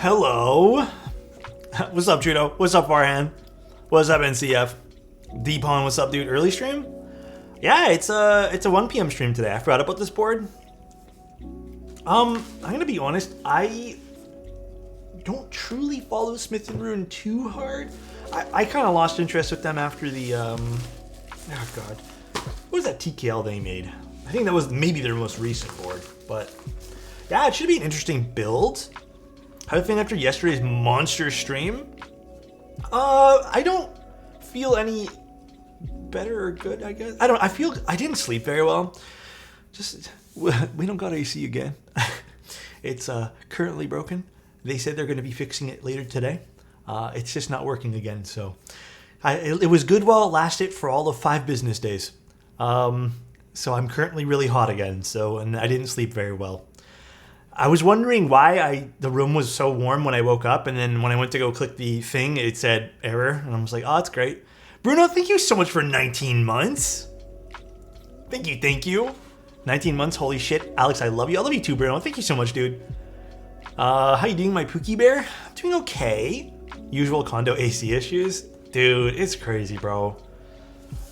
Hello. What's up, Judo? What's up, Farhan? What's up, NCF? Deepon, what's up, dude? Early stream? Yeah, it's a 1 p.m. stream today. I forgot about this board. I'm gonna be honest. I don't truly follow Smith and Rune too hard. I kind of lost interest with them after the oh god, what was that TKL they made? I think that was maybe their most recent board, but yeah, it should be an interesting build. How do you think after yesterday's monster stream? I don't feel any better or good, I guess. I feel I didn't sleep very well. Just, we don't got AC again. It's currently broken. They said they're going to be fixing it later today. It's just not working again. So it was good while it lasted for all of 5 business days. So I'm currently really hot again. And I didn't sleep very well. I was wondering why the room was so warm when I woke up, and then when I went to go click the thing, it said error, and I was like, oh, that's great. Bruno, thank you so much for 19 months. Thank you. 19 months, holy shit. Alex, I love you. I love you too, Bruno. Thank you so much, dude. How you doing, my Pookie Bear? I'm doing okay. Usual condo AC issues. Dude, it's crazy, bro.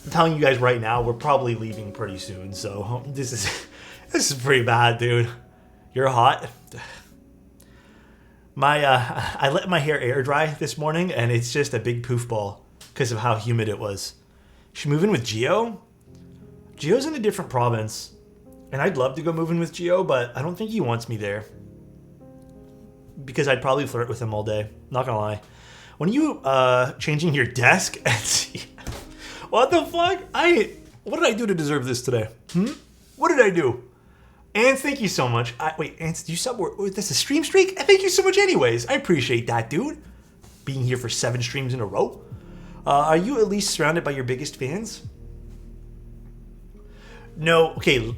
I'm telling you guys right now, we're probably leaving pretty soon, so this is pretty bad, dude. You're hot. I let my hair air dry this morning, and it's just a big poof ball because of how humid it was. Should move in with Gio? Gio's in a different province, and I'd love to go move in with Gio, but I don't think he wants me there because I'd probably flirt with him all day. Not gonna lie. When are you changing your desk? What the fuck? What did I do to deserve this today? What did I do? Ants, thank you so much. Wait, Ants, do you sub? That's a stream streak? Thank you so much anyways. I appreciate that, dude. Being here for 7 streams in a row. Are you at least surrounded by your biggest fans? No, okay.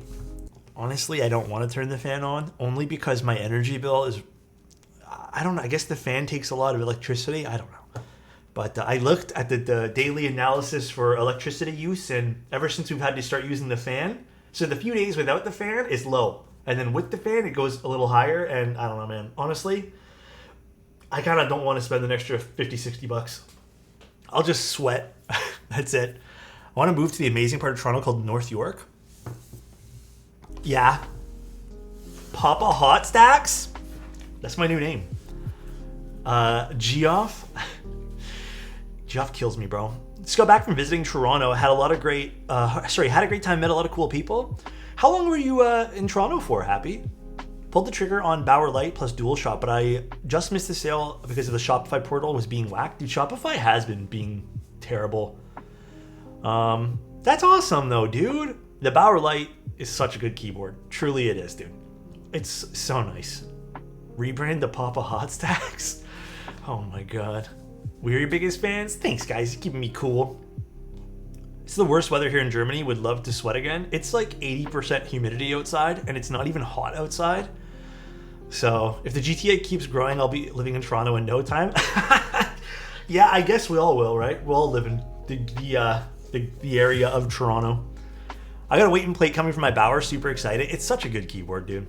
Honestly, I don't want to turn the fan on, only because my energy bill is... I don't know, I guess the fan takes a lot of electricity. I don't know. But I looked at the daily analysis for electricity use, and ever since we've had to start using the fan... So the few days without the fan is low. And then with the fan, it goes a little higher. And I don't know, man. Honestly, I kind of don't want to spend an extra 50, 60 bucks. I'll just sweat. That's it. I want to move to the amazing part of Toronto called North York. Yeah. Papa Hot Stacks? That's my new name. Geoff. Geoff kills me, bro. Just got back from visiting Toronto. Had a great time, met a lot of cool people. How long were you in Toronto for, Happy? Pulled the trigger on Bauer Light plus DualShop, but I just missed the sale because of the Shopify portal was being whacked. Dude, Shopify has been being terrible. That's awesome though, dude. The Bauer Light is such a good keyboard. Truly it is, dude. It's so nice. Rebrand the Papa Hot Stacks. Oh my god. We're your biggest fans. Thanks, guys. Keeping me cool. It's the worst weather here in Germany. Would love to sweat again. It's like 80% humidity outside, and it's not even hot outside. So if the GTA keeps growing, I'll be living in Toronto in no time. Yeah, I guess we all will, right? We'll all live in the area of Toronto. I got a weight and plate coming from my Bauer. Super excited. It's such a good keyboard, dude.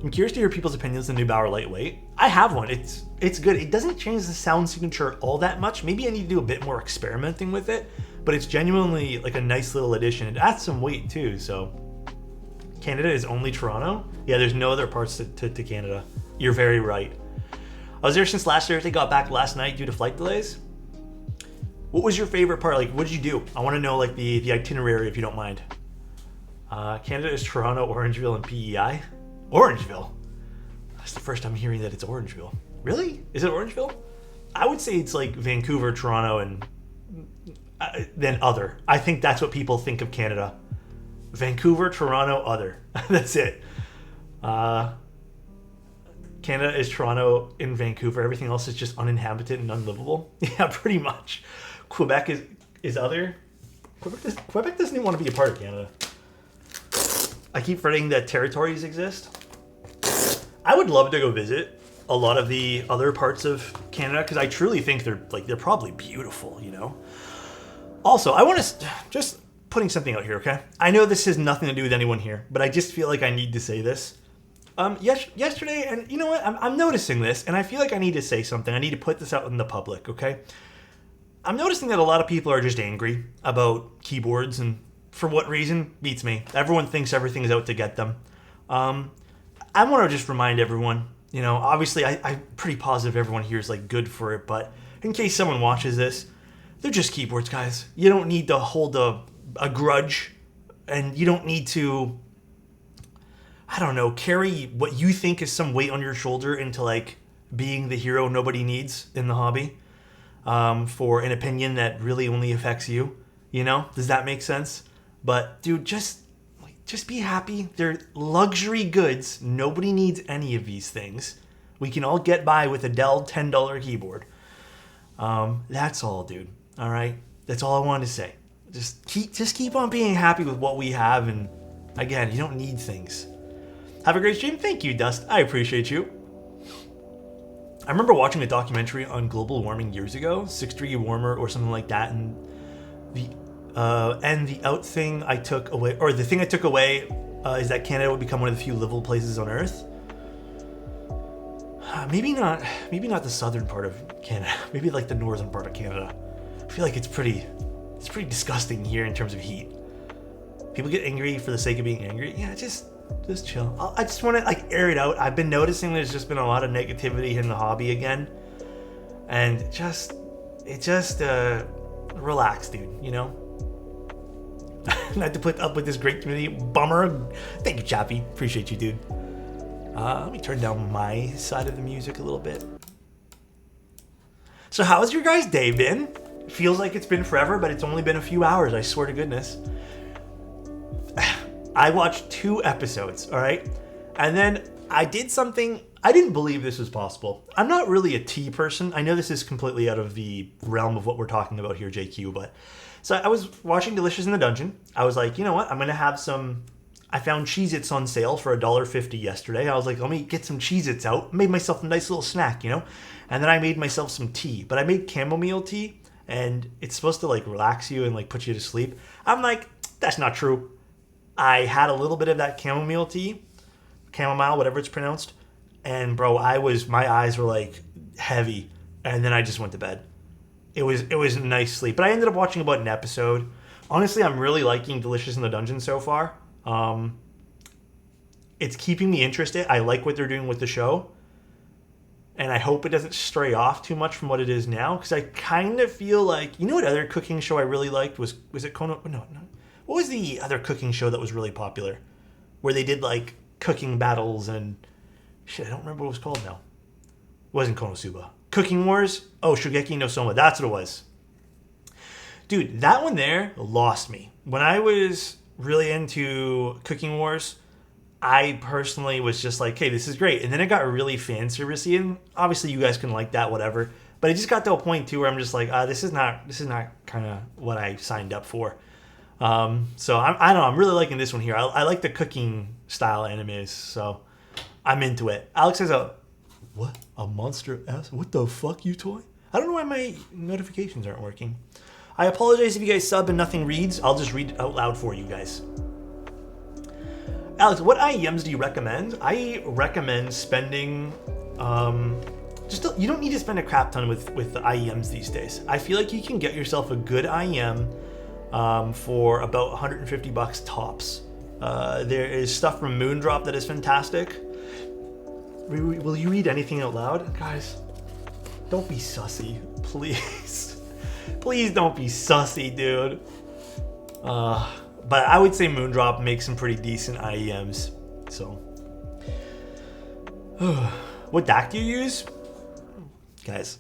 I'm curious to hear people's opinions on the new Bauer Lightweight. I have one. It's good. It doesn't change the sound signature all that much. Maybe I need to do a bit more experimenting with it, but it's genuinely like a nice little addition. It adds some weight too, so. Canada is only Toronto? Yeah, there's no other parts to Canada. You're very right. I was there since last Thursday, got back last night due to flight delays. What was your favorite part? Like, what did you do? I want to know like the itinerary if you don't mind. Canada is Toronto, Orangeville, and PEI. Orangeville? That's the first time hearing that it's Orangeville. Really? Is it Orangeville? I would say it's like Vancouver, Toronto, and then other. I think that's what people think of Canada. Vancouver, Toronto, other. That's it. Canada is Toronto and Vancouver. Everything else is just uninhabited and unlivable. Yeah, pretty much. Quebec is other. Quebec doesn't even want to be a part of Canada. I keep forgetting that territories exist. I would love to go visit a lot of the other parts of Canada because I truly think they're probably beautiful, you know. Also, I want to just putting something out here, okay? I know this has nothing to do with anyone here, but I just feel like I need to say this. Yesterday, and you know what? I'm noticing this, and I feel like I need to say something. I need to put this out in the public, okay? I'm noticing that a lot of people are just angry about keyboards, and for what reason? Beats me. Everyone thinks everything is out to get them. I want to just remind everyone, obviously I'm pretty positive everyone here is like good for it, but in case someone watches this, they're just keyboards, guys. You don't need to hold a grudge, and you don't need to, I don't know, carry what you think is some weight on your shoulder into like being the hero nobody needs in the hobby, for an opinion that really only affects you. Does that make sense? But dude, just be happy. They're luxury goods. Nobody needs any of these things. We can all get by with a Dell $10 keyboard. That's all, dude. All right? That's all I wanted to say. Just keep on being happy with what we have, and again, you don't need things. Have a great stream. Thank you, Dust. I appreciate you. I remember watching a documentary on global warming years ago, 6-degree warmer or something like that, and the out thing I took away, or the thing I took away, is that Canada would become one of the few livable places on Earth. Maybe not the southern part of Canada. Maybe like the northern part of Canada. I feel like it's pretty disgusting here in terms of heat. People get angry for the sake of being angry. Yeah, just chill. I just want to like air it out. I've been noticing there's just been a lot of negativity in the hobby again, and relax, dude. Not to put up with this great community. Bummer. Thank you, Chappie. Appreciate you, dude. Let me turn down my side of the music a little bit. So how's your guys' day been? Feels like it's been forever, but it's only been a few hours, I swear to goodness. I watched 2 episodes, all right? And then I did something, I didn't believe this was possible. I'm not really a tea person. I know this is completely out of the realm of what we're talking about here, JQ, but... So I was watching Delicious in the Dungeon. I was like, you know what? I'm going to have some... I found Cheez-Its on sale for $1.50 yesterday. I was like, let me get some Cheez-Its out. Made myself a nice little snack, And then I made myself some tea. But I made chamomile tea, and it's supposed to, like, relax you and, like, put you to sleep. I'm like, that's not true. I had a little bit of that chamomile tea. Chamomile, whatever it's pronounced. And, bro, my eyes were, like, heavy. And then I just went to bed. It was a nice sleep. But I ended up watching about an episode. Honestly, I'm really liking Delicious in the Dungeon so far. It's keeping me interested. I like what they're doing with the show. And I hope it doesn't stray off too much from what it is now. Because I kind of feel like... You know what other cooking show I really liked? Was it Kono? No. What was the other cooking show that was really popular? Where they did, like, cooking battles and... Shit, I don't remember what it was called now. It wasn't Konosuba. Cooking Wars? Oh, Shogeki no Soma. That's what it was. Dude, that one there lost me. When I was really into Cooking Wars, I personally was just like, hey, this is great. And then it got really fan servicey, and obviously you guys can like that, whatever. But it just got to a point too where I'm just like, this is not kind of what I signed up for. So I don't know. I'm really liking this one here. I like the cooking style animes, so I'm into it. Alex says what? A monster ass? What the fuck, you toy? I don't know why my notifications aren't working. I apologize if you guys sub and nothing reads. I'll just read it out loud for you guys. Alex, what IEMs do you recommend? I recommend spending... you don't need to spend a crap ton with the IEMs these days. I feel like you can get yourself a good IEM for about $150 tops. There is stuff from Moondrop that is fantastic. Will you read anything out loud? Guys, don't be sussy, please. Please don't be sussy, dude. But I would say Moondrop makes some pretty decent IEMs. So, what DAC do you use? Guys,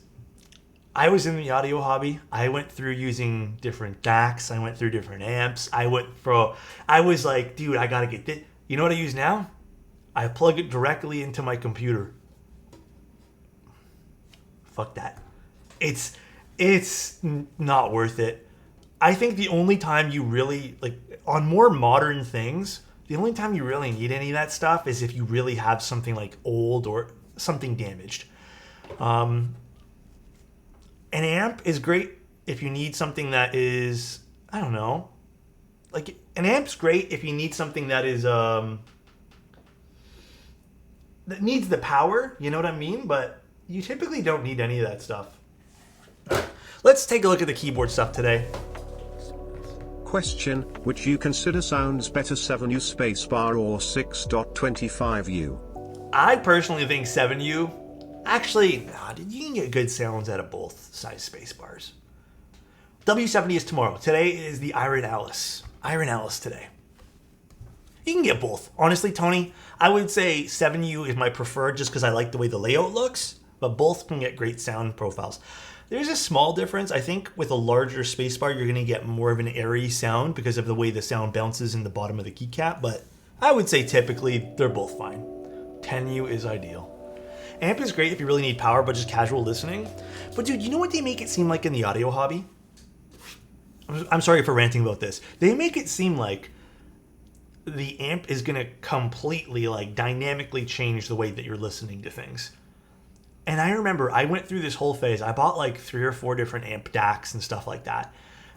I was in the audio hobby. I went through using different DACs. I went through different amps. I was like, dude, I gotta get this. You know what I use now? I plug it directly into my computer. Fuck that. It's not worth it. I think the only time you really, like, on more modern things, the only time you really need any of that stuff is if you really have something, like, old or something damaged. An amp is great if you need something that is, I don't know. Like, an amp's great if you need something that is, that needs the power, you know what I mean? But you typically don't need any of that stuff. Let's take a look at the keyboard stuff today. Question, which you consider sounds better, 7U spacebar or 6.25U? I personally think 7U. Actually, you can get good sounds out of both size space bars. W70 is tomorrow. Today is the Iron Alice. Iron Alice today. You can get both. Honestly, Tony, I would say 7U is my preferred just because I like the way the layout looks, but both can get great sound profiles. There's a small difference. I think with a larger spacebar, you're going to get more of an airy sound because of the way the sound bounces in the bottom of the keycap, but I would say typically they're both fine. 10U is ideal. Amp is great if you really need power, but just casual listening. But dude, you know what they make it seem like in the audio hobby? I'm sorry for ranting about this. They make it seem like the amp is gonna completely, like, dynamically change the way that you're listening to things. And I remember I went through this whole phase. I bought like 3 or 4 different amp DACs and stuff like that.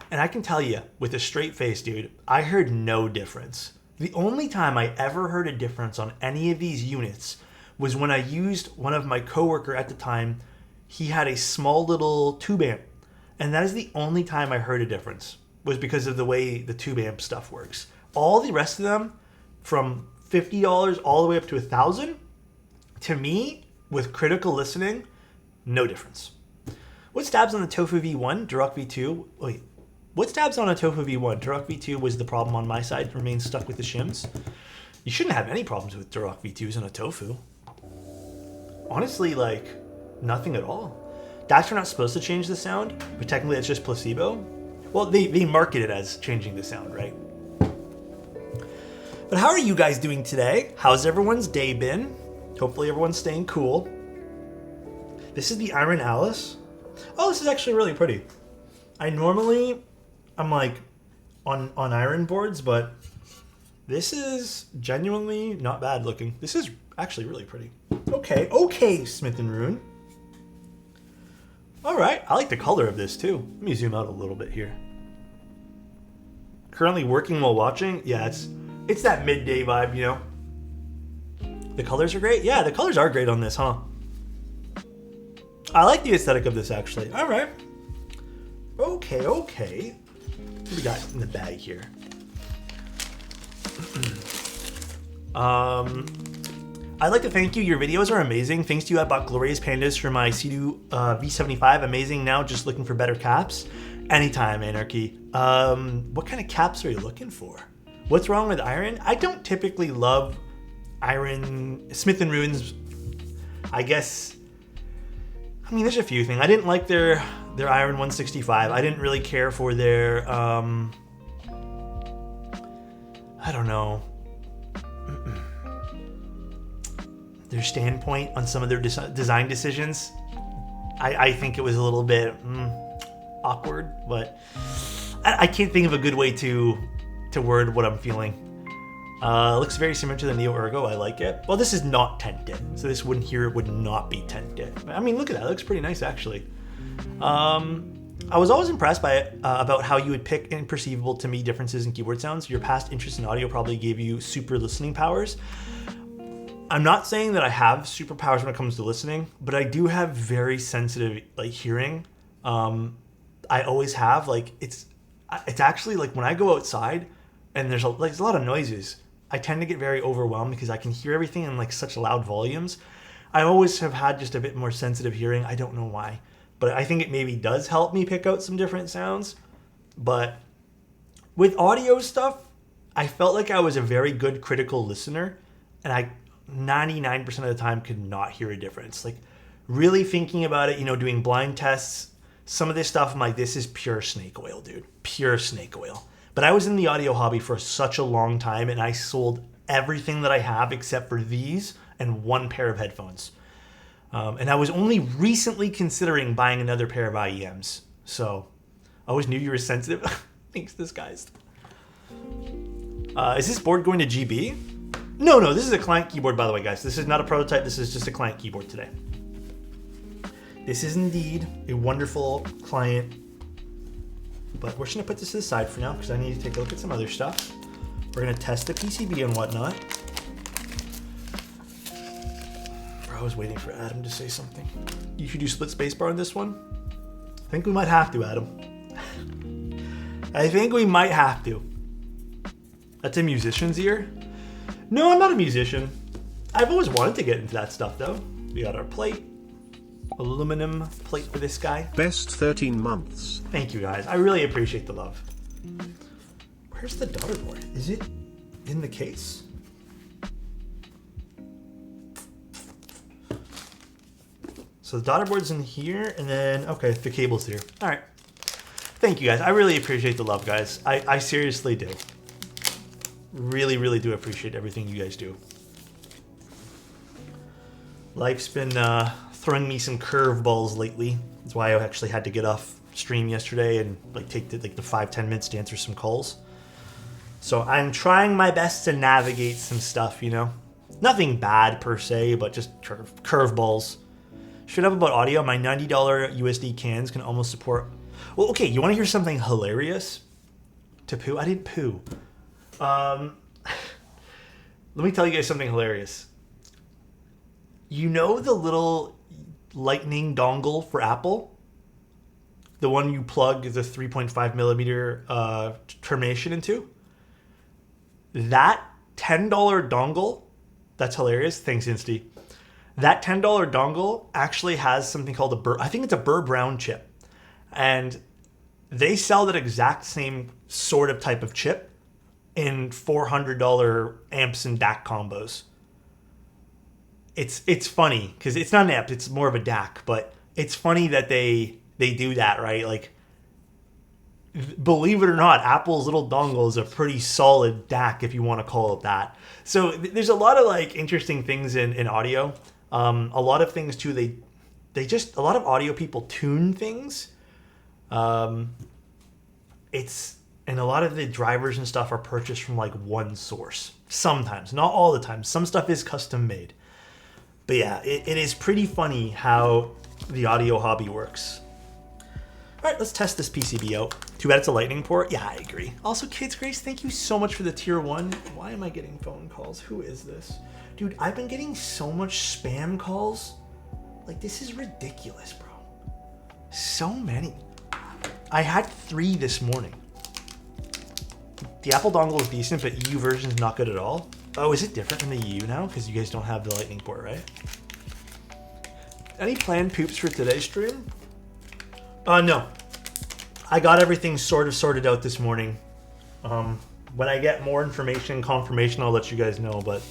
And I can tell you, with a straight face, dude, I heard no difference. The only time I ever heard a difference on any of these units was when I used one of my coworker at the time. He had a small little tube amp, and that is the only time I heard a difference, was because of the way the tube amp stuff works. All the rest of them, from $50 all the way up to $1,000, to me, with critical listening, no difference. What's tabs on the Tofu V1, Duroc V2? Wait, what's tabs on a Tofu V1? Duroc V2 was the problem on my side, remains stuck with the shims. You shouldn't have any problems with Duroc V2s on a Tofu. Honestly, like, nothing at all. DACs are not supposed to change the sound, but technically it's just placebo. Well, they market it as changing the sound, right? But how are you guys doing today? How's everyone's day been? Hopefully everyone's staying cool. This is the Iron Alice. Oh, this is actually really pretty. I'm like on iron boards, but this is genuinely not bad looking. This is actually really pretty. Okay, Smith & Rune. All right, I like the color of this too. Let me zoom out a little bit here. Currently working while watching. Yeah, it's that midday vibe, you know. The colors are great. Yeah, the colors are great on this, huh? I like the aesthetic of this actually. All right. Okay. What do we got in the bag here? I'd like to thank you. Your videos are amazing. Thanks to you, I bought Glorious Pandas for my Sea-Doo V75. Amazing now, just looking for better caps. Anytime, Anarchy. What kind of caps are you looking for? What's wrong with iron? I don't typically love iron. Smith & Rune's, I guess. I mean, there's a few things. I didn't like their iron 165. I didn't really care for their, I don't know. Their standpoint on some of their design decisions. I think it was a little bit awkward, but I can't think of a good way to word what I'm feeling. Looks very similar to the Neo Ergo. I like it. Well, this is not tinted, so this would not be tinted. I mean, look at that. It looks pretty nice, actually. I was always impressed by it, about how you would pick imperceivable to me differences in keyboard sounds. Your past interest in audio probably gave you super listening powers. I'm not saying that I have superpowers when it comes to listening, but I do have very sensitive hearing. I always have. It's actually when I go outside and there's a lot of noises, I tend to get very overwhelmed because I can hear everything in such loud volumes. I always have had just a bit more sensitive hearing. I don't know why, but I think it maybe does help me pick out some different sounds. But with audio stuff, I felt like I was a very good critical listener, and I 99% of the time could not hear a difference. Really thinking about it, doing blind tests, some of this stuff, I'm like, this is pure snake oil, dude. Pure snake oil. But I was in the audio hobby for such a long time, and I sold everything that I have except for these and one pair of headphones. And I was only recently considering buying another pair of IEMs. So I always knew you were sensitive. Thanks, disguised. Is this board going to GB? No, this is a client keyboard, by the way, guys. This is not a prototype. This is just a client keyboard today. This is indeed a wonderful client, but we're just gonna put this to the side for now because I need to take a look at some other stuff. We're gonna test the PCB and whatnot. I was waiting for Adam to say something. You should do split spacebar on this one? I think we might have to, Adam. I think we might have to. That's a musician's ear? No, I'm not a musician. I've always wanted to get into that stuff, though. We got our plate. Aluminum plate for this guy. Best 13 months. Thank you, guys. I really appreciate the love. Where's the daughter board? Is it in the case? So the daughter board's in here, and then, okay, the cable's here. All right. Thank you, guys. I really appreciate the love, guys. I seriously do. Really, really do appreciate everything you guys do. Life's been throwing me some curveballs lately. That's why I actually had to get off stream yesterday and like take the 5-10 minutes to answer some calls. So I'm trying my best to navigate some stuff, you know. Nothing bad per se, but just curveballs. Straight up about audio, my $90 USD cans can almost support... Well, okay, you want to hear something hilarious? To poo? I didn't poo. Let me tell you guys something hilarious. You know the little lightning dongle for Apple? The one you plug the 3.5 millimeter termination into? That $10 dongle, that's hilarious. Thanks, Insty. That $10 dongle actually has something called a Burr, I think it's a Burr Brown chip. And they sell that exact same sort of type of chip in $400 amps and DAC combos. It's funny because it's not an amp, it's more of a DAC, but it's funny that they do that, right? Like, believe it or not, Apple's little dongle is a pretty solid DAC if you want to call it that. So there's a lot of like interesting things in audio. A lot of things too, they just, a lot of audio people tune things. And a lot of the drivers and stuff are purchased from like one source. Sometimes, not all the time. Some stuff is custom made. But yeah, it is pretty funny how the audio hobby works. All right, let's test this PCB out. Too bad it's a lightning port. Yeah, I agree. Also, Kids Grace, thank you so much for the tier 1. Why am I getting phone calls? Who is this? Dude, I've been getting so much spam calls. Like, this is ridiculous, bro. So many. I had 3 this morning. The Apple dongle is decent, but EU version is not good at all. Oh, is it different from the EU now? Because you guys don't have the lightning port, right? Any planned poops for today's stream? No. I got everything sort of sorted out this morning. When I get more information, confirmation, I'll let you guys know, but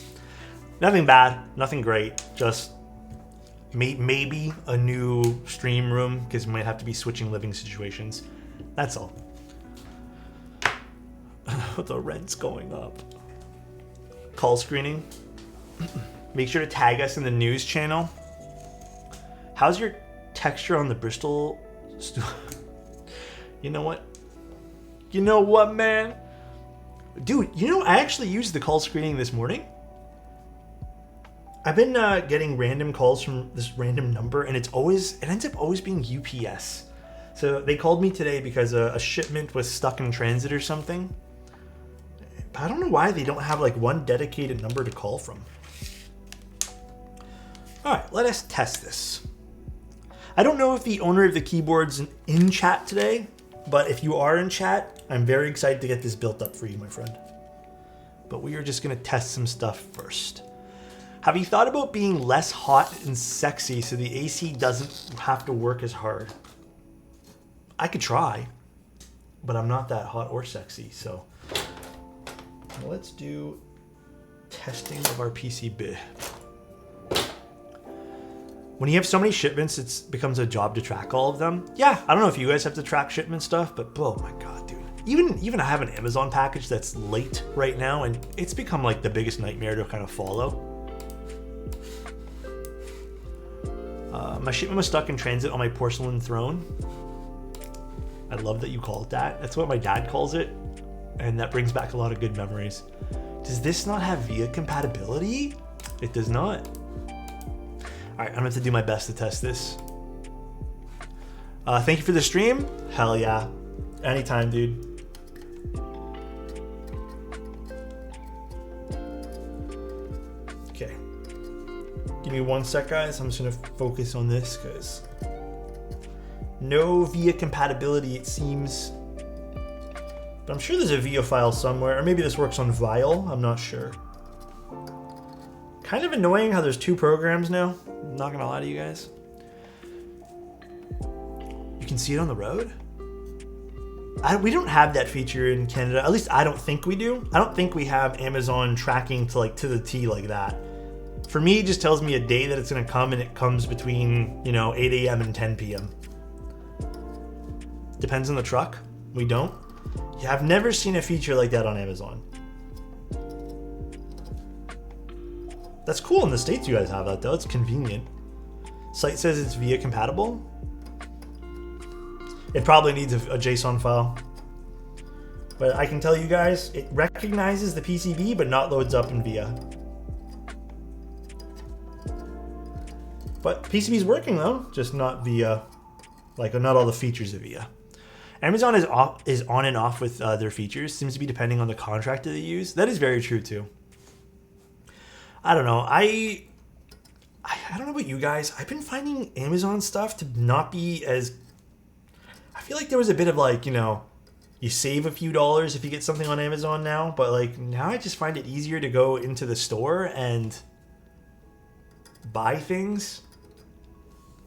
nothing bad, nothing great. Just maybe a new stream room because we might have to be switching living situations. That's all. The rent's going up. Call screening. Make sure to tag us in the news channel. How's your texture on the Bristol? You know what? You know what, man? Dude, you know, I actually used the call screening this morning. I've been getting random calls from this random number, and it ends up always being UPS. So they called me today because a shipment was stuck in transit or something. But I don't know why they don't have like one dedicated number to call from. All right, let us test this. I don't know if the owner of the keyboard's in chat today, but if you are in chat, I'm very excited to get this built up for you, my friend. But we are just gonna test some stuff first. Have you thought about being less hot and sexy so the AC doesn't have to work as hard? I could try, but I'm not that hot or sexy, so let's do testing of our PCB. When you have so many shipments, it becomes a job to track all of them. Yeah, I don't know if you guys have to track shipment stuff, but oh my god, dude. Even I have an Amazon package that's late right now, and it's become like the biggest nightmare to kind of follow. My shipment was stuck in transit on my porcelain throne. I love that you call it that. That's what my dad calls it, and that brings back a lot of good memories. Does this not have VIA compatibility? It does not. All right, I'm gonna have to do my best to test this. Thank you for the stream. Hell yeah. Anytime, dude. Okay. Give me one sec, guys. I'm just gonna focus on this because no VIA compatibility, it seems. But I'm sure there's a VIA file somewhere, or maybe this works on Vile. I'm not sure. Kind of annoying how there's two programs now. I'm not gonna lie to you guys. You can see it on the road? We don't have that feature in Canada. At least I don't think we do. I don't think we have Amazon tracking to the T like that. For me, it just tells me a day that it's gonna come, and it comes between 8 a.m. and 10 p.m. Depends on the truck. We don't. Yeah, I've never seen a feature like that on Amazon. That's cool in the States you guys have that though. It's convenient. Site says it's VIA compatible. It probably needs a JSON file. But I can tell you guys, it recognizes the PCB but not loads up in VIA. But PCB's working though, just not VIA. Like not all the features of VIA. Amazon is on and off with their features. Seems to be depending on the contract that they use. That is very true too. I don't know. I don't know about you guys. I've been finding Amazon stuff to not be as... I feel like there was a bit of you save a few dollars if you get something on Amazon now, but now I just find it easier to go into the store and buy things.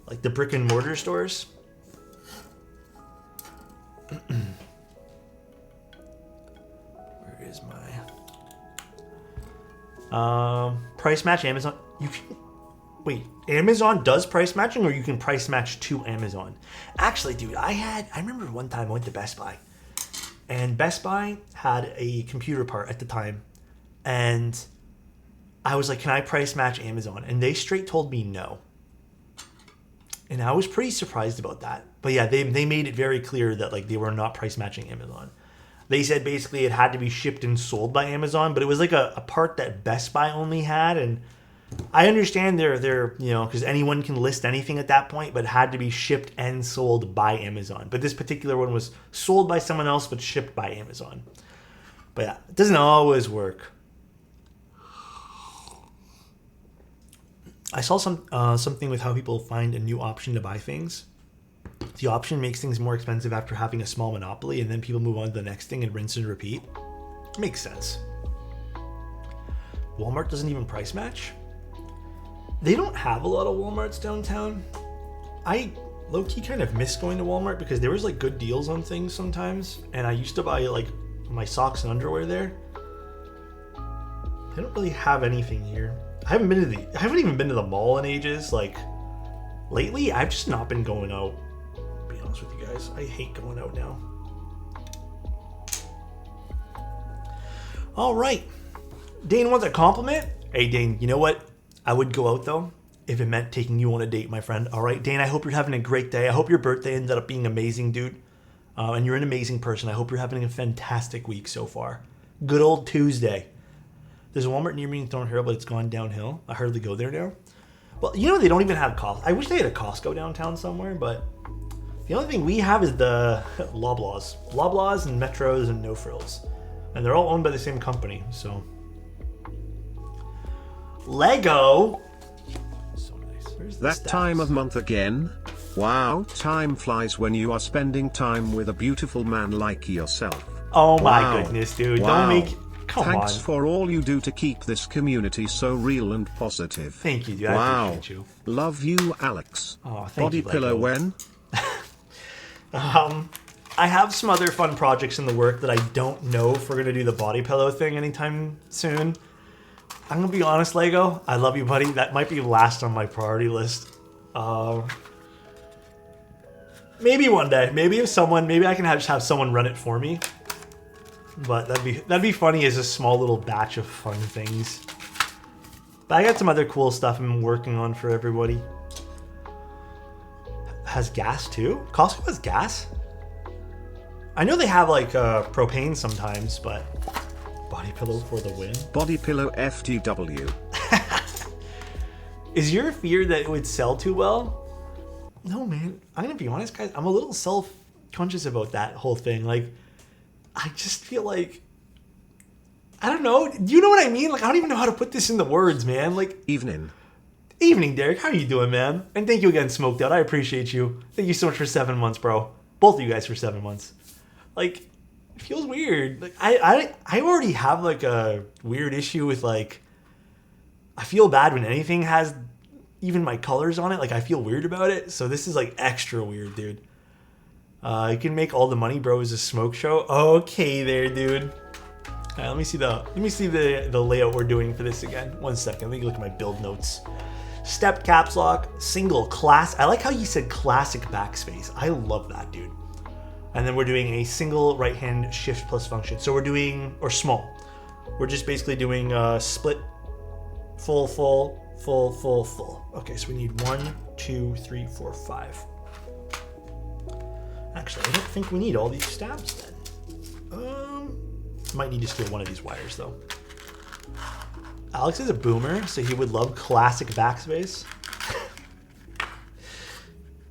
Like the brick and mortar stores. Where is my price match Amazon? You can wait. Amazon does price matching, or you can price match to Amazon. Actually, dude, I remember one time I went to Best Buy, and Best Buy had a computer part at the time, and I was like, "Can I price match Amazon?" And they straight told me no. And I was pretty surprised about that. But yeah, they made it very clear that they were not price matching Amazon. They said basically it had to be shipped and sold by Amazon, but it was a part that Best Buy only had. And I understand they're because anyone can list anything at that point, but it had to be shipped and sold by Amazon. But this particular one was sold by someone else, but shipped by Amazon. But yeah, it doesn't always work. I saw something with how people find a new option to buy things. The option makes things more expensive after having a small monopoly, and then people move on to the next thing and rinse and repeat. Makes sense. Walmart doesn't even price match? They don't have a lot of Walmarts downtown. I low-key kind of miss going to Walmart because there was good deals on things sometimes, and I used to buy my socks and underwear there. They don't really have anything here. I haven't even been to the mall in ages. Lately, I've just not been going out. To be honest with you guys, I hate going out now. All right, Dane wants a compliment. Hey, Dane, you know what? I would go out though if it meant taking you on a date, my friend. All right, Dane, I hope you're having a great day. I hope your birthday ended up being amazing, dude. And you're an amazing person. I hope you're having a fantastic week so far. Good old Tuesday. There's a Walmart near me in Thornhill, but it's gone downhill. I hardly go there now. Well, they don't even have Costco. I wish they had a Costco downtown somewhere, but the only thing we have is the Loblaws. Loblaws and Metros and No Frills. And they're all owned by the same company, so. Lego! So nice. Where's that time of month again? Wow, time flies when you are spending time with a beautiful man like yourself. Oh my goodness, dude. Wow. Don't make... Come Thanks on. for all you do to keep this community so real and positive. Thank you, dude. Wow. I appreciate you. Love you, Alex. Oh, thank Body you, pillow Lego. when? I have some other fun projects in the work that I don't know if we're going to do the body pillow thing anytime soon. I'm going to be honest, Lego. I love you, buddy. That might be last on my priority list. Maybe one day. Maybe I can just have someone run it for me. But that'd be funny as a small little batch of fun things. But I got some other cool stuff I'm working on for everybody. Has gas too? Costco has gas? I know they have propane sometimes, but body pillow for the win. Body pillow FTW. Is your fear that it would sell too well? No, man. I'm gonna be honest, guys. I'm a little self-conscious about that whole thing. I just feel I don't know. Do you know what I mean? I don't even know how to put this into words, man. Evening. Evening, Derek. How are you doing, man? And thank you again, Smoked Out. I appreciate you. Thank you so much for 7 months, bro. Both of you guys for 7 months. Like, it feels weird. Like, I already have like a weird issue with like, I feel bad when anything has even my colors on it. Like, I feel weird about it. So this is like extra weird, dude. You can make all the money, bro, as a smoke show. Okay, there, dude. All right, let me see the layout we're doing for this again. 1 second. Let me look at my build notes. Step caps lock, single class. I like how you said classic backspace. I love that, dude. And then we're doing a single right hand shift plus function. So we're doing, or small. We're just basically doing split, full, full, full, full, full. Okay, so we need 1, 2, 3, 4, 5. Actually, I don't think we need all these stabs then. Might need to steal one of these wires though. Alex is a boomer, so he would love classic backspace.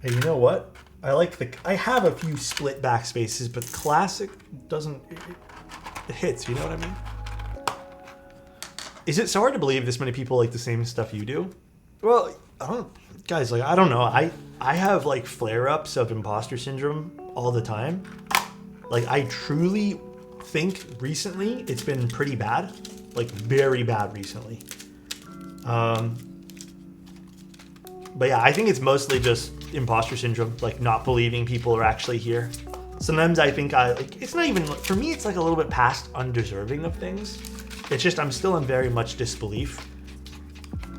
Hey, you know what? I have a few split backspaces, but classic doesn't, it hits, you know what I mean? Is it so hard to believe this many people like the same stuff you do? Well, guys, like, I don't know. I have like flare-ups of imposter syndrome all the time. Like, I truly think recently it's been pretty bad, like very bad recently. But yeah, I think it's mostly just imposter syndrome, like not believing people are actually here. Sometimes I think it's not even, for me, it's like a little bit past undeserving of things. It's just I'm still in very much disbelief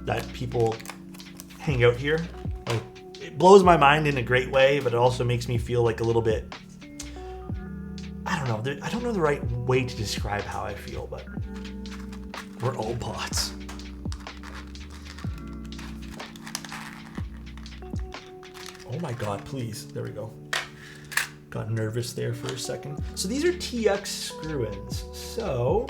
that people hang out here. Like, it blows my mind in a great way, but it also makes me feel like a little bit, I don't know. I don't know the right way to describe how I feel, but we're all bots. Oh my God, please. There we go. Got nervous there for a second. So these are TX screw-ins. So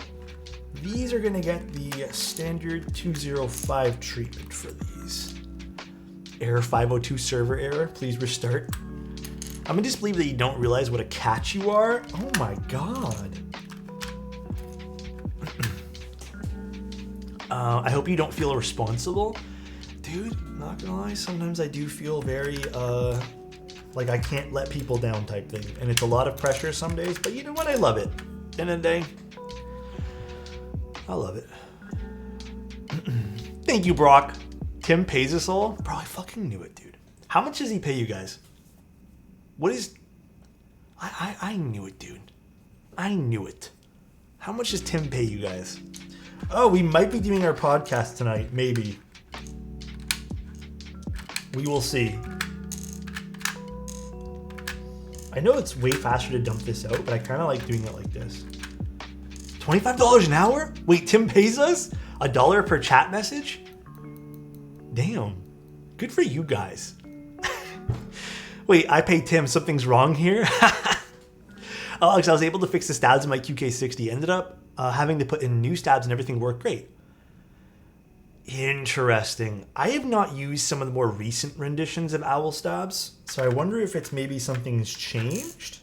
these are gonna get the standard 205 treatment for these. Error 502 server error. Please restart. I'm gonna disbelieve that you don't realize what a catch you are. Oh my God. I hope you don't feel responsible. Dude, not gonna lie, sometimes I do feel very, like I can't let people down type thing. And it's a lot of pressure some days, but you know what? I love it. End of the day, I love it. Thank you, Brock. Tim pays us all? Bro, I fucking knew it, dude. How much does he pay you guys? What is... I knew it, dude. I knew it. How much does Tim pay you guys? Oh, we might be doing our podcast tonight. Maybe. We will see. I know it's way faster to dump this out, but I kind of like doing it like this. $25 an hour? Wait, Tim pays us? $1 per chat message? Damn. Good for you guys. Wait, I pay Tim. Something's wrong here? Alex, I was able to fix the stabs in my QK60. Ended up having to put in new stabs and everything worked great. Interesting. I have not used some of the more recent renditions of owl stabs, so I wonder if it's maybe something's changed.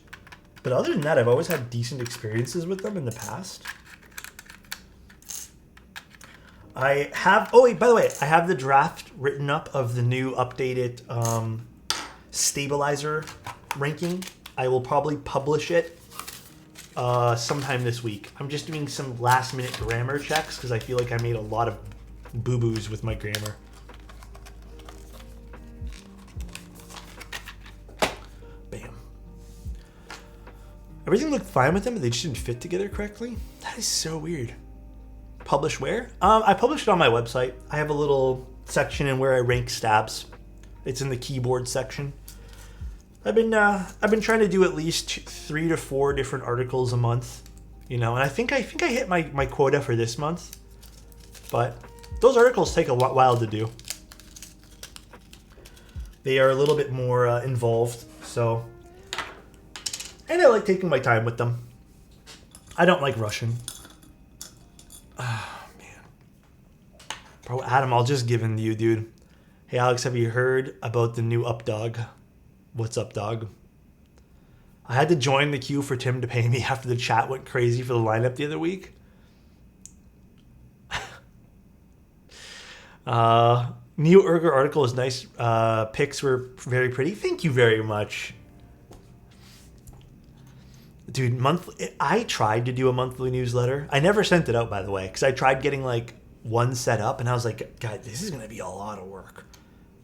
But other than that, I've always had decent experiences with them in the past. I have... Oh, wait, by the way, I have the draft written up of the new updated stabilizer ranking. I will probably publish it sometime this week. I'm just doing some last-minute grammar checks because I feel like I made a lot of boo-boos with my grammar. Bam. Everything looked fine with them, but they just didn't fit together correctly. That is so weird. Publish where? I published it on my website. I have a little section in where I rank stabs. It's in the keyboard section. I've been trying to do at least 3 to 4 different articles a month, you know, and I think I hit my quota for this month, but those articles take a while to do. They are a little bit more involved, so, and I like taking my time with them. I don't like rushing. Oh, man. Bro, Adam, I'll just give in to you, dude. Hey, Alex, have you heard about the new up dog? What's up, dog? I had to join the queue for Tim to pay me after the chat went crazy for the lineup the other week. Neo Urger article is nice. Pics were very pretty. Thank you very much. Dude, I tried to do a monthly newsletter. I never sent it out, by the way, because I tried getting like one set up, and I was like, God, this is gonna be a lot of work.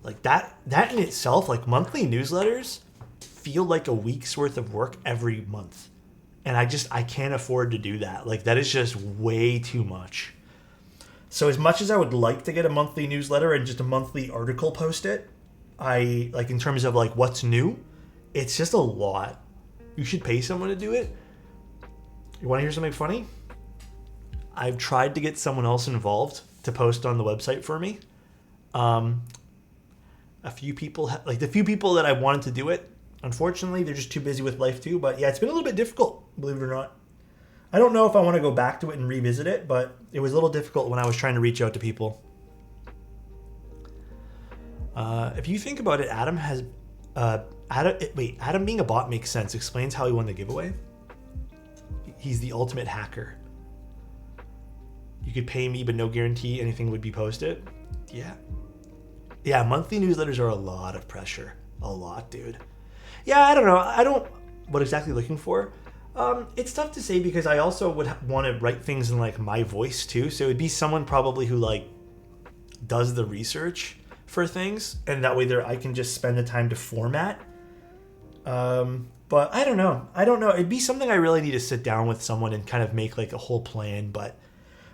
Like that in itself, like monthly newsletters feel like a week's worth of work every month. And I can't afford to do that. Like that is just way too much. So as much as I would like to get a monthly newsletter and just a monthly article posted, I like in terms of like what's new, it's just a lot. You should pay someone to do it. You want to hear something funny? I've tried to get someone else involved to post on the website for me. A few people, like the few people that I wanted to do it, unfortunately, they're just too busy with life too. But yeah, it's been a little bit difficult, believe it or not. I don't know if I want to go back to it and revisit it, but it was a little difficult when I was trying to reach out to people. If you think about it, Adam being a bot makes sense. Explains how he won the giveaway. He's the ultimate hacker. You could pay me, but no guarantee anything would be posted. Yeah, monthly newsletters are a lot of pressure. A lot, dude. Yeah, I don't know. What exactly looking for? It's tough to say because I also would want to write things in like my voice too. So it'd be someone probably who like does the research for things, and that way I can just spend the time to format. But I don't know. It'd be something I really need to sit down with someone and kind of make like a whole plan. But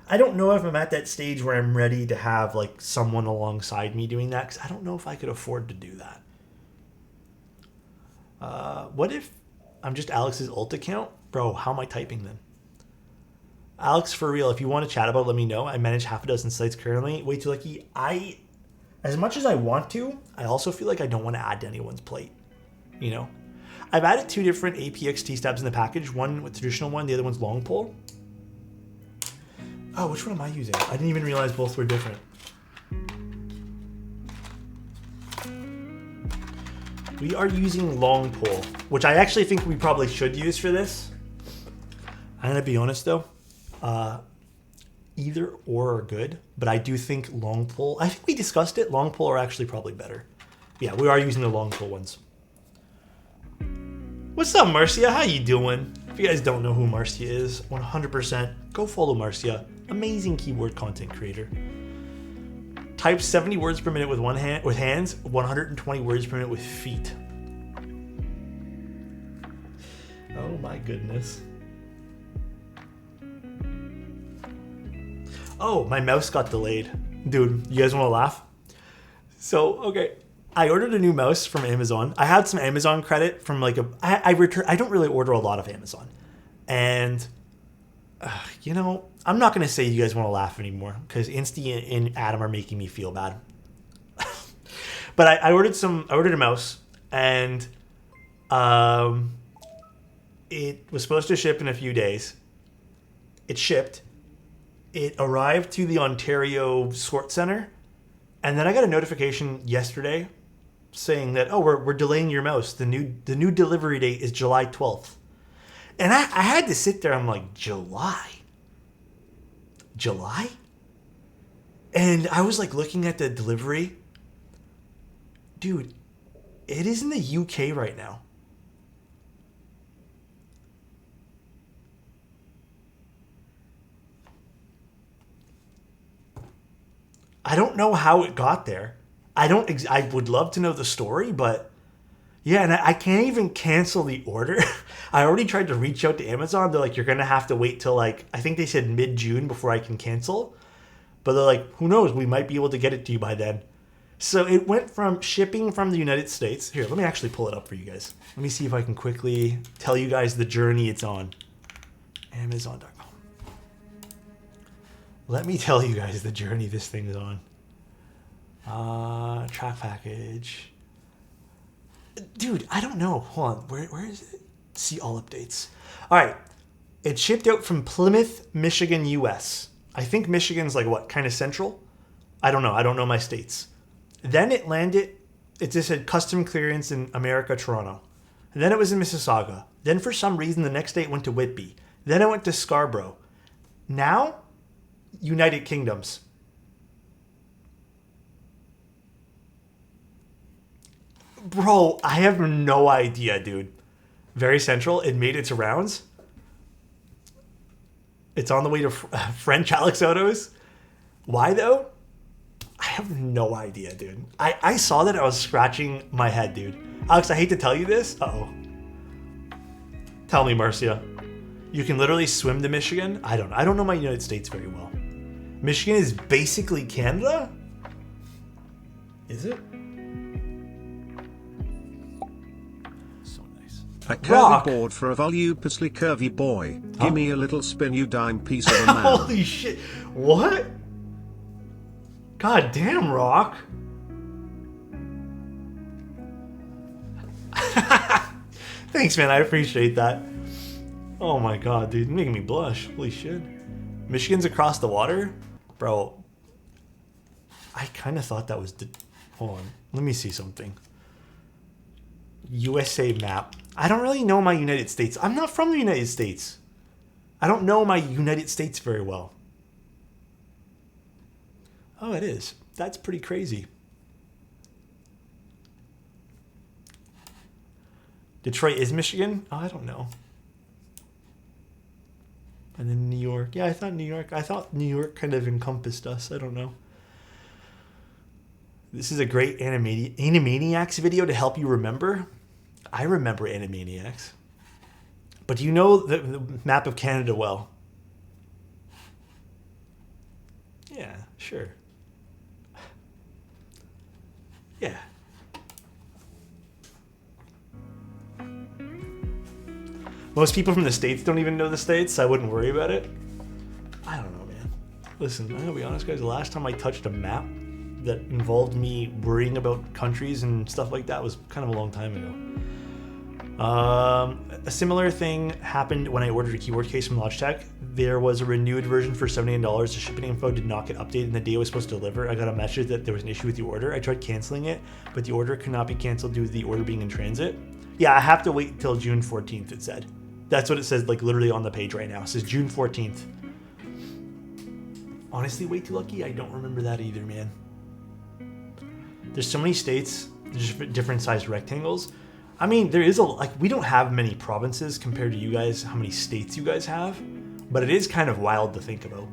I don't know if I'm at that stage where I'm ready to have like someone alongside me doing that, because I don't know if I could afford to do that. What if I'm just Alex's alt account? Bro, how am I typing then? Alex, for real, if you want to chat about it, let me know. I manage half a dozen sites currently. Way too lucky. As much as I want to, I also feel like I don't want to add to anyone's plate. You know? I've added 2 different APXT stabs in the package. One with traditional one, the other one's long pole. Oh, which one am I using? I didn't even realize both were different. We are using long pole, which I actually think we probably should use for this. I'm going to be honest though. Either or are good, but I do think long pole, I think we discussed it, long pole are actually probably better. Yeah, we are using the long pole ones. What's up, Marcia? How you doing? If you guys don't know who Marcia is, 100% go follow Marcia. Amazing keyboard content creator. Type 70 words per minute with hands, 120 words per minute with feet. Oh my goodness. Oh, my mouse got delayed. Dude, you guys want to laugh? So, okay, I ordered a new mouse from Amazon. I had some Amazon credit from like I don't really order a lot of Amazon. And, I'm not going to say you guys want to laugh anymore because Insty and Adam are making me feel bad. But I ordered a mouse, and it was supposed to ship in a few days. It shipped. It arrived to the Ontario Sort Center, and then I got a notification yesterday saying that, oh, we're delaying your mouse. The new delivery date is July 12th. And I had to sit there. I'm like, July? And I was like looking at the delivery. Dude, it is in the UK right now. I don't know how it got there. I would love to know the story, but yeah, and I can't even cancel the order. I already tried to reach out to Amazon. They're like, you're going to have to wait till like, I think they said mid-June before I can cancel. But they're like, who knows? We might be able to get it to you by then. So it went from shipping from the United States. Here, let me actually pull it up for you guys. Let me see if I can quickly tell you guys the journey it's on. Amazon.com. Let me tell you guys the journey this thing is on. Track package. Dude, I don't know. Hold on. Where is it? See all updates. All right. It shipped out from Plymouth, Michigan, US. I think Michigan's like what? Kind of central? I don't know. I don't know my states. Then it landed. It just said custom clearance in America, Toronto. And then it was in Mississauga. Then for some reason, the next day it went to Whitby. Then it went to Scarborough. Now, United Kingdoms. Bro, I have no idea, dude. Very Central. It made its rounds. It's on the way to French Alexotos. Why, though? I have no idea, dude. I saw that. I was scratching my head, dude. Alex, I hate to tell you this. Uh-oh. Tell me, Marcia. You can literally swim to Michigan? I don't know my United States very well. Michigan is basically Canada? Is it? So nice. A curvy Rock. board for a voluptuously curvy boy. Give me a little spin, you dime piece of a man. Holy shit. What? God damn, Rock. Thanks, man. I appreciate that. Oh my god, dude. You're making me blush. Holy shit. Michigan's across the water? Bro. I kind of thought that was... Hold on. Let me see something. USA map. I don't really know my United States. I'm not from the United States. I don't know my United States very well. Oh, it is. That's pretty crazy. Detroit is Michigan? Oh, I don't know. And then New York. Yeah, I thought New York kind of encompassed us. I don't know. This is a great Animaniacs video to help you remember. I remember Animaniacs. But do you know the map of Canada well? Yeah, sure. Yeah. Most people from the States don't even know the States, so I wouldn't worry about it. I don't know, man. Listen, I'm gonna be honest, guys. The last time I touched a map that involved me worrying about countries and stuff like that was kind of a long time ago. A similar thing happened when I ordered a keyboard case from Logitech. There was a renewed version for $78. The shipping info did not get updated, and the day it was supposed to deliver, I got a message that there was an issue with the order. I tried canceling it, but the order could not be canceled due to the order being in transit. Yeah, I have to wait until June 14th, it said. That's what it says, like, literally on the page right now. It says June 14th. Honestly, way too lucky. I don't remember that either, man. There's so many states, there's different sized rectangles. I mean, there is we don't have many provinces compared to you guys, how many states you guys have, but it is kind of wild to think about.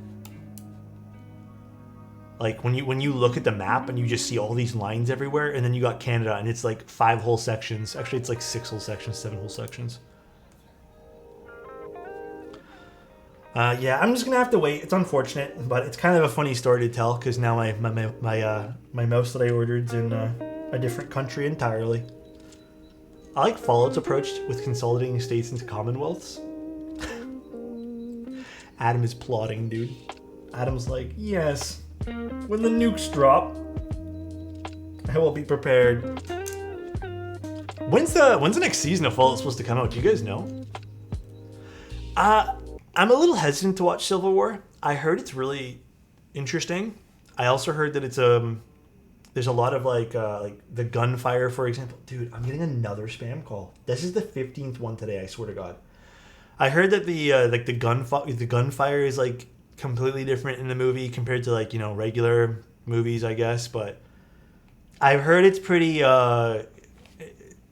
Like, when you look at the map and you just see all these lines everywhere, and then you got Canada, and it's like 5 whole sections. Actually, it's like 6 whole sections, 7 whole sections. Yeah, I'm just gonna have to wait. It's unfortunate, but it's kind of a funny story to tell because now my mouse that I ordered's in a different country entirely. I like Fallout's approach with consolidating states into commonwealths. Adam is plotting, dude. Adam's like, yes, when the nukes drop, I will be prepared. When's the next season of Fallout supposed to come out? Do you guys know? I'm a little hesitant to watch Civil War. I heard it's really interesting. I also heard that it's there's a lot of like the gunfire, for example. Dude, I'm getting another spam call. This is the 15th one today. I swear to God. I heard that the gunfire is like completely different in the movie compared to like, you know, regular movies, I guess. But I've heard it's pretty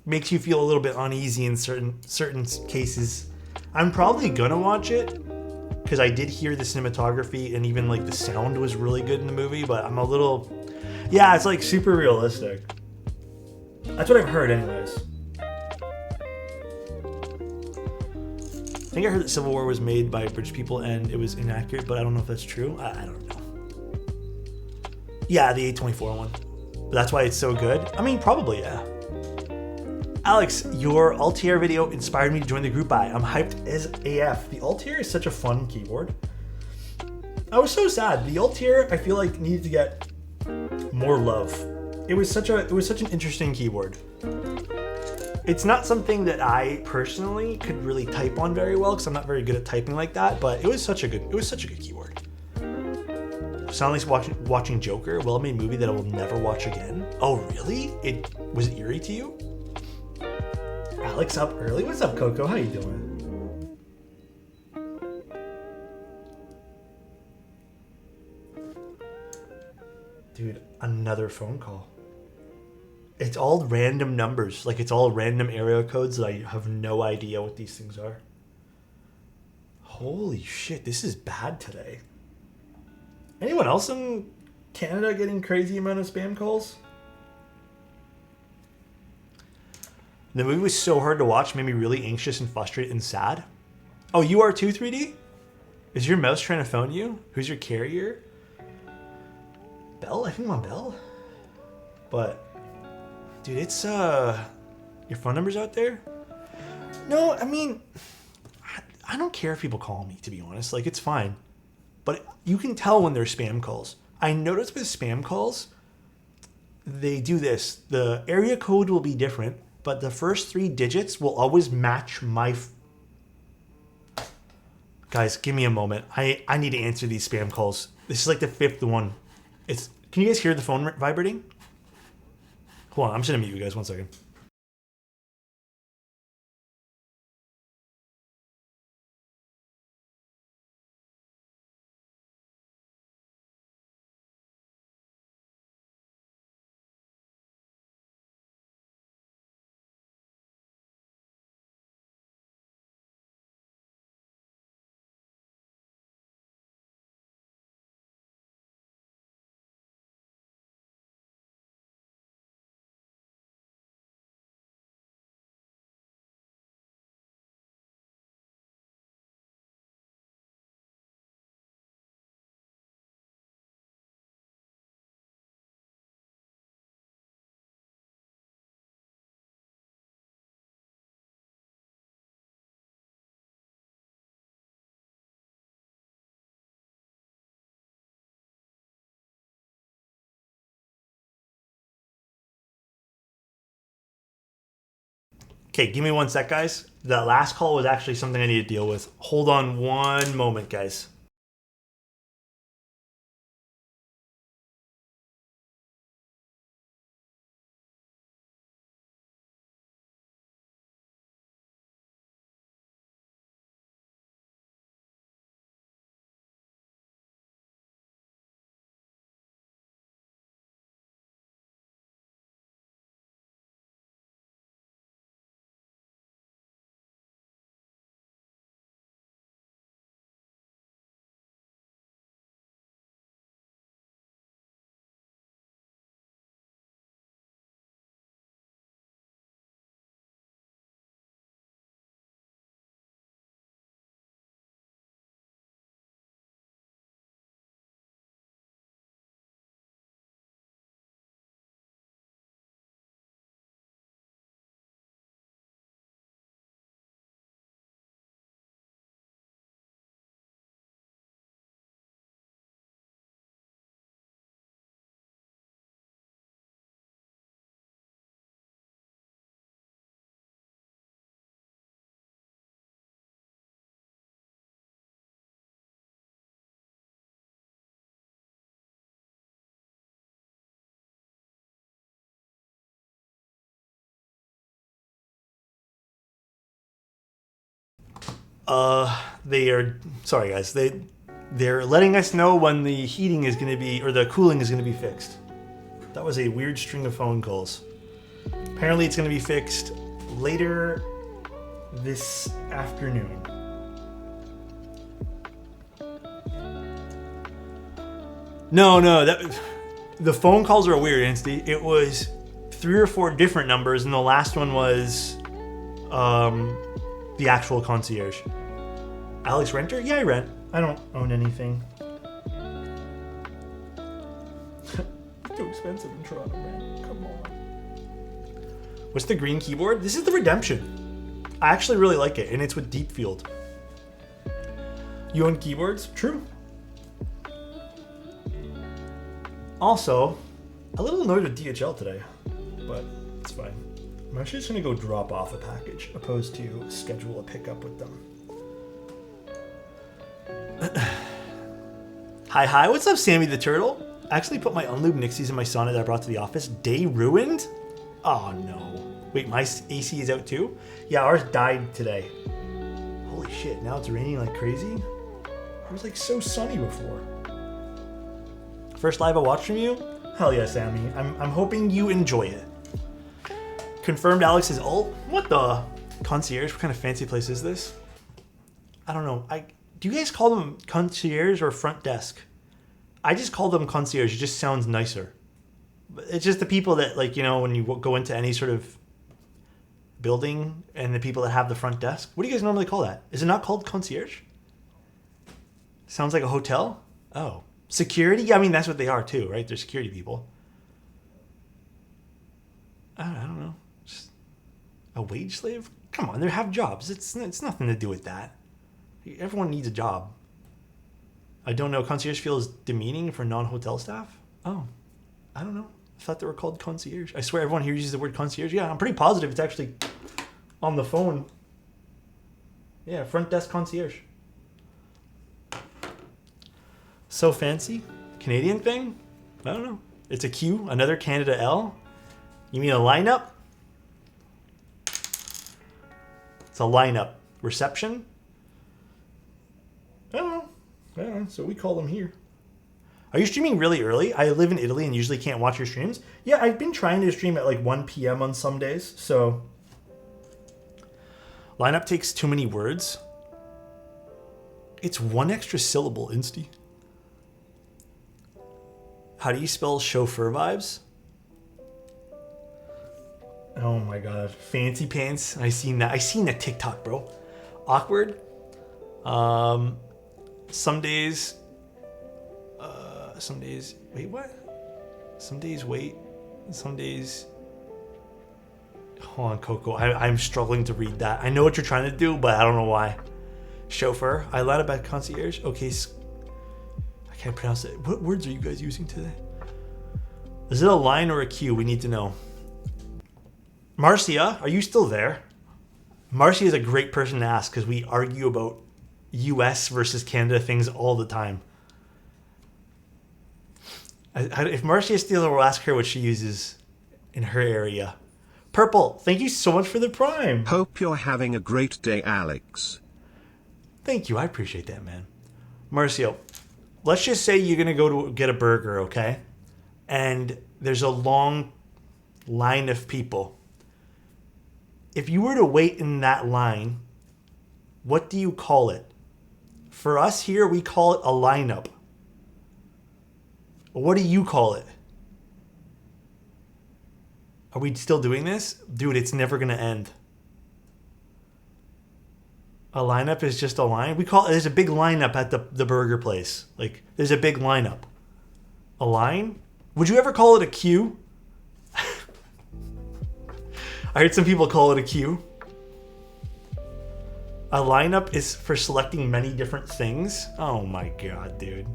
makes you feel a little bit uneasy in certain cases. I'm probably gonna watch it because I did hear the cinematography and even like the sound was really good in the movie, but I'm a little, yeah, it's like super realistic. That's what I've heard anyways. I think I heard that Civil War was made by British people and it was inaccurate, but I don't know if that's true. I don't know. Yeah, the A24 one. But that's why it's so good. I mean, probably, yeah. Alex, your Altair video inspired me to join the group buy. I'm hyped as AF. The Altair is such a fun keyboard. I was so sad. The Altair, I feel like, needed to get more love. It was such an interesting keyboard. It's not something that I personally could really type on very well because I'm not very good at typing like that, but it was such a good keyboard. Sound like watching Joker, a well-made movie that I will never watch again. Oh, really? It was eerie to you? Alex up early? What's up, Coco? How you doing? Dude, another phone call. It's all random numbers. Like, it's all random area codes that I have no idea what these things are. Holy shit, this is bad today. Anyone else in Canada getting crazy amount of spam calls? The movie was so hard to watch, made me really anxious and frustrated and sad. Oh, you are too, 3D? Is your mouse trying to phone you? Who's your carrier? Bell? I think I'm on Bell. But, dude, it's, your phone number's out there? No, I mean, I don't care if people call me, to be honest. Like, it's fine. But you can tell when they're spam calls. I noticed with spam calls, they do this. The area code will be different, but the first 3 digits will always match my... Guys, give me a moment. I need to answer these spam calls. This is like the 5th one. Can you guys hear the phone vibrating? Hold on, I'm just gonna mute you guys 1 second. Okay, give me 1 sec, guys. That last call was actually something I need to deal with. Hold on 1 moment, guys. Sorry, guys. They're letting us know when the heating is going to be, or the cooling is going to be fixed. That was a weird string of phone calls. Apparently it's going to be fixed later this afternoon. No, the phone calls are weird, Insty. It was 3 or 4 different numbers, and the last one was the actual concierge. Alex Renter? Yeah, I rent. I don't own anything. Too expensive in Toronto, man. Come on. What's the green keyboard? This is the Redemption. I actually really like it, and it's with Deep Field. You own keyboards? True. Also, a little annoyed with DHL today, but it's fine. I'm actually just gonna go drop off a package, opposed to schedule a pickup with them. Hi, what's up, Sammy the Turtle? I actually put my unlubed Nixies in my sauna that I brought to the office. Day ruined? Oh no. Wait, my AC is out too? Yeah, ours died today. Holy shit, now it's raining like crazy? It was like so sunny before. First live I watched from you? Hell yeah, Sammy. I'm hoping you enjoy it. Confirmed Alex is alt. What the? Concierge? What kind of fancy place is this? I don't know. Do you guys call them concierge or front desk? I just call them concierge. It just sounds nicer. It's just the people that, like, you know, when you go into any sort of building and the people that have the front desk. What do you guys normally call that? Is it not called concierge? Sounds like a hotel? Oh. Security? Yeah, I mean, that's what they are too, right? They're security people. I don't know. Just a wage slave? Come on, they have jobs. It's nothing to do with that. Everyone needs a job. I don't know. Concierge feels demeaning for non-hotel staff? Oh, I don't know. I thought they were called concierge. I swear everyone here uses the word concierge. Yeah, I'm pretty positive it's actually on the phone. Yeah, front desk concierge. So fancy. Canadian thing? I don't know. It's a Q, another Canada L. You mean a lineup? It's a lineup. Reception? I don't know. So we call them here. Are you streaming really early? I live in Italy and usually can't watch your streams. Yeah, I've been trying to stream at like 1 p.m. on some days. So lineup takes too many words. It's one extra syllable, Insty. How do you spell chauffeur vibes? Oh my god. Fancy pants. I seen that TikTok, bro. Awkward. Some days, wait, what? Some days, wait. Some days, hold on, Coco. I'm struggling to read that. I know what you're trying to do, but I don't know why. Chauffeur. I lied about concierge. Okay, I can't pronounce it. What words are you guys using today? Is it a line or a Q? We need to know. Marcia, are you still there? Marcia is a great person to ask because we argue about US versus Canada things all the time. If Marcia is still there, we'll ask her what she uses in her area. Purple, thank you so much for the prime. Hope you're having a great day, Alex. Thank you, I appreciate that, man. Marcio, let's just say you're going to go to get a burger, okay? And there's a long line of people. If you were to wait in that line, what do you call it? For us here, we call it a lineup. What do you call it? Are we still doing this? Dude, it's never going to end. A lineup is just a line? There's a big lineup at the burger place. Like, there's a big lineup. A line? Would you ever call it a queue? I heard some people call it a queue. A lineup is for selecting many different things. Oh my god, dude.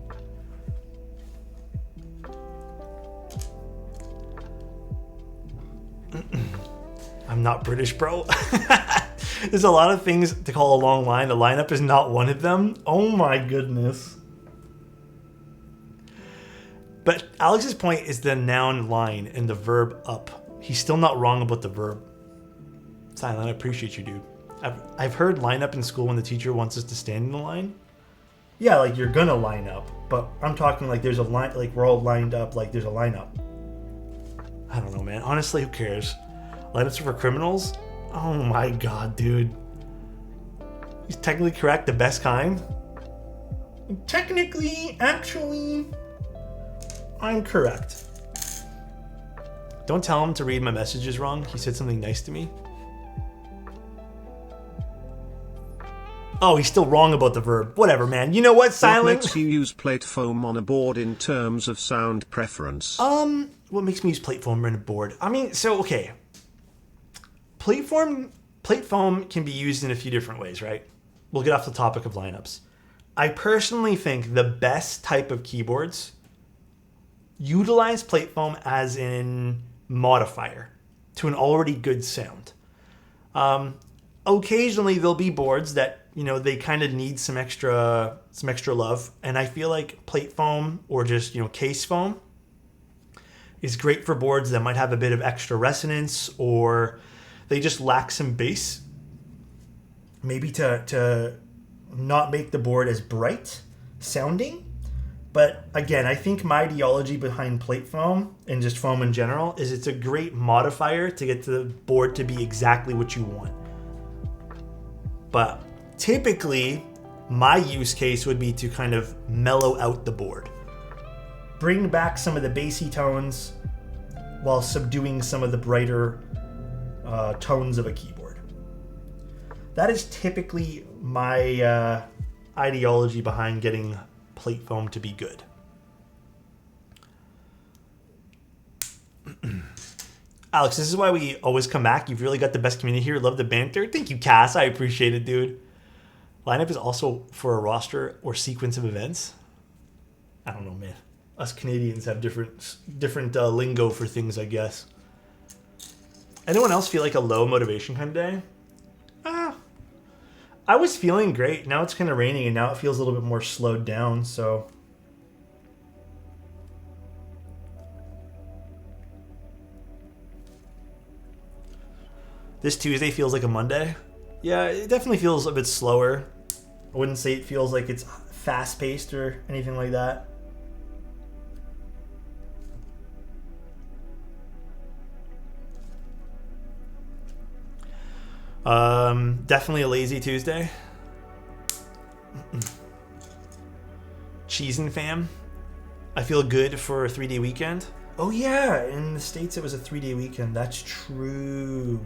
I'm not British, bro. There's a lot of things to call a long line. A lineup is not one of them. Oh my goodness. But Alex's point is the noun line and the verb up. He's still not wrong about the verb. Silent, I appreciate you, dude. I've heard line up in school when the teacher wants us to stand in the line. Yeah, like you're gonna line up. But I'm talking like there's a line, like we're all lined up, like there's a lineup. I don't know, man. Honestly, who cares? Lineups are for criminals? Oh my god, dude. He's technically correct, the best kind. Technically, actually, I'm correct. Don't tell him to read my messages wrong. He said something nice to me. Oh, he's still wrong about the verb. Whatever, man. You know what, Silent? What makes you use plate foam on a board in terms of sound preference? What makes me use plate foam on a board? I mean, so, okay. Plate foam can be used in a few different ways, right? We'll get off the topic of lineups. I personally think the best type of keyboards utilize plate foam as in modifier to an already good sound. Occasionally there'll be boards that, you know, they kind of need some extra love, and I feel like plate foam or just, you know, case foam is great for boards that might have a bit of extra resonance or they just lack some bass. Maybe to not make the board as bright sounding, But again, I think my ideology behind plate foam and just foam in general is it's a great modifier to get the board to be exactly what you want. But typically, my use case would be to kind of mellow out the board. Bring back some of the bassy tones while subduing some of the brighter tones of a keyboard. That is typically my ideology behind getting plate foam to be good. Alex, this is why we always come back. You've really got the best community here. Love the banter. Thank you, Cass. I appreciate it, dude. Lineup is also for a roster or sequence of events. I don't know, man. Us Canadians have different lingo for things, I guess. Anyone else feel like a low motivation kind of day? I was feeling great. Now it's kind of raining, and now it feels a little bit more slowed down, so... This Tuesday feels like a Monday. Yeah, it definitely feels a bit slower. I wouldn't say it feels like it's fast-paced or anything like that. Definitely a lazy Tuesday. Cheesin' fam. I feel good for a 3-day weekend. Oh yeah, in the States it was a 3-day weekend. That's true.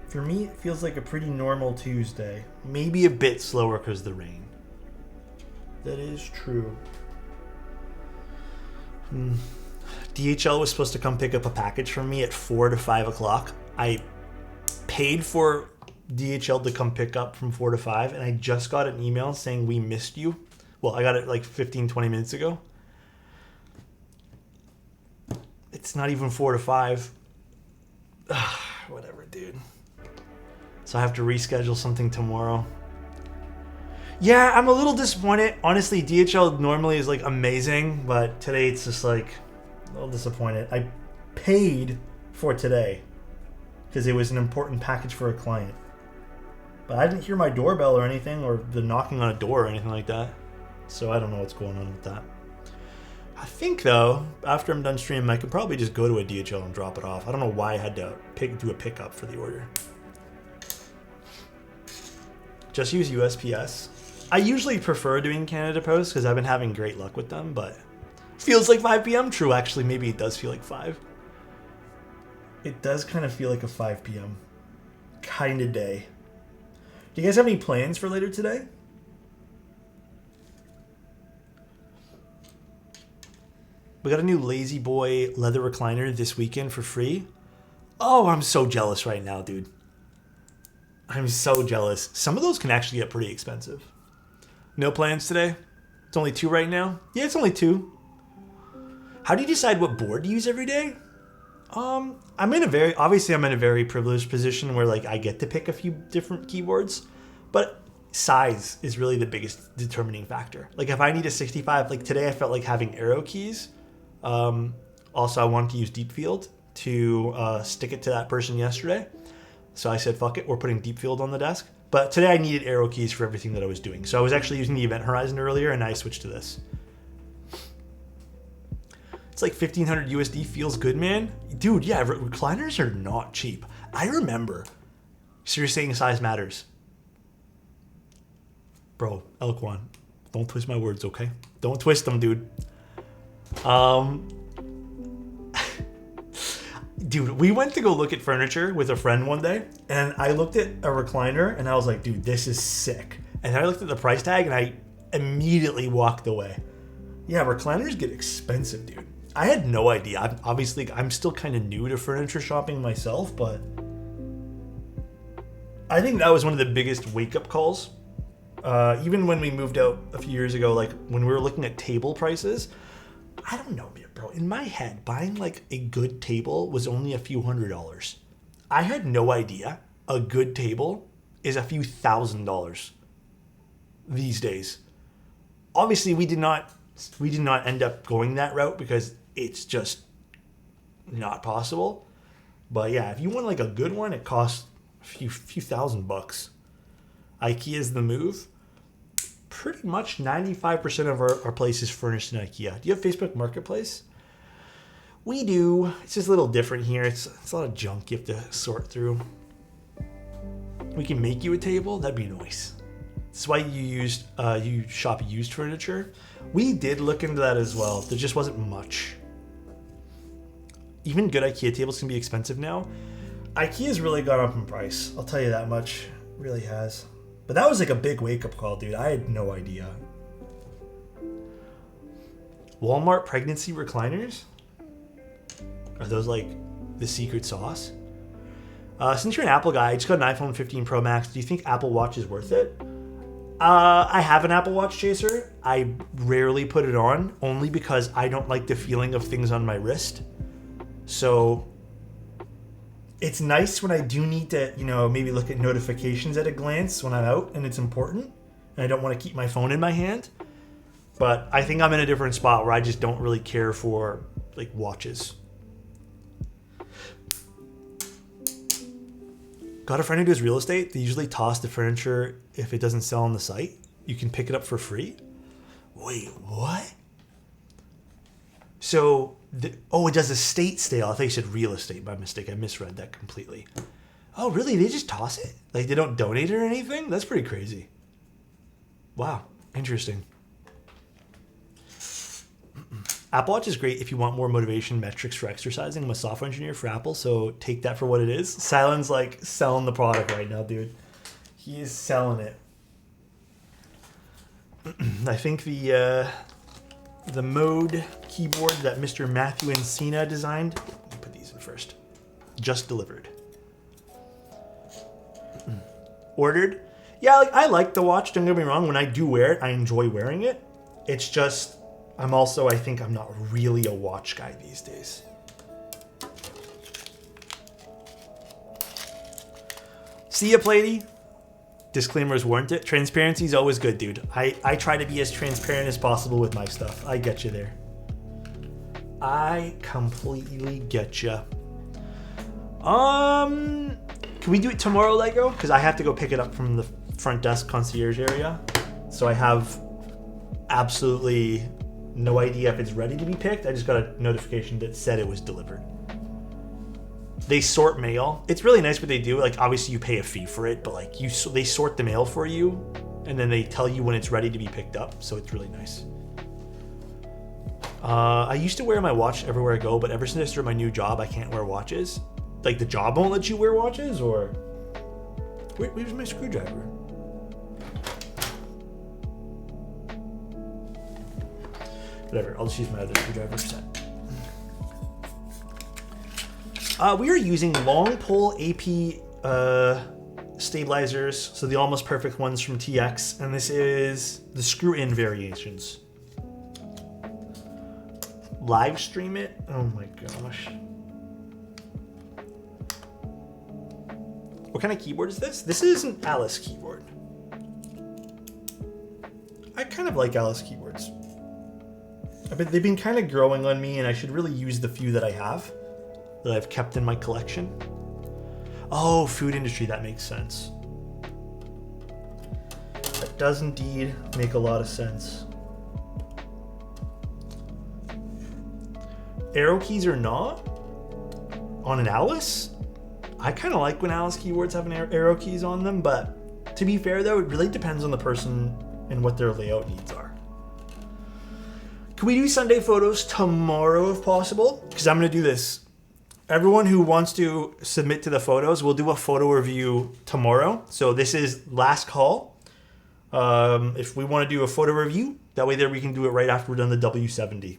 For me, it feels like a pretty normal Tuesday. Maybe a bit slower because of the rain. That is true. DHL was supposed to come pick up a package from me at 4 to 5 o'clock. I paid for DHL to come pick up from 4 to 5, and I just got an email saying we missed you. Well, I got it like 15, 20 minutes ago. It's not even 4 to 5. Whatever, dude. So I have to reschedule something tomorrow. Yeah, I'm a little disappointed. Honestly, DHL normally is like amazing, but today it's just like a little disappointed. I paid for today because it was an important package for a client. But I didn't hear my doorbell or anything, or the knocking on a door or anything like that. So I don't know what's going on with that. I think, though, after I'm done streaming, I could probably just go to a DHL and drop it off. I don't know why I had to do a pickup for the order. Just use USPS. I usually prefer doing Canada Post because I've been having great luck with them, but feels like 5 p.m. True, actually, maybe it does feel like 5. It does kind of feel like a 5 p.m. kind of day. Do you guys have any plans for later today? We got a new Lazy Boy leather recliner this weekend for free. Oh, I'm so jealous right now, dude. I'm so jealous. Some of those can actually get pretty expensive. No plans today? It's only 2 right now? Yeah, it's only 2. How do you decide what board to use every day? I'm in a very privileged position where like I get to pick a few different keyboards, but size is really the biggest determining factor. Like if I need a 65, like today I felt like having arrow keys. Also, I wanted to use deep field to stick it to that person yesterday. So I said, fuck it, we're putting deep field on the desk. But today I needed arrow keys for everything that I was doing. So I was actually using the Event Horizon earlier, and I switched to this. It's like 1,500 USD, feels good, man. Dude, yeah, recliners are not cheap. I remember. So you're saying size matters. Bro, Elquan, don't twist my words, okay? Don't twist them, dude. Dude, we went to go look at furniture with a friend one day, and I looked at a recliner, and I was like, dude, this is sick. And I looked at the price tag, and I immediately walked away. Yeah, recliners get expensive, dude. I had no idea. I'm still kind of new to furniture shopping myself, but I think that was one of the biggest wake-up calls. Even when we moved out a few years ago, like when we were looking at table prices, I don't know, bro. In my head, buying like a good table was only a few $100s. I had no idea a good table is a few $1,000s these days. Obviously, we did not end up going that route because it's just not possible. But yeah, if you want like a good one, it costs a few $1,000. IKEA's the move. pretty much 95% of our place is furnished in IKEA. Do you have Facebook Marketplace? We do. It's just a little different here. It's a lot of junk you have to sort through. We can make you a table. That'd be nice. That's why you shop used furniture. We did look into that as well. There just wasn't much. Even good IKEA tables can be expensive now. IKEA's really gone up in price. I'll tell you that much. It really has. But that was like a big wake-up call, dude. I had no idea. Walmart pregnancy recliners? Are those like the secret sauce? Since you're an Apple guy, I just got an iPhone 15 Pro Max. Do you think Apple Watch is worth it? I have an Apple Watch chaser. I rarely put it on, only because I don't like the feeling of things on my wrist. So it's nice when I do need to, maybe look at notifications at a glance when I'm out and it's important, and I don't want to keep my phone in my hand. But I think I'm in a different spot where I just don't really care for like watches. Got a friend who does real estate. They usually toss the furniture if it doesn't sell on the site. You can pick it up for free. Wait, what? So, it does estate sale. I thought you said real estate by mistake. I misread that completely. Oh, really? They just toss it? Like they don't donate it or anything? That's pretty crazy. Wow, interesting. Apple Watch is great if you want more motivation metrics for exercising. I'm a software engineer for Apple, so take that for what it is. Silent's like selling the product right now, dude. He is selling it. I think the Mode keyboard that Mr. Matthew Encina designed. Let me put these in first. Just delivered. Ordered. Yeah, I like the watch. Don't get me wrong. When I do wear it, I enjoy wearing it. It's just I think I'm not really a watch guy these days. See ya, Platey. Disclaimers warrant it. Transparency is always good, dude. I try to be as transparent as possible with my stuff. I get you there. I completely get you. Can we do it tomorrow, Lego? Because I have to go pick it up from the front desk concierge area. So I have absolutely no idea if it's ready to be picked. I just got a notification that said it was delivered. They sort mail. It's really nice what they do. Like, obviously you pay a fee for it, but like they sort the mail for you, and then they tell you when it's ready to be picked up. So it's really nice. I used to wear my watch everywhere I go, but ever since I started my new job, I can't wear watches. Like, the job won't let you wear watches, or where's my screwdriver? Whatever, I'll just use my other screwdriver set. We are using long pole AP stabilizers, so the almost perfect ones from TX, and this is the screw-in variations. Live stream it? Oh my gosh. What kind of keyboard is this? This is an Alice keyboard. I kind of like Alice keyboards. They've been kind of growing on me, and I should really use the few that I have, that I've kept in my collection. Oh, food industry, that makes sense. That does indeed make a lot of sense. Arrow keys or not? On an Alice? I kind of like when Alice keyboards have an arrow keys on them, but to be fair though, it really depends on the person and what their layout needs are. Can we do Sunday photos tomorrow if possible? Because I'm going to do this. Everyone who wants to submit to the photos, we'll do a photo review tomorrow. So this is last call. If we want to do a photo review, that way there we can do it right after we're done the W70.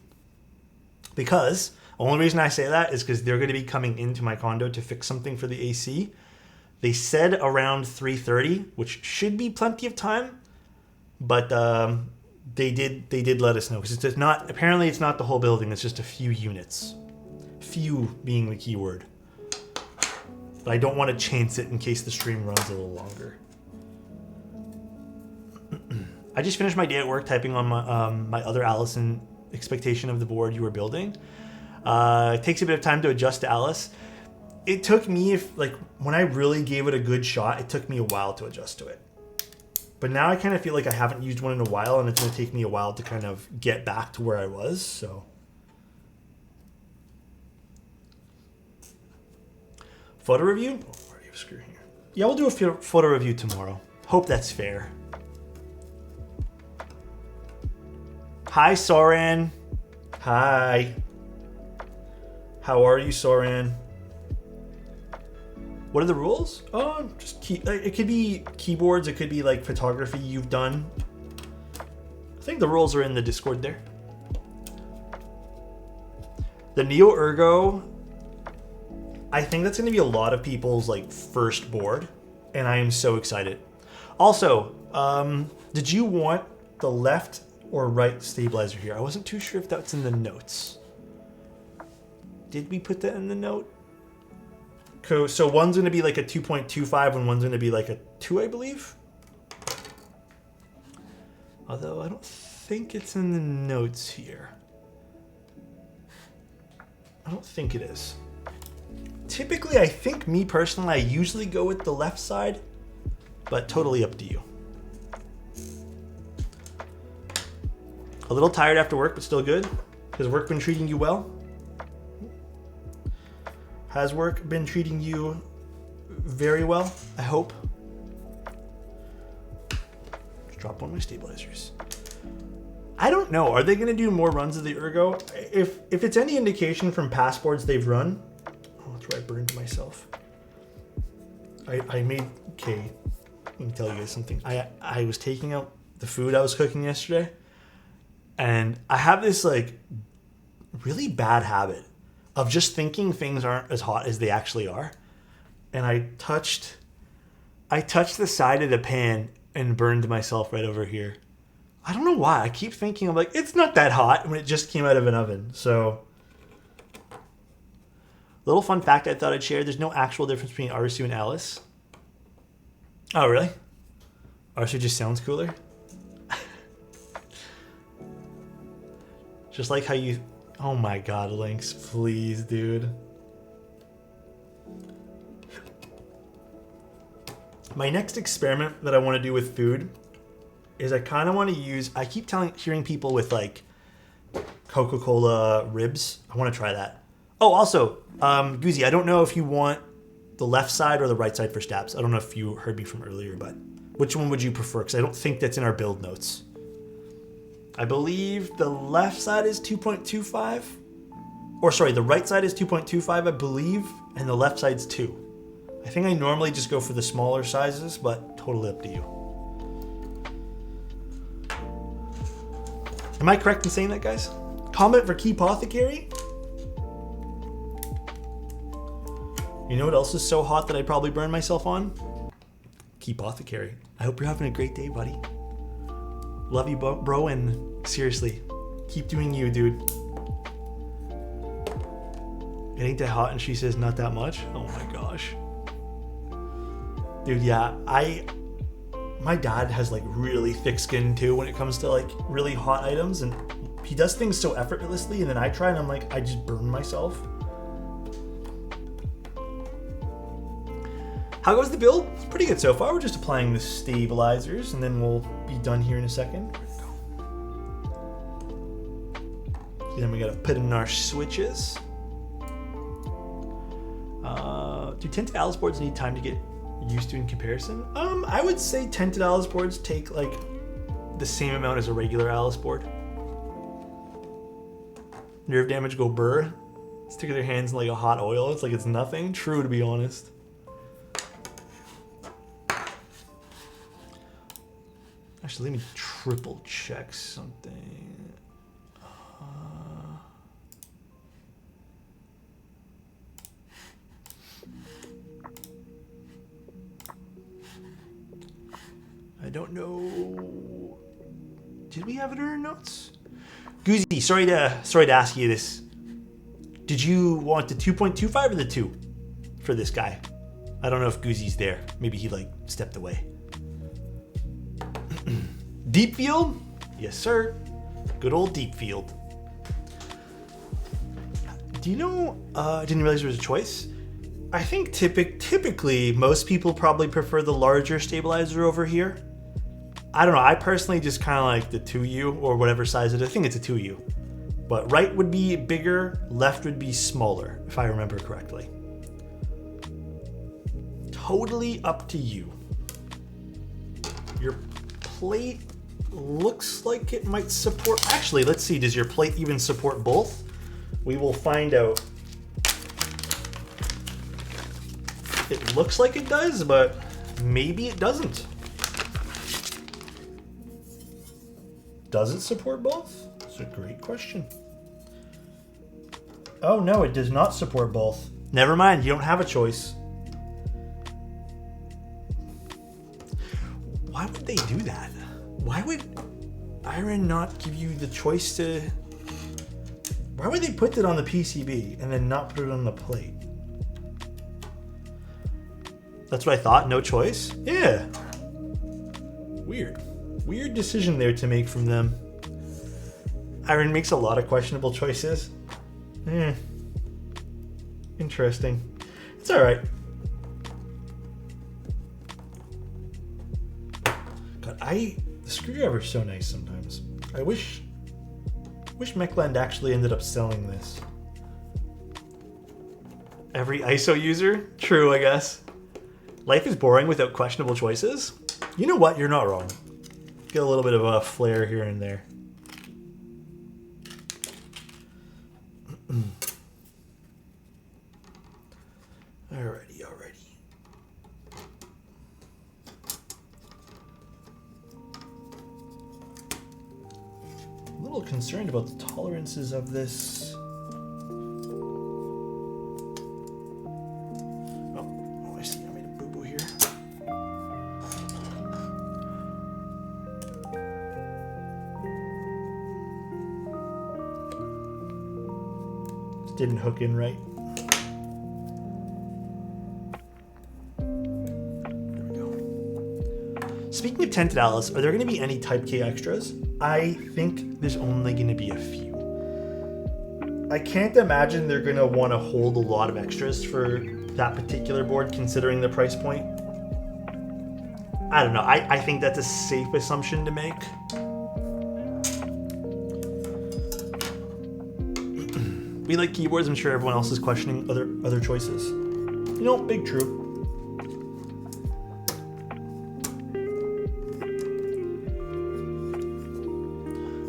Because the only reason I say that is because they're going to be coming into my condo to fix something for the AC. They said around 3:30, which should be plenty of time, but they did let us know, because it's not, apparently it's not the whole building, it's just a few units. Few being the key word. But I don't want to chance it in case the stream runs a little longer. I just finished my day at work typing on my other Allison expectation of the board you were building. It takes a bit of time to adjust to Alice. It took me, when I really gave it a good shot, it took me a while to adjust to it. But now I kind of feel like I haven't used one in a while, and it's going to take me a while to kind of get back to where I was. So, photo review? Oh, already have a screw here. Yeah, we'll do a photo review tomorrow. Hope that's fair. Hi, Soren. Hi. How are you, Soren? What are the rules? Oh, just it could be keyboards. It could be like photography you've done. I think the rules are in the Discord there. The Neo Ergo, I think that's going to be a lot of people's like first board, and I am so excited. Also, did you want the left or right stabilizer here? I wasn't too sure if that's in the notes. Did we put that in the note? So one's going to be like a 2.25 and one's going to be like a 2, I believe. Although I don't think it's in the notes here. I don't think it is. Typically, I think me personally, I usually go with the left side, but totally up to you. A little tired after work, but still good. Has work been treating you well? Has work been treating you very well, I hope? Just drop one of my stabilizers. I don't know. Are they going to do more runs of the Ergo? If it's any indication from past boards they've run... Oh, that's where I burned myself. I made... Okay, let me tell you guys something. I was taking out the food I was cooking yesterday, and I have this like really bad habit of just thinking things aren't as hot as they actually are. And I touched the side of the pan and burned myself right over here. I don't know why. I keep thinking, I'm like, it's not that hot when it just came out of an oven. So, little fun fact I thought I'd share. There's no actual difference between Arsu and Alice. Oh, really? Arsu just sounds cooler? Just like how you... Oh my god, Lynx, please, dude. My next experiment that I want to do with food is I kind of want to use... I keep hearing people with like Coca-Cola ribs. I want to try that. Oh, also, Goozy, I don't know if you want the left side or the right side for stabs. I don't know if you heard me from earlier, but which one would you prefer? Because I don't think that's in our build notes. I believe the left side is 2.25. Or sorry, the right side is 2.25, I believe, and the left side's 2. I think I normally just go for the smaller sizes, but totally up to you. Am I correct in saying that, guys? Comment for Keypothecary? You know what else is so hot that I'd probably burn myself on? Keypothecary. I hope you're having a great day, buddy. Love you, bro, and seriously, keep doing you, dude. It ain't that hot, and she says not that much. Oh my gosh. Dude, yeah, my dad has like really thick skin too when it comes to like really hot items, and he does things so effortlessly, and then I try and I'm like, I just burn myself. How goes the build? It's pretty good so far. We're just applying the stabilizers, and then we'll be done here in a second. Then we gotta put in our switches. Do tinted Alice boards need time to get used to in comparison? I would say tinted Alice boards take like the same amount as a regular Alice board. Nerve damage go burr. Stick their hands in like a hot oil. It's like it's nothing. True, to be honest. Actually, let me triple check something. I don't know. Did we have it in our notes? Goozy, sorry to ask you this. Did you want the 2.25 or the 2 for this guy? I don't know if Goozy's there. Maybe he like stepped away. Deep field? Yes, sir. Good old deep field. Do you know, I didn't realize there was a choice. I think typically most people probably prefer the larger stabilizer over here. I don't know. I personally just kind of like the 2U or whatever size it is. I think it's a 2U. But right would be bigger, left would be smaller, if I remember correctly. Totally up to you. Your plate looks like it might support... Actually, let's see. Does your plate even support both? We will find out. It looks like it does, but maybe it doesn't. Does it support both? That's a great question. Oh no, it does not support both. Never mind, you don't have a choice. Why would they do that? Why would Iron not give you the choice to... Why would they put it on the PCB and then not put it on the plate? That's what I thought, no choice? Yeah. Weird. Weird decision there to make from them. Iron makes a lot of questionable choices. Interesting. It's alright. God, the screwdriver's so nice sometimes. I wish Mechland actually ended up selling this. Every ISO user? True, I guess. Life is boring without questionable choices. You know what? You're not wrong. Get a little bit of a flair here and there. Alrighty. A little concerned about the tolerances of this. Oh, I see. I made a boo-boo here. This didn't hook in right. Speaking of tinted Alice, are there going to be any Type K extras? I think there's only going to be a few. I can't imagine they're going to want to hold a lot of extras for that particular board considering the price point. I don't know. I think that's a safe assumption to make. We like keyboards. I'm sure everyone else is questioning other choices. You know, big true.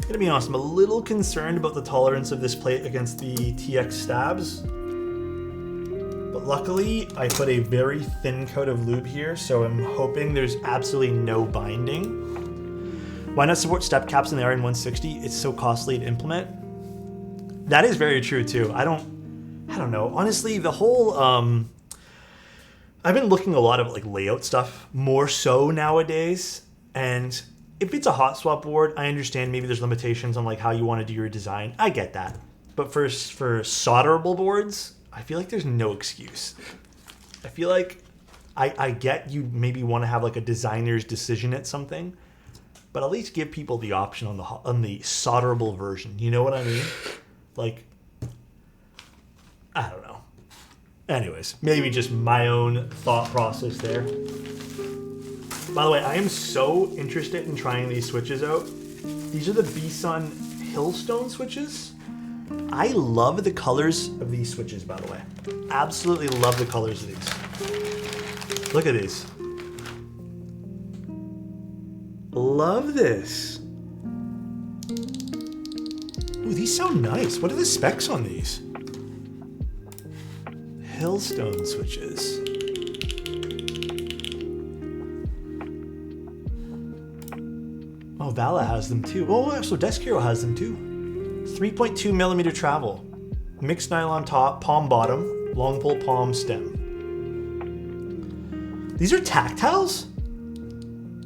To be honest, I'm a little concerned about the tolerance of this plate against the TX stabs. But luckily, I put a very thin coat of lube here, so I'm hoping there's absolutely no binding. Why not support step caps in the RN160? It's so costly to implement. That is very true too. I don't know. Honestly, the whole I've been looking a lot of like layout stuff more so nowadays, and if it's a hot swap board, I understand maybe there's limitations on like how you want to do your design. I get that. But for solderable boards, I feel like there's no excuse. I feel like I get you maybe want to have like a designer's decision at something, but at least give people the option on the solderable version. You know what I mean? Like, I don't know. Anyways, maybe just my own thought process there. By the way, I am so interested in trying these switches out. These are the B-Sun Hillstone switches. I love the colors of these switches, by the way. Absolutely love the colors of these. Look at these. Love this. Ooh, these sound nice. What are the specs on these? Hillstone switches. Oh, Vala has them too. Oh, so Desk Hero has them too. 3.2 millimeter travel. Mixed nylon top, palm bottom, long pull palm stem. These are tactiles?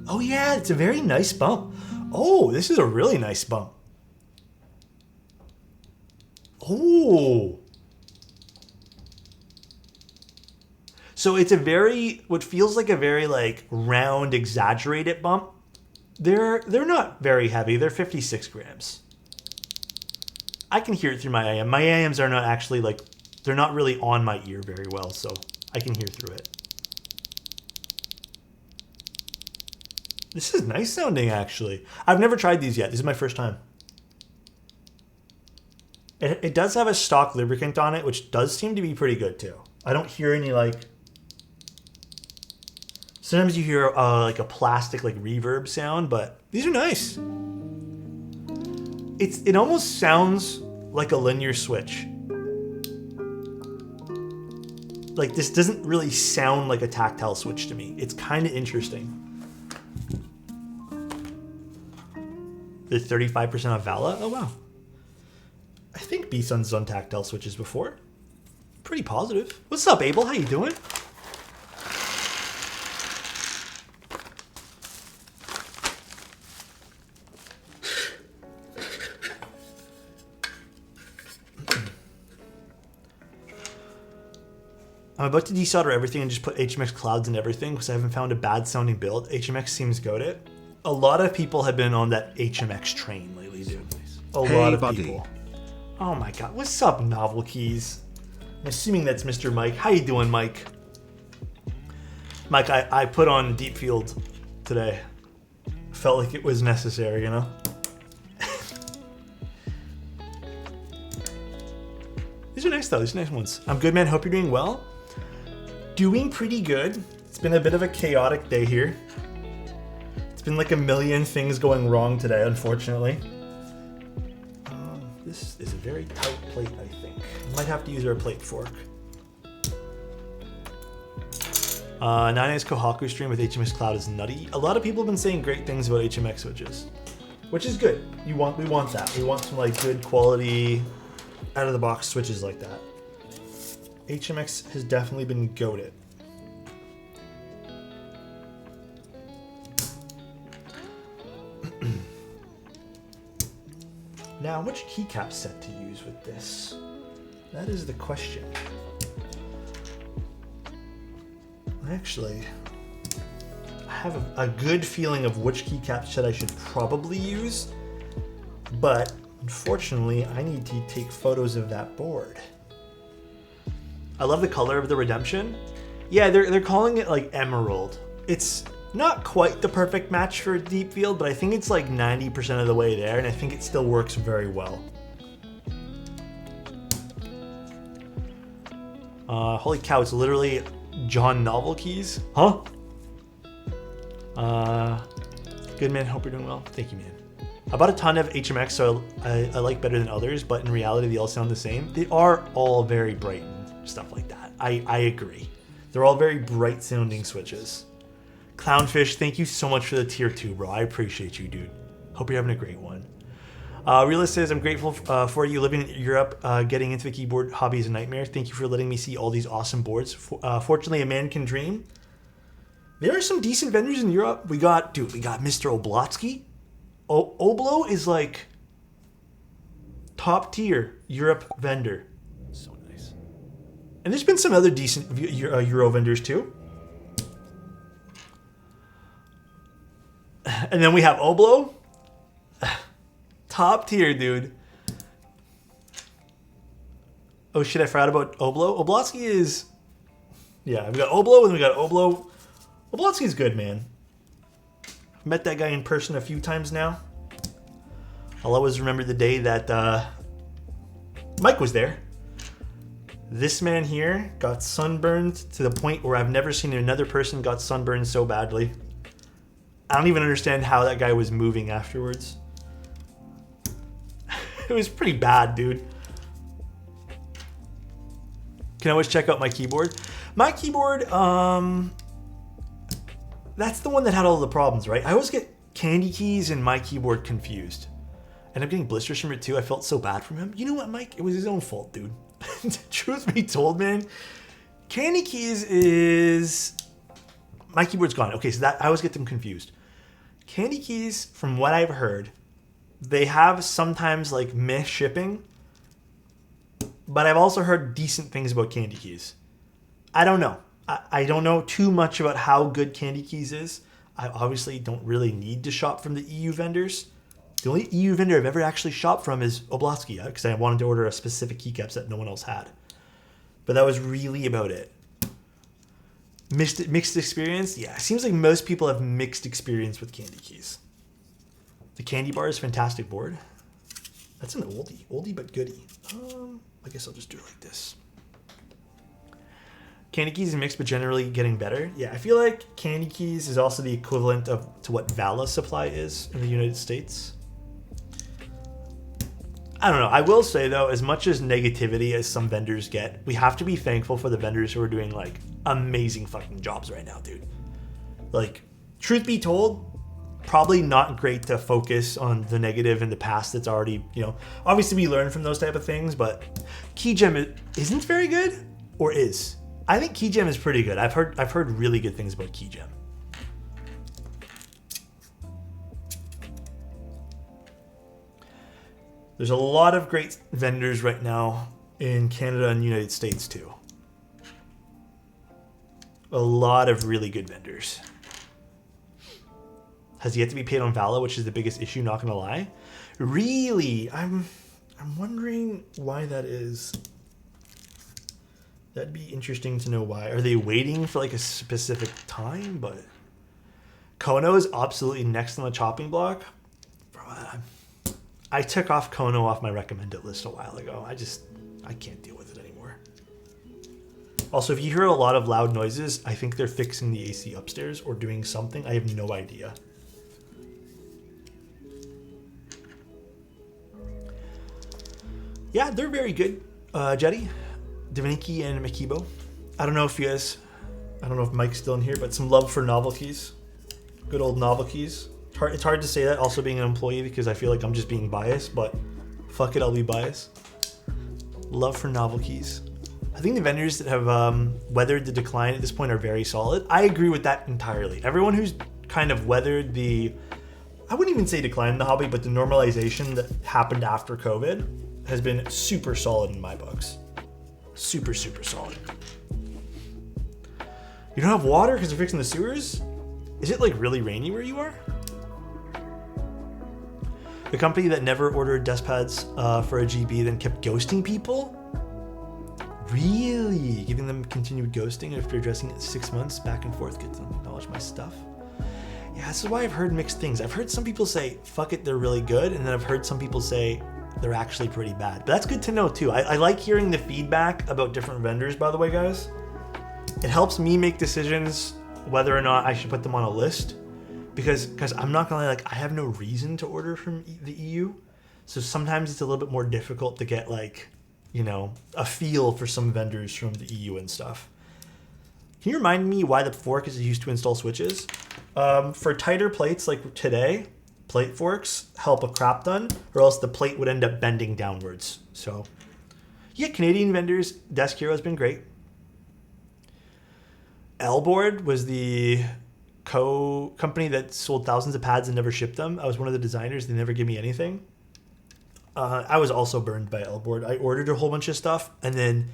Oh yeah, it's a very nice bump. Oh, this is a really nice bump. Oh. So it's what feels like a very like round, exaggerated bump. They're not very heavy. They're 56 grams. I can hear it through my AM. My AMs are not actually like, they're not really on my ear very well, so I can hear through it. This is nice sounding, actually. I've never tried these yet. This is my first time. It does have a stock lubricant on it, which does seem to be pretty good, too. I don't hear any, like... Sometimes you hear, like, a plastic, like, reverb sound, but these are nice. It almost sounds like a linear switch. Like, this doesn't really sound like a tactile switch to me. It's kind of interesting. The 35% of Vala? Oh, wow. I think B-Sun's done tactile switches before. Pretty positive. What's up, Abel? How you doing? I'm about to desolder everything and just put HMX clouds in everything because I haven't found a bad sounding build. HMX seems goated. A lot of people have been on that HMX train lately, dude. A lot of people. Oh my god. What's up, Novel Keys? I'm assuming that's Mr. Mike. How you doing, Mike? Mike, I put on Deep Field today. Felt like it was necessary, you know? These are nice, though. These are nice ones. I'm good, man. Hope you're doing well. Doing pretty good. It's been a bit of a chaotic day here. It's been like a million things going wrong today, unfortunately. This is a very tight plate, I think. Might have to use our plate fork. 9A's Kohaku stream with HMX Cloud is nutty. A lot of people have been saying great things about HMX switches, which is good. We want that. We want some like good quality, out of the box switches like that. HMX has definitely been goated. Now, which keycap set to use with this? That is the question. Actually, I have a good feeling of which keycap set I should probably use, but unfortunately, I need to take photos of that board. I love the color of the Redemption. Yeah, they're calling it like emerald. It's not quite the perfect match for Deep Field, but I think it's like 90% of the way there, and I think it still works very well. Holy cow, it's literally John Novel Keys. Huh? Good, man. Hope you're doing well. Thank you, man. I bought a ton of HMX, so I like better than others, but in reality, they all sound the same. They are all very bright and stuff like that. I agree. They're all very bright sounding switches. Clownfish, thank you so much for the tier 2, bro. I appreciate you, dude. Hope you're having a great one. Realist says, I'm grateful for you living in Europe. Getting into the keyboard hobby is a nightmare. Thank you for letting me see all these awesome boards. Fortunately, a man can dream. There are some decent vendors in Europe. We got Mr. Oblotsky. Oblo is like top tier Europe vendor. So nice. And there's been some other decent Euro vendors too. And then we have Oblo. Top tier, dude. Oh shit, I forgot about Oblo. Oblotsky is... Yeah, we got Oblo and we got Oblo. Oblotsky's good, man. I've met that guy in person a few times now. I'll always remember the day that Mike was there. This man here got sunburned to the point where I've never seen another person got sunburned so badly. I don't even understand how that guy was moving afterwards. It was pretty bad, dude. Can always check out my keyboard. My keyboard, that's the one that had all the problems, right? I always get Candy Keys and my keyboard confused. And I'm getting blisters from it too. I felt so bad from him. You know what, Mike? It was his own fault, dude. Truth be told, man. Candy Keys is... My keyboard's gone. Okay, so that I always get them confused. Candy Keys, from what I've heard, they have sometimes like meh shipping. But I've also heard decent things about Candy Keys. I don't know. I don't know too much about how good Candy Keys is. I obviously don't really need to shop from the EU vendors. The only EU vendor I've ever actually shopped from is Oblotsky, because I wanted to order a specific keycaps that no one else had. But that was really about it. Mixed experience? Yeah, it seems like most people have mixed experience with candy keys. The candy bar is fantastic board. That's an oldie but goodie. I guess I'll just do it like this. Candy keys is mixed, but generally getting better. Yeah, I feel like candy keys is also the equivalent to what Vala supply is in the United States. I don't know. I will say though, as much as negativity as some vendors get, we have to be thankful for the vendors who are doing like amazing fucking jobs right now, dude. Like, truth be told, probably not great to focus on the negative in the past that's already, obviously we learn from those type of things, but Keygem isn't very good, or is. I think Keygem is pretty good. I've heard really good things about Keygem. There's a lot of great vendors right now in Canada and the United States too. A lot of really good vendors. Has yet to be paid on Vala, which is the biggest issue, not gonna lie. Really? I'm wondering why that is. That'd be interesting to know why. Are they waiting for like a specific time? But Kono is absolutely next on the chopping block. Bro, I took off Kono off my recommended list a while ago. I can't deal with it anymore. Also, if you hear a lot of loud noises, I think they're fixing the AC upstairs or doing something. I have no idea. Yeah, they're very good. Jetty, Diviniki, and Makibo. I don't know if Mike's still in here, but some love for novelties. Good old novelties. It's hard to say that also being an employee because I feel like I'm just being biased, but fuck it, I'll be biased. Love for novelties. I think the vendors that have weathered the decline at this point are very solid. I agree with that entirely. Everyone who's kind of weathered I wouldn't even say decline in the hobby, but the normalization that happened after COVID has been super solid in my books. Super, super solid. You don't have water because they're fixing the sewers? Is it like really rainy where you are? The company that never ordered desk pads for a GB then kept ghosting people? Really? Giving them continued ghosting after addressing it 6 months back and forth, get them to acknowledge my stuff? Yeah, this is why I've heard mixed things. I've heard some people say, fuck it, they're really good. And then I've heard some people say they're actually pretty bad. But that's good to know too. I like hearing the feedback about different vendors, by the way, guys. It helps me make decisions whether or not I should put them on a list. Because I'm not gonna lie, like I have no reason to order from the EU. So sometimes it's a little bit more difficult to get like, a feel for some vendors from the EU and stuff. Can you remind me why the fork is used to install switches? For tighter plates like today, plate forks help a crap ton, or else the plate would end up bending downwards. So yeah, Canadian vendors, Desk Hero has been great. L-Board was the company that sold thousands of pads and never shipped them. I was one of the designers. They never gave me anything. I was also burned by L-Board. I ordered a whole bunch of stuff and then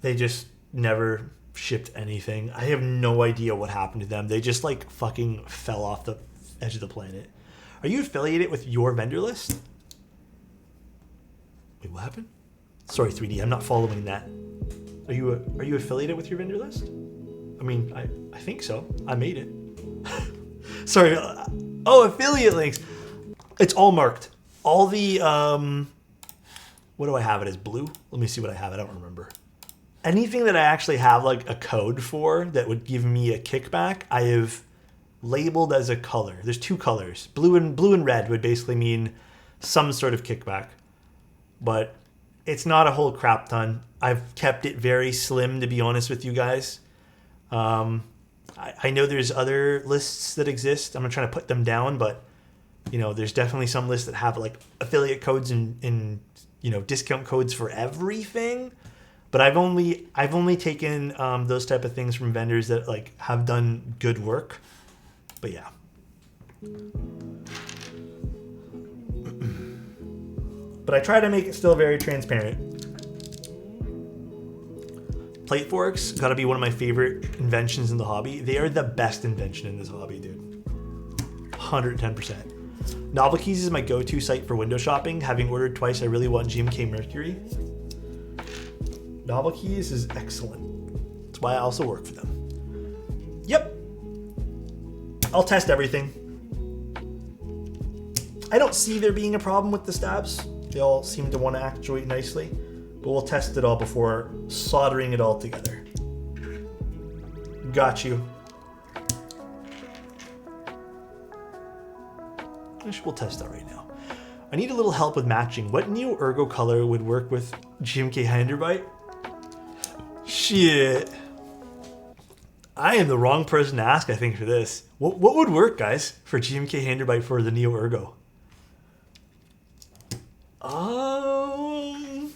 they just never shipped anything. I have no idea what happened to them. They just like fucking fell off the edge of the planet. Are you affiliated with your vendor list? Wait, what happened? Sorry, 3D, I'm not following that. Are you affiliated with your vendor list? I mean, I think so. I made it. Sorry. Oh, affiliate links. It's all marked. All the, what do I have it as? Blue? Let me see what I have. I don't remember. Anything that I actually have like a code for that would give me a kickback, I have labeled as a color. There's two colors. Blue and red would basically mean some sort of kickback. But it's not a whole crap ton. I've kept it very slim, to be honest with you guys. I know there's other lists that exist. I'm not trying to put them down, but there's definitely some lists that have like affiliate codes and discount codes for everything. But I've only taken those type of things from vendors that like have done good work. But yeah. But I try to make it still very transparent. Plate forks gotta be one of my favorite inventions in the hobby. They are the best invention in this hobby, dude. 110%. Novel Keys is my go-to site for window shopping. Having ordered twice, I really want GMK Mercury. Novel Keys is excellent. That's why I also work for them. I'll test everything. I don't see there being a problem with the stabs. They all seem to want to actuate nicely, but we'll test it all before soldering it all together. Got you. We'll test that right now. I need a little help with matching. What Neo Ergo color would work with GMK Handerbite? Shit. I am the wrong person to ask, I think, for this. What would work, guys, for GMK Handerbite for the Neo Ergo? I'm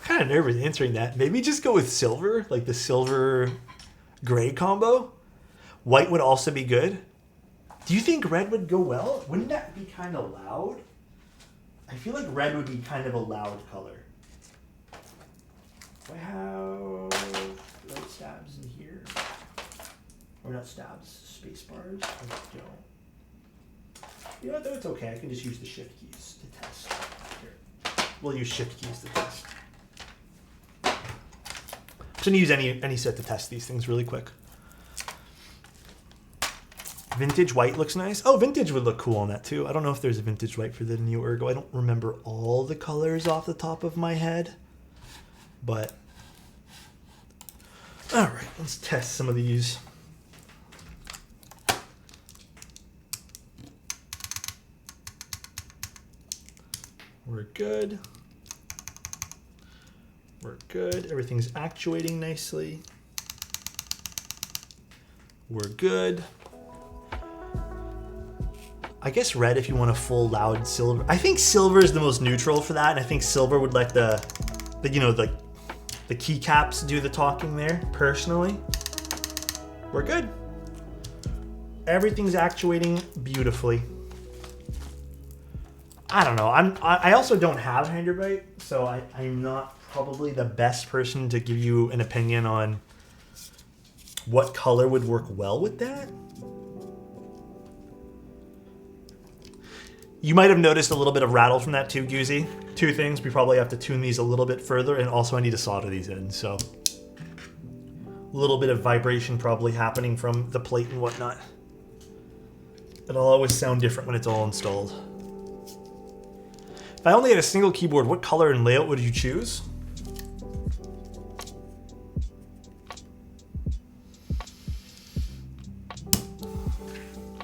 kind of nervous answering that. Maybe just go with silver, like the silver gray combo. White would also be good. Do you think red would go well? Wouldn't that be kind of loud? I feel like red would be kind of a loud color. Do I have red stabs in here? Or not stabs, space bars? I don't. You know what, though? It's okay. I can just use the shift keys to test. Here. We'll use shift keys to test. I'm just going to use any set to test these things really quick. Vintage white looks nice. Oh, vintage would look cool on that too. I don't know if there's a vintage white for the Neo Ergo. I don't remember all the colors off the top of my head. But, all right, let's test some of these. We're good. We're good. Everything's actuating nicely. We're good. I guess red if you want a full loud silver. I think silver is the most neutral for that, and I think silver would let the keycaps do the talking there, personally. We're good. Everything's actuating beautifully. I don't know. I also don't have Handerbite, so I'm not probably the best person to give you an opinion on what color would work well with that. You might have noticed a little bit of rattle from that too, Goozy. Two things, we probably have to tune these a little bit further, and also I need to solder these in, so. A little bit of vibration probably happening from the plate and whatnot. It'll always sound different when it's all installed. If I only had a single keyboard, what color and layout would you choose?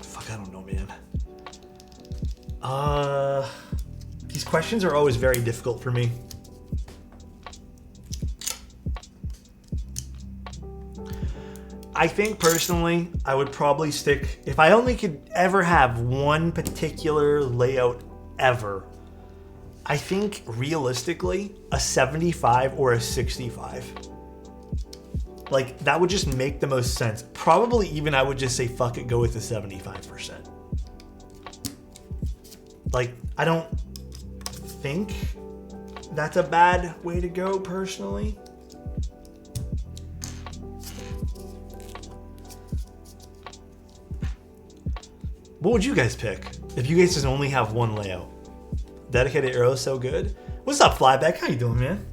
Fuck, I don't know, man. These questions are always very difficult for me. I think personally, I would probably stick, if I only could ever have one particular layout ever, I think realistically, a 75 or a 65. Like, that would just make the most sense. Probably even I would just say, fuck it, go with the 75%. Like, I don't think that's a bad way to go, personally. What would you guys pick if you guys just only have one layout? Dedicated arrow is so good. What's up, Flyback? How you doing, man?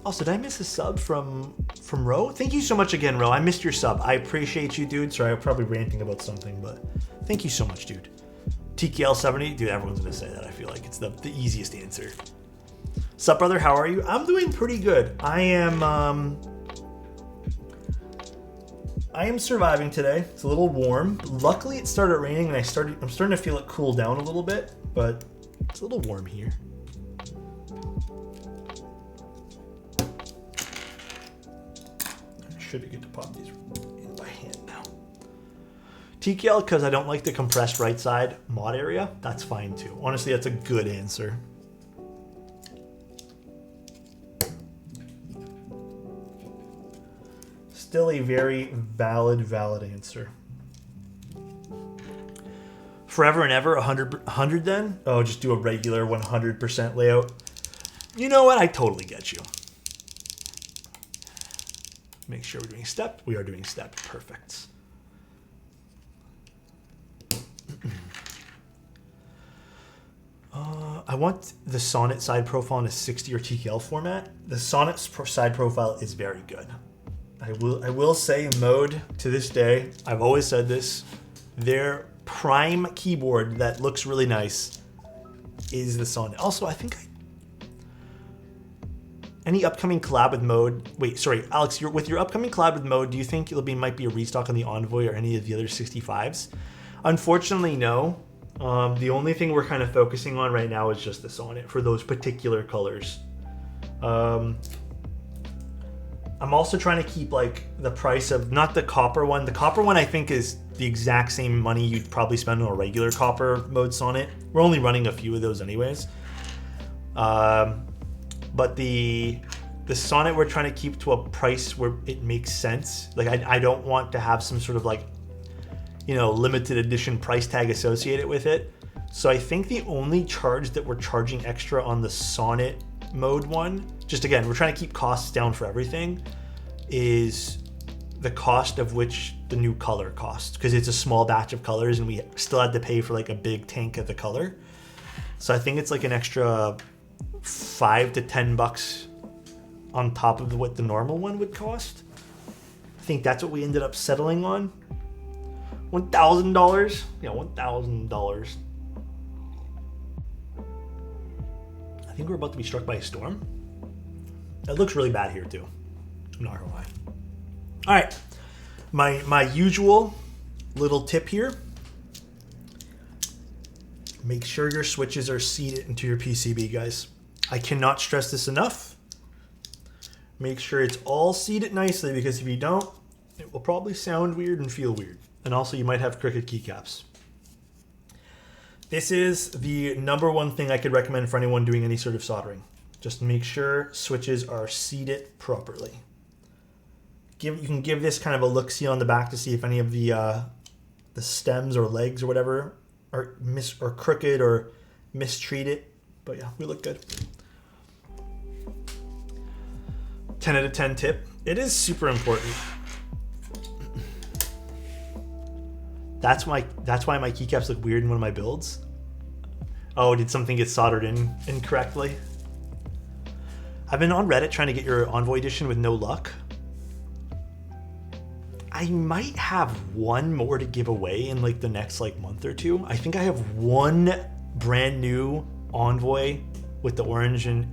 Also, did I miss a sub from Ro? Thank you so much again, Ro. I missed your sub. I appreciate you, dude. Sorry, I'm probably ranting about something, but thank you so much, dude. TKL70, dude, everyone's gonna say that. I feel like it's the easiest answer. Sup, brother? How are you? I'm doing pretty good. I am surviving today. It's a little warm. Luckily, it started raining, and I'm starting to feel it cool down a little bit, but it's a little warm here. I should be good to pop these in by hand now. TKL, because I don't like the compressed right side mod area. That's fine too. Honestly, that's a good answer. Still a very valid answer. Forever and ever, 100 then? Oh, just do a regular 100% layout. You know what? I totally get you. Make sure we're doing step. We are doing step. Perfect. I want the Sonnet side profile in a 60 or TKL format. The Sonnet side profile is very good. I will say Mode to this day, I've always said this, their prime keyboard that looks really nice is the Sonnet. Also, I think any upcoming collab with Mode? Wait, sorry, Alex, with your upcoming collab with Mode, do you think might be a restock on the Envoy or any of the other 65s? Unfortunately, no. The only thing we're kind of focusing on right now is just the Sonnet for those particular colors. I'm also trying to keep like the price of, not the copper one. The copper one I think is the exact same money you'd probably spend on a regular copper Mode Sonnet. We're only running a few of those anyways. But the Sonnet we're trying to keep to a price where it makes sense. Like I don't want to have some sort of like, you know, limited edition price tag associated with it. So I think the only charge that we're charging extra on the Sonnet Mode one, just again, we're trying to keep costs down for everything, is the cost of which the new color costs, because it's a small batch of colors and we still had to pay for like a big tank of the color. So I think it's like an extra $5 to $10 on top of what the normal one would cost. I think that's what we ended up settling on. $1,000. Yeah, $1,000. I think we're about to be struck by a storm. It looks really bad here too. I'm not gonna lie. All right, my usual little tip here. Make sure your switches are seated into your PCB, guys. I cannot stress this enough. Make sure it's all seated nicely, because if you don't, it will probably sound weird and feel weird. And also you might have crooked keycaps. This is the number one thing I could recommend for anyone doing any sort of soldering. Just make sure switches are seated properly. You can give this kind of a look-see on the back to see if any of the stems or legs or whatever are crooked or mistreated. But yeah, we look good. 10 out of 10 tip. It is super important. That's why my keycaps look weird in one of my builds. Oh, did something get soldered in incorrectly? I've been on Reddit trying to get your Envoy edition with no luck. I might have one more to give away in like the next like month or two. I think I have one brand new Envoy with the orange and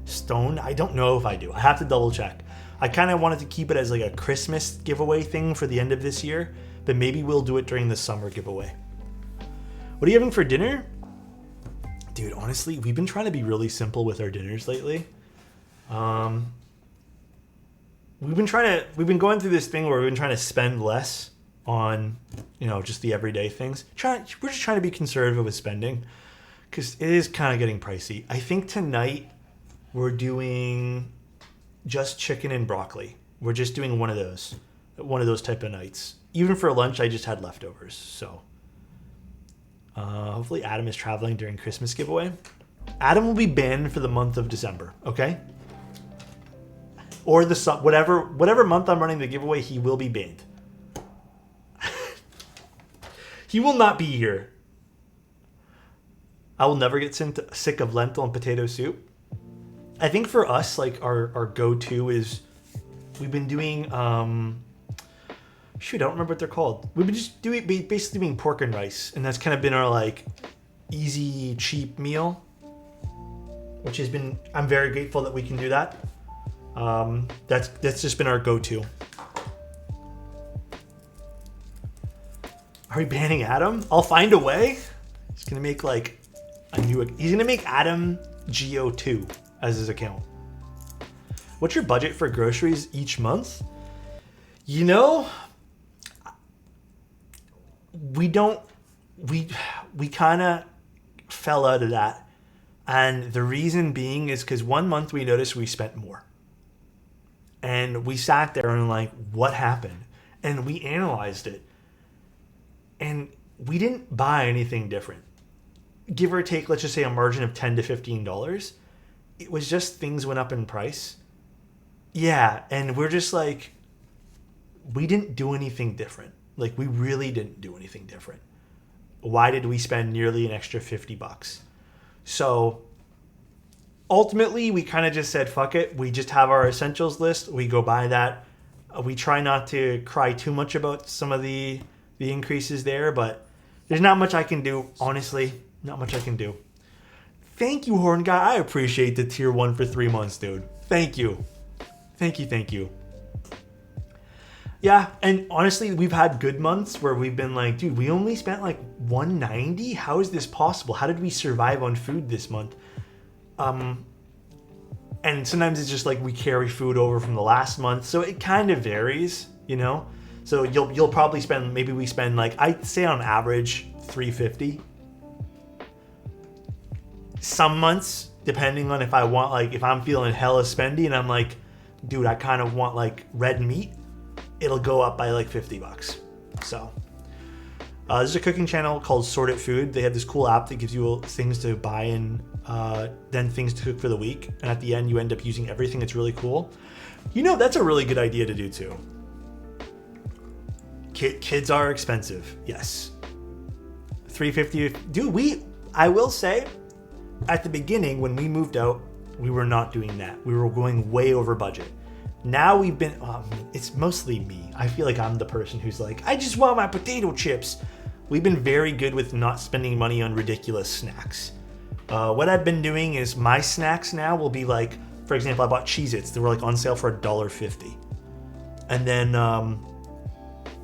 stone. I don't know if I do. I have to double check. I kind of wanted to keep it as like a Christmas giveaway thing for the end of this year, but maybe we'll do it during the summer giveaway. What are you having for dinner? Dude, honestly, we've been trying to be really simple with our dinners lately. We've been going through this thing where we've been trying to spend less on, you know, just the everyday things. We're just trying to be conservative with spending, because it is kind of getting pricey. I think tonight we're doing just chicken and broccoli. We're just doing one of those type of nights. Even for lunch, I just had leftovers. So hopefully Adam is traveling during Christmas giveaway. Adam will be banned for the month of December, okay? Or whatever month I'm running the giveaway, he will be banned. He will not be here. I will never get sick of lentil and potato soup. I think for us, like our go-to is, we've been doing, shoot, I don't remember what they're called. We've been just basically doing pork and rice, and that's kind of been our like easy, cheap meal, which has been, I'm very grateful that we can do that. That's just been our go-to. Are we banning Adam? I'll find a way. He's gonna make like he's gonna make Adam Geo2 as his account. What's your budget for groceries each month? You know, we kind of fell out of that. And the reason being is because one month we noticed we spent more. And we sat there and like, what happened? And we analyzed it. And we didn't buy anything different. Give or take, let's just say a margin of $10 to $15. It was just things went up in price. Yeah, and we're just like, we didn't do anything different. Like, we really didn't do anything different. Why did we spend nearly an extra $50? So ultimately, we kind of just said, fuck it. We just have our essentials list. We go buy that. We try not to cry too much about some of the increases there, but there's not much I can do, honestly. Not much I can do. Thank you, Horn Guy. I appreciate the tier 1 for 3 months, dude. Thank you. Thank you. Yeah, and honestly, we've had good months where we've been like, dude, we only spent like $190? How is this possible? How did we survive on food this month? And sometimes it's just like we carry food over from the last month, so it kind of varies, you know? So you'll probably spend, maybe we spend like, I'd say on average, $350. Some months, depending on if I want, like, if I'm feeling hella spendy and I'm like, dude, I kind of want like red meat, it'll go up by like $50. So there's a cooking channel called Sorted Food. They have this cool app that gives you things to buy and then things to cook for the week. And at the end, you end up using everything. It's really cool. You know, that's a really good idea to do too. Kids are expensive. Yes. $350. Dude, I will say, at the beginning, when we moved out, we were not doing that. We were going way over budget. Now we've been, it's mostly me. I feel like I'm the person who's like, I just want my potato chips. We've been very good with not spending money on ridiculous snacks. What I've been doing is my snacks now will be like, for example, I bought Cheez-Its. They were like on sale for $1.50. And then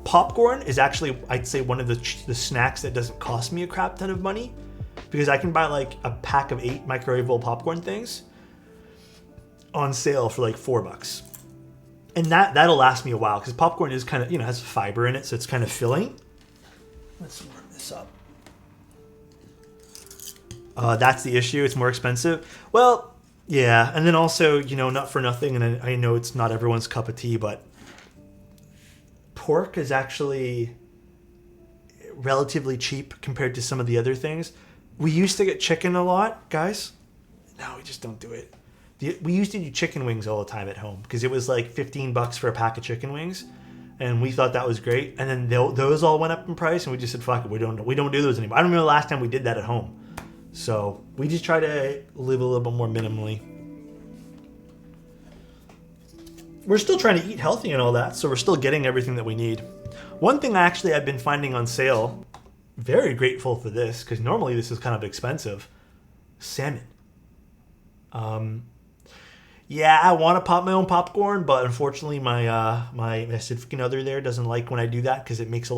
popcorn is actually, I'd say, one of the snacks that doesn't cost me a crap ton of money, because I can buy like a pack of 8 microwavable popcorn things on sale for like $4. And that'll last me a while, because popcorn is kind of, you know, has fiber in it, so it's kind of filling. Let's warm this up. That's the issue. It's more expensive. Well, yeah. And then also, you know, not for nothing, and I know it's not everyone's cup of tea, but pork is actually relatively cheap compared to some of the other things. We used to get chicken a lot, guys. Now we just don't do it. We used to do chicken wings all the time at home because it was like $15 for a pack of chicken wings, and we thought that was great. And then those all went up in price, and we just said, "Fuck it, we don't do those anymore." I don't remember the last time we did that at home, so we just try to live a little bit more minimally. We're still trying to eat healthy and all that, so we're still getting everything that we need. One thing I've been finding on sale, very grateful for this because normally this is kind of expensive. Salmon. Yeah, I want to pop my own popcorn, but unfortunately my significant other there doesn't like when I do that because it makes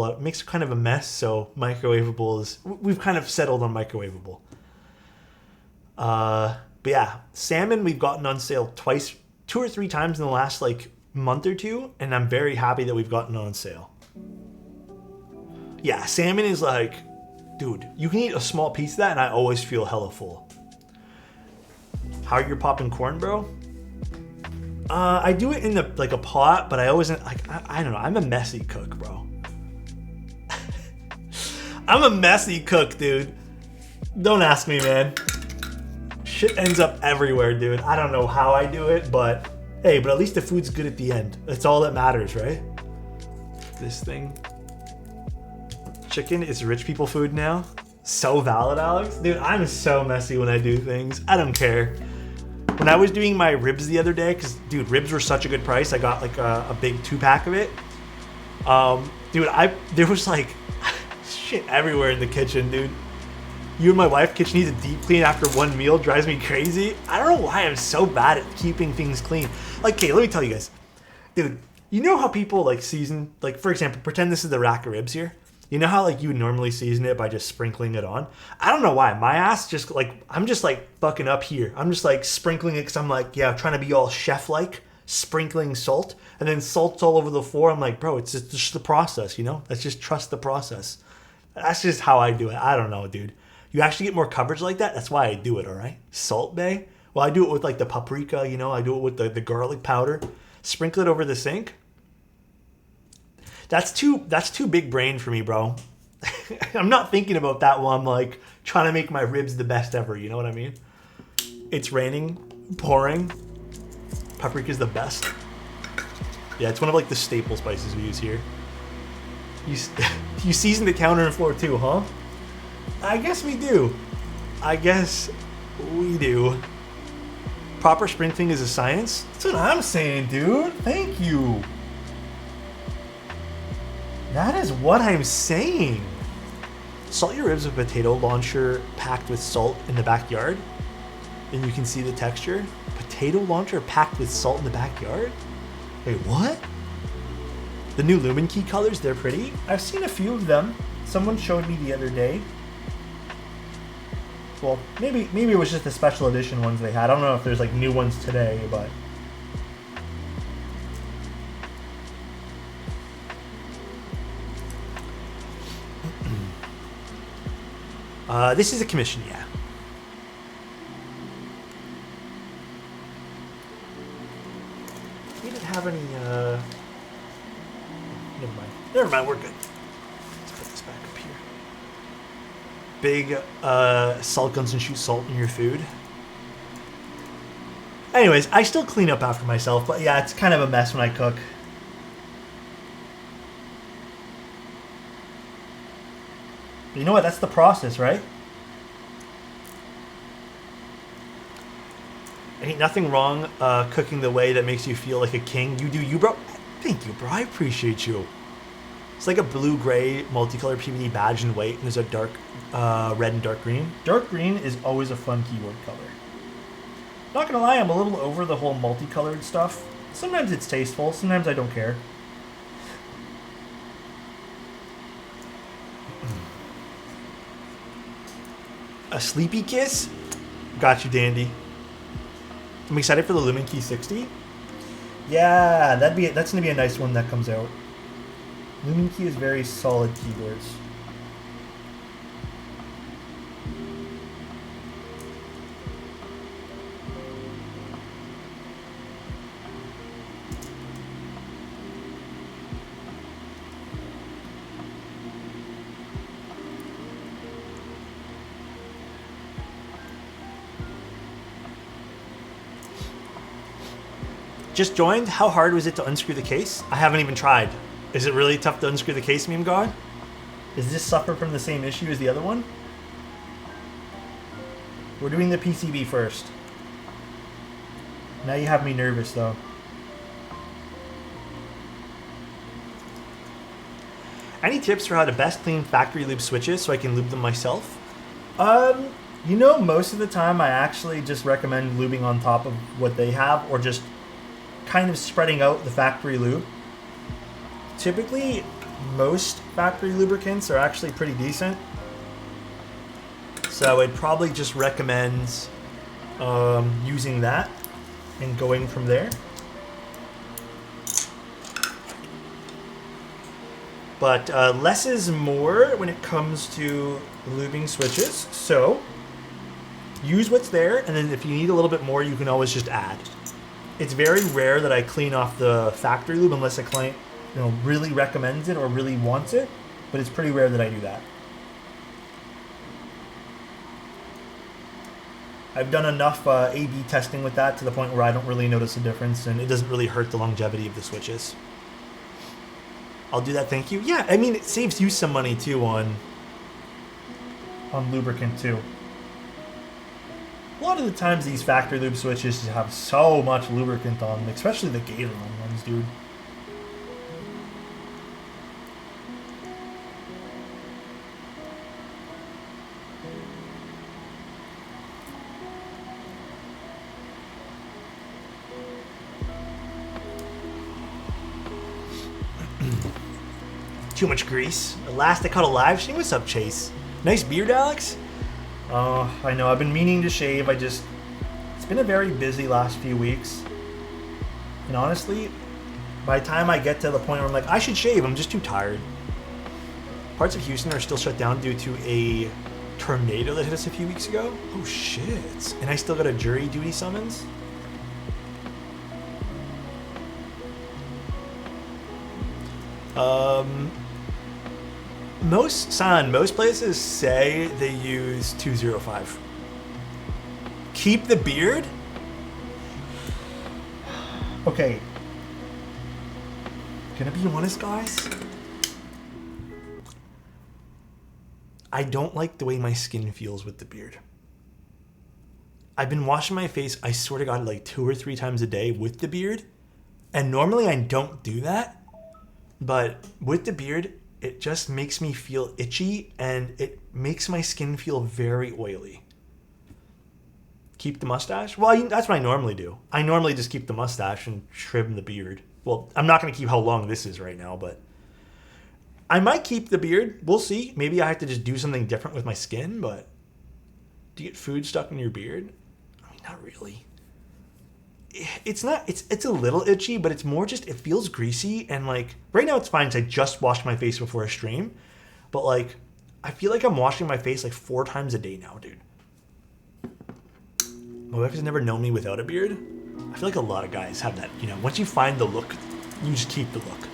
kind of a mess. So microwavable is, we've kind of settled on microwavable. But yeah, salmon we've gotten on sale 2 or 3 times in the last like month or two, and I'm very happy that we've gotten on sale. Yeah, salmon is like, dude, you can eat a small piece of that and I always feel hella full. How are you popping corn, bro? I do it in a pot, but I always like, I don't know. I'm a messy cook, bro. I'm a messy cook, dude. Don't ask me, man. Shit ends up everywhere, dude. I don't know how I do it, but hey, but at least the food's good at the end. That's all that matters, right? This thing. Chicken is rich people food now. So valid, Alex. Dude, I'm so messy when I do things. I don't care. When I was doing my ribs the other day, because, dude, ribs were such a good price. I got like a big 2-pack of it. Dude, there was like shit everywhere in the kitchen, dude. You and my wife kitchen needs a deep clean after one meal drives me crazy. I don't know why I'm so bad at keeping things clean. Like, okay, let me tell you guys. Dude, you know how people like season, like for example, pretend this is the rack of ribs here. You know how like you would normally season it by just sprinkling it on? I don't know why. My ass just like, I'm just like fucking up here. I'm just like sprinkling it because I'm like, yeah, trying to be all chef-like, sprinkling salt. And then salt's all over the floor. I'm like, bro, it's just the process, you know? Let's just trust the process. That's just how I do it. I don't know, dude. You actually get more coverage like that. That's why I do it, all right? Salt Bay. Well, I do it with like the paprika, you know? I do it with the garlic powder. Sprinkle it over the sink. That's too big brain for me, bro. I'm not thinking about that while I'm like trying to make my ribs the best ever. You know what I mean? It's raining, pouring. Paprika's the best. Yeah, it's one of like the staple spices we use here. You season the counter and floor too, huh? I guess we do. Proper sprinkling is a science. That's what I'm saying, dude. Thank you. That is what I'm saying. Salt your ribs with a potato launcher packed with salt in the backyard, and you can see the texture. Potato launcher packed with salt in the backyard? Wait, what? The new Lumen Key colors, they're pretty. I've seen a few of them. Someone showed me the other day. Well, maybe it was just the special edition ones they had. I don't know if there's like new ones today, but... this is a commission, yeah. We didn't have any, Never mind, we're good. Let's put this back up here. Big, salt guns and shoot salt in your food. Anyways, I still clean up after myself, but yeah, it's kind of a mess when I cook. But you know what? That's the process, right? Ain't nothing wrong cooking the way that makes you feel like a king. You do you, bro. Thank you, bro. I appreciate you. It's like a blue-gray multicolored PVD badge in white, and there's a dark red and dark green. Dark green is always a fun keyboard color. Not gonna lie, I'm a little over the whole multicolored stuff. Sometimes it's tasteful, sometimes I don't care. A sleepy kiss? Got you, dandy. I'm excited for the Lumen Key 60. Yeah, that's gonna be a nice one that comes out. Lumen Key is very solid keyboards. Just joined? How hard was it to unscrew the case? I haven't even tried. Is it really tough to unscrew the case, meme god? Does this suffer from the same issue as the other one? We're doing the PCB first. Now you have me nervous though. Any tips for how to best clean factory lube switches so I can lube them myself? You know, most of the time I actually just recommend lubing on top of what they have, or just kind of spreading out the factory lube. Typically, most factory lubricants are actually pretty decent. So I'd probably just recommend using that and going from there. But less is more when it comes to lubing switches. So use what's there, and then if you need a little bit more, you can always just add. It's very rare that I clean off the factory lube unless a client, really recommends it or really wants it, but it's pretty rare that I do that. I've done enough A/B testing with that to the point where I don't really notice a difference, and it doesn't really hurt the longevity of the switches. I'll do that, thank you. Yeah, I mean, it saves you some money too on lubricant too. A lot of the times these factory lube switches have so much lubricant on them, especially the Gatorone ones, dude. Too much grease. The last I caught a live stream. What's up, Chase? Nice beard, Alex. Oh, I know. I've been meaning to shave. It's been a very busy last few weeks. And honestly, by the time I get to the point where I'm like, I should shave, I'm just too tired. Parts of Houston are still shut down due to a tornado that hit us a few weeks ago. Oh, shit. And I still got a jury duty summons? Most places say they use 205. Keep the beard? Okay. Gonna be honest, guys. I don't like the way my skin feels with the beard. I've been washing my face, I swear to God, like 2 or 3 times a day with the beard. And normally I don't do that. But with the beard, it just makes me feel itchy and it makes my skin feel very oily. Keep the mustache? Well, that's what I normally do. I normally just keep the mustache and trim the beard. Well, I'm not going to keep how long this is right now, but I might keep the beard. We'll see. Maybe I have to just do something different with my skin, but do you get food stuck in your beard? I mean, not really. It's a little itchy, but it's more just, it feels greasy, and like right now it's fine because I just washed my face before I stream, but like I feel like I'm washing my face like 4 times a day now, dude. My wife has never known me without a beard. I feel like a lot of guys have that, you know, once you find the look, you just keep the look.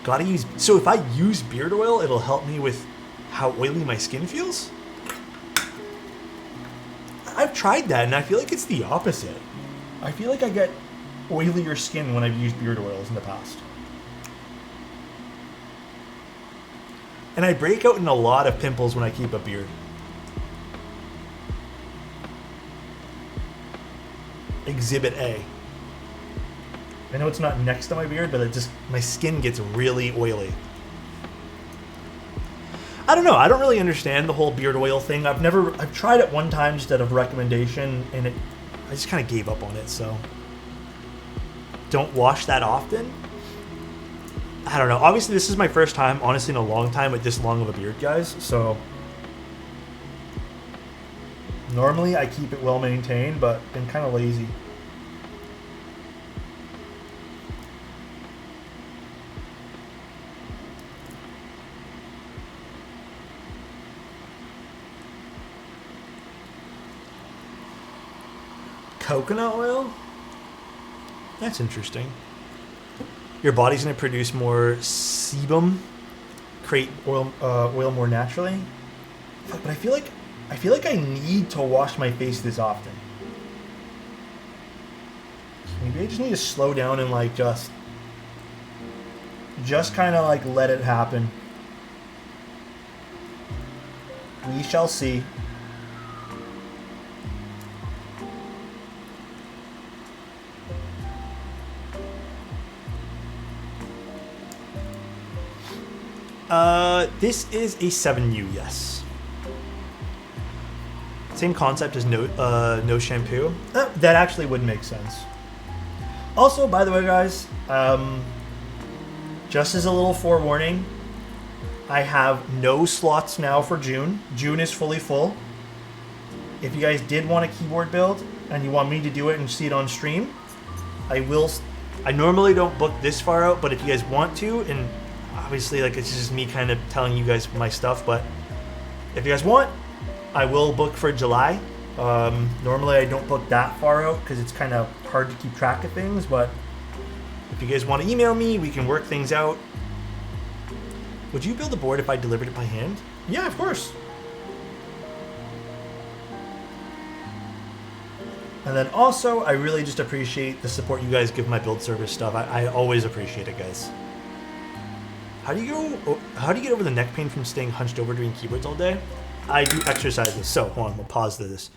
Gotta use, so if I use beard oil, it'll help me with how oily my skin feels? I've tried that and I feel like it's the opposite. I feel like I get oilier skin when I've used beard oils in the past. And I break out in a lot of pimples when I keep a beard. Exhibit A. I know it's not next to my beard, but my skin gets really oily. I don't know. I don't really understand the whole beard oil thing. I've tried it one time just out of recommendation, and I just kind of gave up on it, so. Don't wash that often. I don't know. Obviously, this is my first time, honestly, in a long time with this long of a beard, guys, so. Normally, I keep it well maintained, but been kind of lazy. Coconut oil? That's interesting. Your body's going to produce more sebum, create oil more naturally. But I feel like I need to wash my face this often. Maybe I just need to slow down and like just kind of like let it happen. We shall see. This is a 7U, yes. Same concept as no shampoo. That actually would make sense. Also, by the way, guys, just as a little forewarning, I have no slots now for June. June is fully full. If you guys did want a keyboard build and you want me to do it and see it on stream, I will. I normally don't book this far out, but if you guys want to, and obviously, like, it's just me kind of telling you guys my stuff, but if you guys want, I will book for July. Normally, I don't book that far out because it's kind of hard to keep track of things, but if you guys want to email me, we can work things out. Would you build a board if I delivered it by hand? Yeah, of course. And then also, I really just appreciate the support you guys give my build service stuff. I always appreciate it, guys. How do you get over the neck pain from staying hunched over doing keyboards all day? I do exercises. So, hold on, we'll pause this.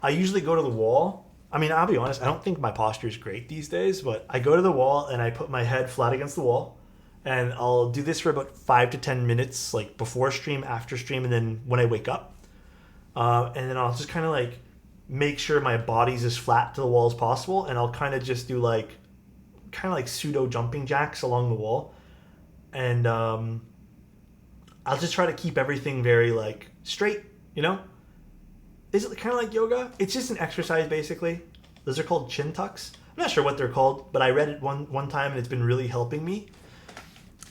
I usually go to the wall. I mean, I'll be honest, I don't think my posture is great these days, but I go to the wall and I put my head flat against the wall, and I'll do this for about 5 to 10 minutes, like before stream, after stream, and then when I wake up. And then I'll just kind of like make sure my body's as flat to the wall as possible, and I'll kind of just do like pseudo jumping jacks along the wall. And I'll just try to keep everything very like straight, you know? Is it kind of like yoga? It's just an exercise basically. Those are called chin tucks. I'm not sure what they're called, but I read it one time and it's been really helping me.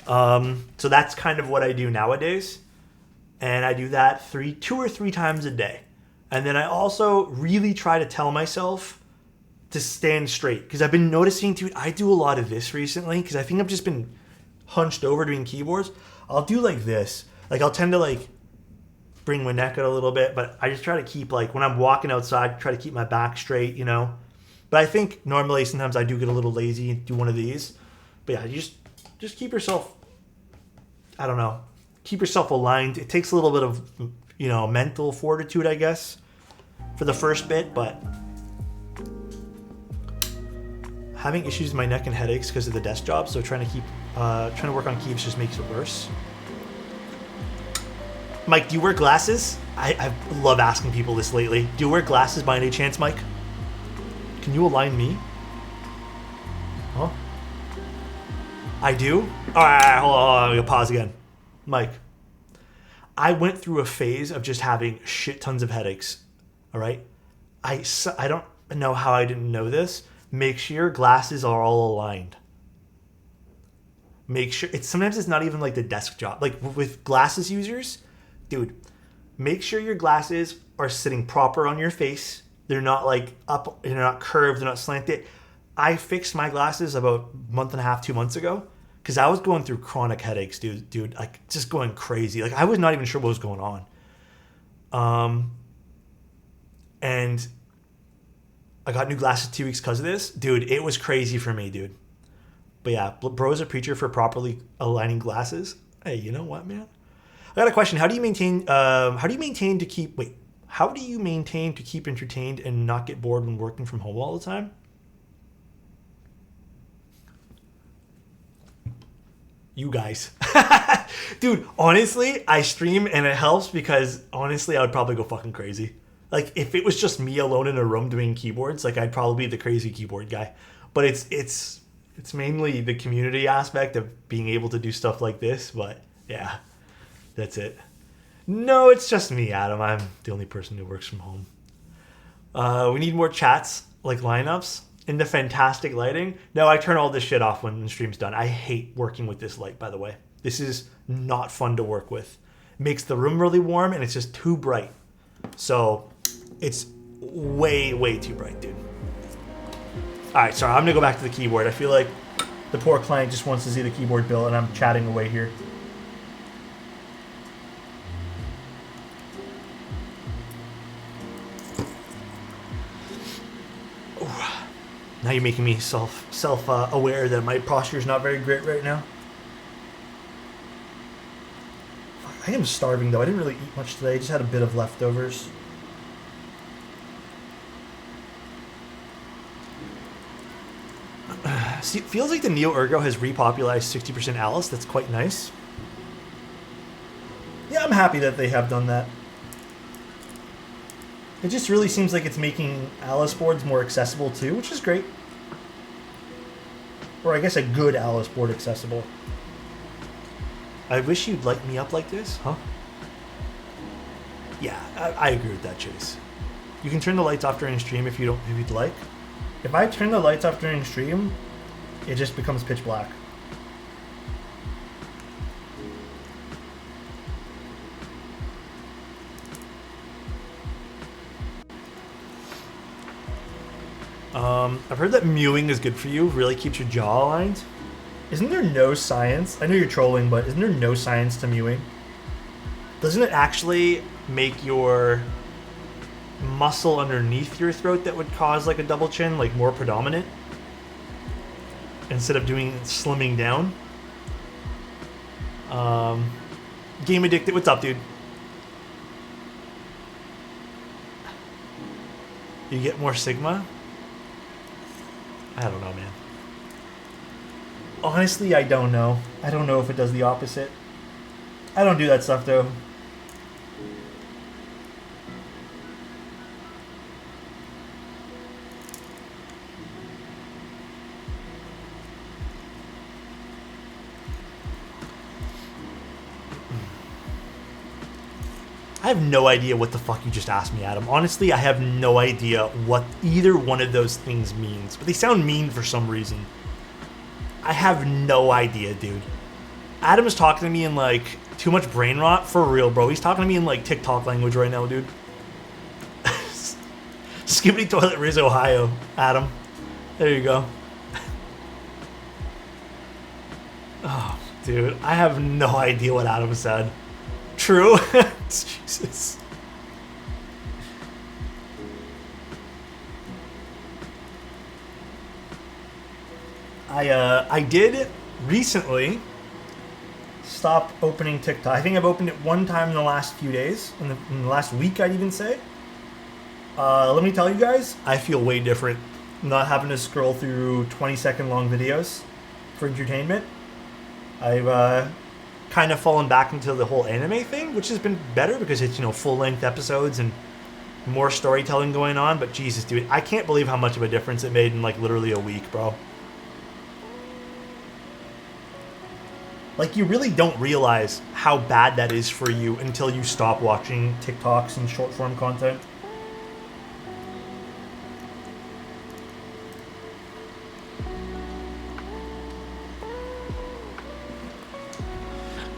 So that's kind of what I do nowadays. And I do that 2 or 3 times a day. And then I also really try to tell myself to stand straight, because I've been noticing, dude, I do a lot of this recently because I think I've just been hunched over doing keyboards. I'll do like this. Like I'll tend to like bring my neck out a little bit, but I just try to keep, like, when I'm walking outside, try to keep my back straight, you know? But I think normally sometimes I do get a little lazy, do one of these. But yeah, you just keep yourself, I don't know, keep yourself aligned. It takes a little bit of, you know, mental fortitude, I guess, for the first bit, but Having issues with my neck and headaches because of the desk job, so trying to work on keeps just makes it worse. Mike, do you wear glasses? I love asking people this lately. Do you wear glasses by any chance, Mike? Can you align me? Huh? I do? Alright, hold on, I'm gonna pause again. Mike, I went through a phase of just having shit tons of headaches. Alright? I don't know how I didn't know this. Make sure your glasses are all aligned. Make sure, sometimes it's not even like the desk job. Like with glasses users, dude, make sure your glasses are sitting proper on your face. They're not like up, they're not curved, they're not slanted. I fixed my glasses about a month and a half, 2 months ago, because I was going through chronic headaches, dude, like just going crazy. Like I was not even sure what was going on. And I got new glasses 2 weeks because of this. Dude, it was crazy for me, dude. But yeah, bro's a preacher for properly aligning glasses. Hey, you know what, man? I got a question. How do you maintain to keep entertained and not get bored when working from home all the time? You guys. Dude, honestly, I stream and it helps because honestly, I would probably go fucking crazy. Like if it was just me alone in a room doing keyboards, like I'd probably be the crazy keyboard guy. But it's mainly the community aspect of being able to do stuff like this, but yeah. That's it. No, it's just me, Adam. I'm the only person who works from home. We need more chats, like lineups, in the fantastic lighting. No, I turn all this shit off when the stream's done. I hate working with this light, by the way. This is not fun to work with. It makes the room really warm, and it's just too bright. So, it's way, way too bright, dude. Alright, sorry. I'm going to go back to the keyboard. I feel like the poor client just wants to see the keyboard build, and I'm chatting away here. Now you're making me self-aware that my posture is not very great right now. I am starving though. I didn't really eat much today. I just had a bit of leftovers. See, it feels like the Neo Ergo has repopularized 60% Alice. That's quite nice. Yeah, I'm happy that they have done that. It just really seems like it's making Alice boards more accessible too, which is great. Or I guess a good Alice board accessible. I wish you'd light me up like this, huh? Yeah, I agree with that, Chase. You can turn the lights off during stream if you'd like. If I turn the lights off during stream, it just becomes pitch black. I've heard that mewing is good for you, really keeps your jaw aligned. Isn't there no science? I know you're trolling, but isn't there no science to mewing? Doesn't it actually make your muscle underneath your throat that would cause like a double chin, like more predominant? Instead of doing slimming down? Game Addicted, what's up, dude? You get more Sigma? I don't know, man. Honestly, I don't know. I don't know if it does the opposite. I don't do that stuff, though. I have no idea what the fuck you just asked me, Adam. Honestly, I have no idea what either one of those things means. But they sound mean for some reason. I have no idea, dude. Adam is talking to me in, like, too much brain rot. For real, bro. He's talking to me in, like, TikTok language right now, dude. Skibbity Toilet Riz, Ohio, Adam. There you go. Oh, dude. I have no idea what Adam said. True. Jesus. I did recently stop opening TikTok. I think I've opened it one time in the last few days, in the last week, I'd even say. Let me tell you guys, I feel way different. not having to scroll through 20-second long videos for entertainment. I've kind of fallen back into the whole anime thing, which has been better because it's, full-length episodes and more storytelling going on. But Jesus, dude, I can't believe how much of a difference it made in like literally a week, bro. Like, you really don't realize how bad that is for you until you stop watching TikToks and short-form content.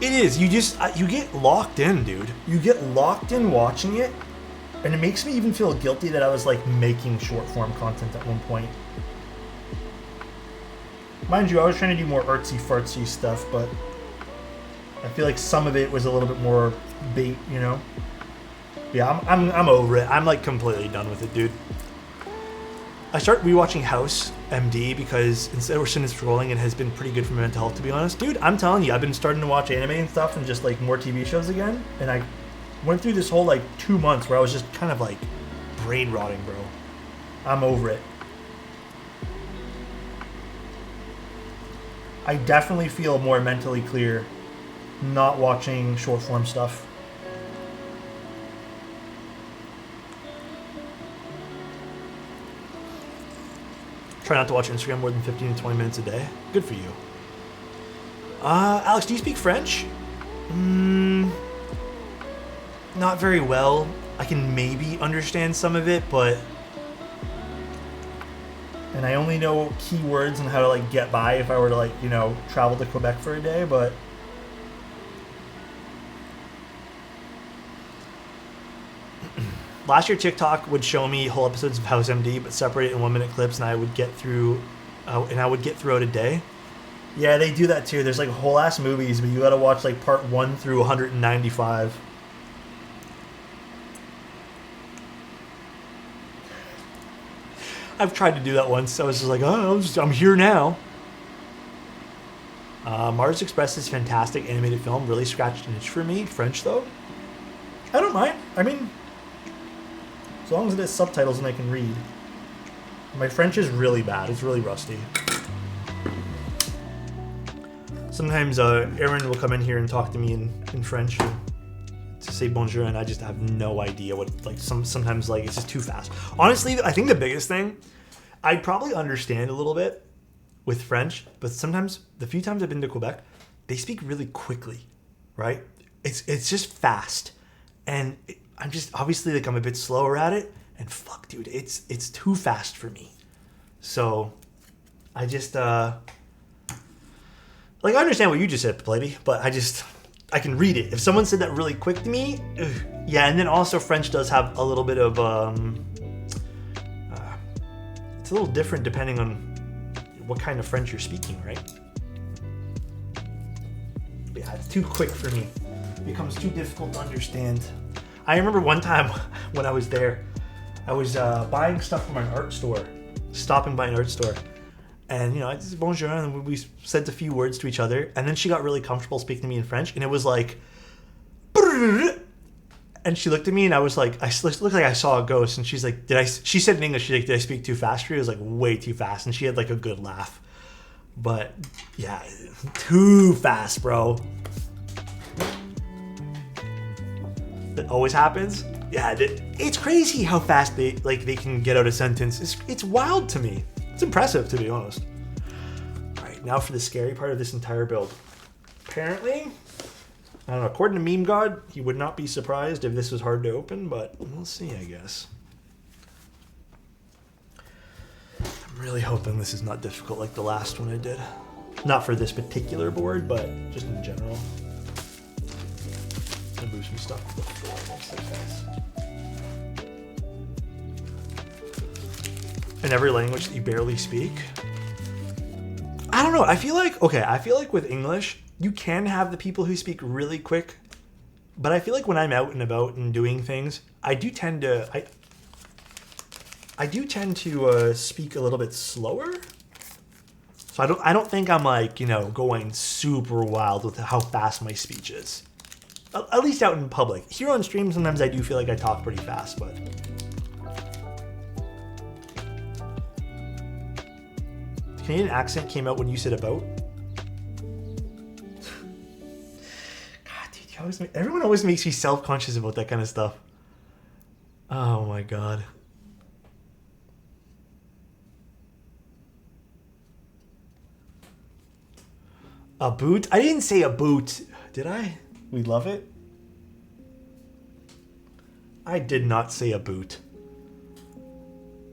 It is. You get locked in, dude. You get locked in watching it, and it makes me even feel guilty that I was, like, making short-form content at one point. Mind you, I was trying to do more artsy-fartsy stuff, but I feel like some of it was a little bit more bait, Yeah, I'm over it. I'm, like, completely done with it, dude. I started rewatching House MD because instead of scrolling, it has been pretty good for my mental health, to be honest. Dude, I'm telling you, I've been starting to watch anime and stuff and just like more TV shows again. And I went through this whole like 2 months where I was just kind of like brain rotting, bro. I'm over it. I definitely feel more mentally clear not watching short form stuff. Try not to watch Instagram more than 15 to 20 minutes a day. Good for you. Alex, do you speak French? Not very well. I can maybe understand some of it, but... And I only know keywords and how to, like, get by if I were to, like, travel to Quebec for a day, but... Last year, TikTok would show me whole episodes of House MD, but separate it in 1-minute clips, and I would get through, out a day. Yeah, they do that too. There's like whole ass movies, but you gotta watch like part 1 through 195. I've tried to do that once. I was just like, I'm here now. Mars Express is fantastic animated film. Really scratched an itch for me. French though, I don't mind. I mean, as long as it has subtitles and I can read. My French is really bad. It's really rusty. Sometimes Aaron will come in here and talk to me in French to say bonjour, and I just have no idea what, like, sometimes, like, it's just too fast. Honestly, I think the biggest thing, I'd probably understand a little bit with French, but sometimes, the few times I've been to Quebec, they speak really quickly, right? It's just fast. And I'm just, obviously, like, I'm a bit slower at it, and fuck, dude, it's too fast for me. So, I just, like, I understand what you just said, Plady, but I can read it. If someone said that really quick to me, yeah, and then also French does have a little bit of, it's a little different depending on what kind of French you're speaking, right? Yeah, it's too quick for me. It becomes too difficult to understand. I remember one time when I was there, I was buying stuff from an art store, stopping by an art store. And, I just bonjour, and we said a few words to each other. And then she got really comfortable speaking to me in French. And it was like, and she looked at me, and I was like, I looked like I saw a ghost. And she's like, she said in English, she's like, did I speak too fast for you? I was like, way too fast. And she had like a good laugh. But yeah, too fast, bro. That always happens. Yeah, it's crazy how fast they can get out a sentence. It's wild to me. It's impressive, to be honest. All right, now for the scary part of this entire build. Apparently, I don't know, according to Meme God, he would not be surprised if this was hard to open, but we'll see, I guess. I'm really hoping this is not difficult like the last one I did. Not for this particular board, but just in general. I'm gonna move some stuff to the floor next to this. In every language that you barely speak? I don't know. I feel like with English, you can have the people who speak really quick, but I feel like when I'm out and about and doing things, I do tend to speak a little bit slower. So I don't think I'm like, going super wild with how fast my speech is. At least out in public. Here on stream, sometimes I do feel like I talk pretty fast, but Canadian accent came out when you said about. God, dude, everyone always makes me self-conscious about that kind of stuff. Oh my god. A boot? I didn't say a boot. Did I? We love it? I did not say a boot.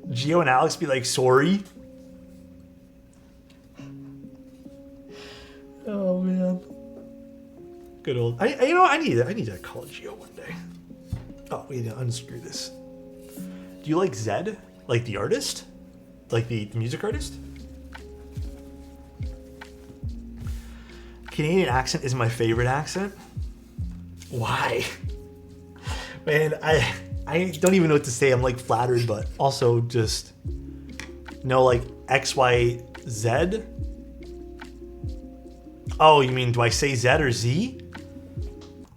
Gio and Alex be like, sorry. Oh man. Good old. You know, I need to call Gio one day. Oh, we need to unscrew this. Do you like Zed? Like the artist? Like the music artist? Canadian accent is my favorite accent. Why? Man, I don't even know what to say. I'm like flattered, but also just no, like XYZ. Oh, you mean do I say Z or Z?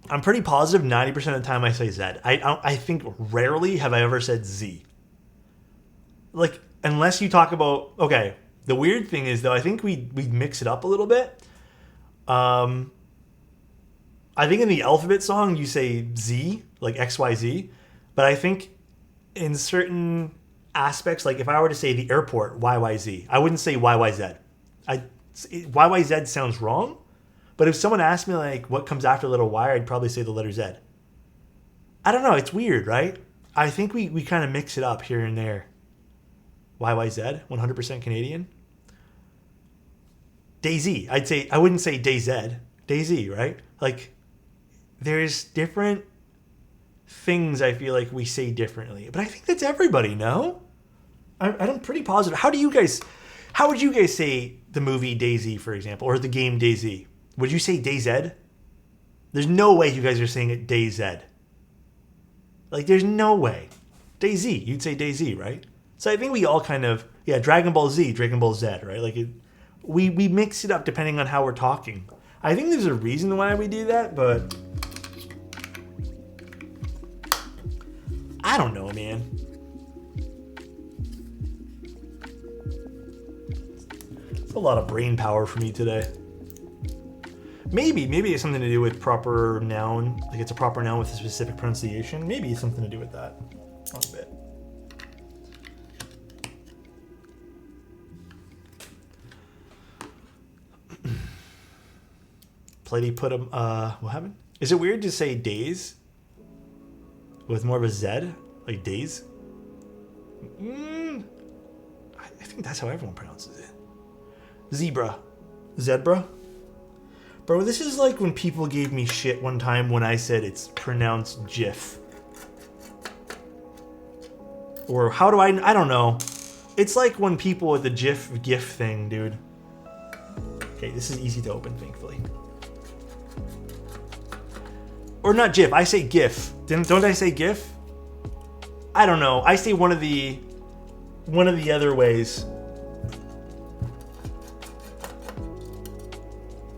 I'm pretty positive 90% of the time I say Z. I think rarely have I ever said Z. Like, unless you talk about, okay, the weird thing is though, I think we mix it up a little bit. I think in the alphabet song you say Z, like XYZ, but I think in certain aspects, like if I were to say the airport, YYZ, I wouldn't say YYZ. YYZ sounds wrong, but if someone asked me like what comes after the letter Y, I'd probably say the letter Z. I don't know, it's weird, right? I think we kind of mix it up here and there. YYZ, 100% Canadian. Daisy, I wouldn't say DayZ, Daisy, right? Like, there's different things I feel like we say differently. But I think that's everybody, no? I'm pretty positive. How would you guys say the movie Daisy, for example, or the game Daisy? Would you say DayZ? There's no way you guys are saying it DayZ. Like, there's no way. Daisy, you'd say Daisy, right? So I think we all kind of, yeah, Dragon Ball Z, Dragon Ball Z, right? Like, we mix it up depending on how we're talking. I think there's a reason why we do that, but I don't know, man. It's a lot of brain power for me today. Maybe it's something to do with proper noun, like it's a proper noun with a specific pronunciation. Maybe it's something to do with that. A bit. Plady put him, what happened? Is it weird to say days with more of a Z? Like days? I think that's how everyone pronounces it. Zebra. Zebra? Bro, this is like when people gave me shit one time when I said it's pronounced GIF. Or how do I don't know. It's like when people with the GIF thing, dude. Okay, this is easy to open, thankfully. Or not GIF, I say GIF. Don't I say GIF? I don't know. I say one of the other ways.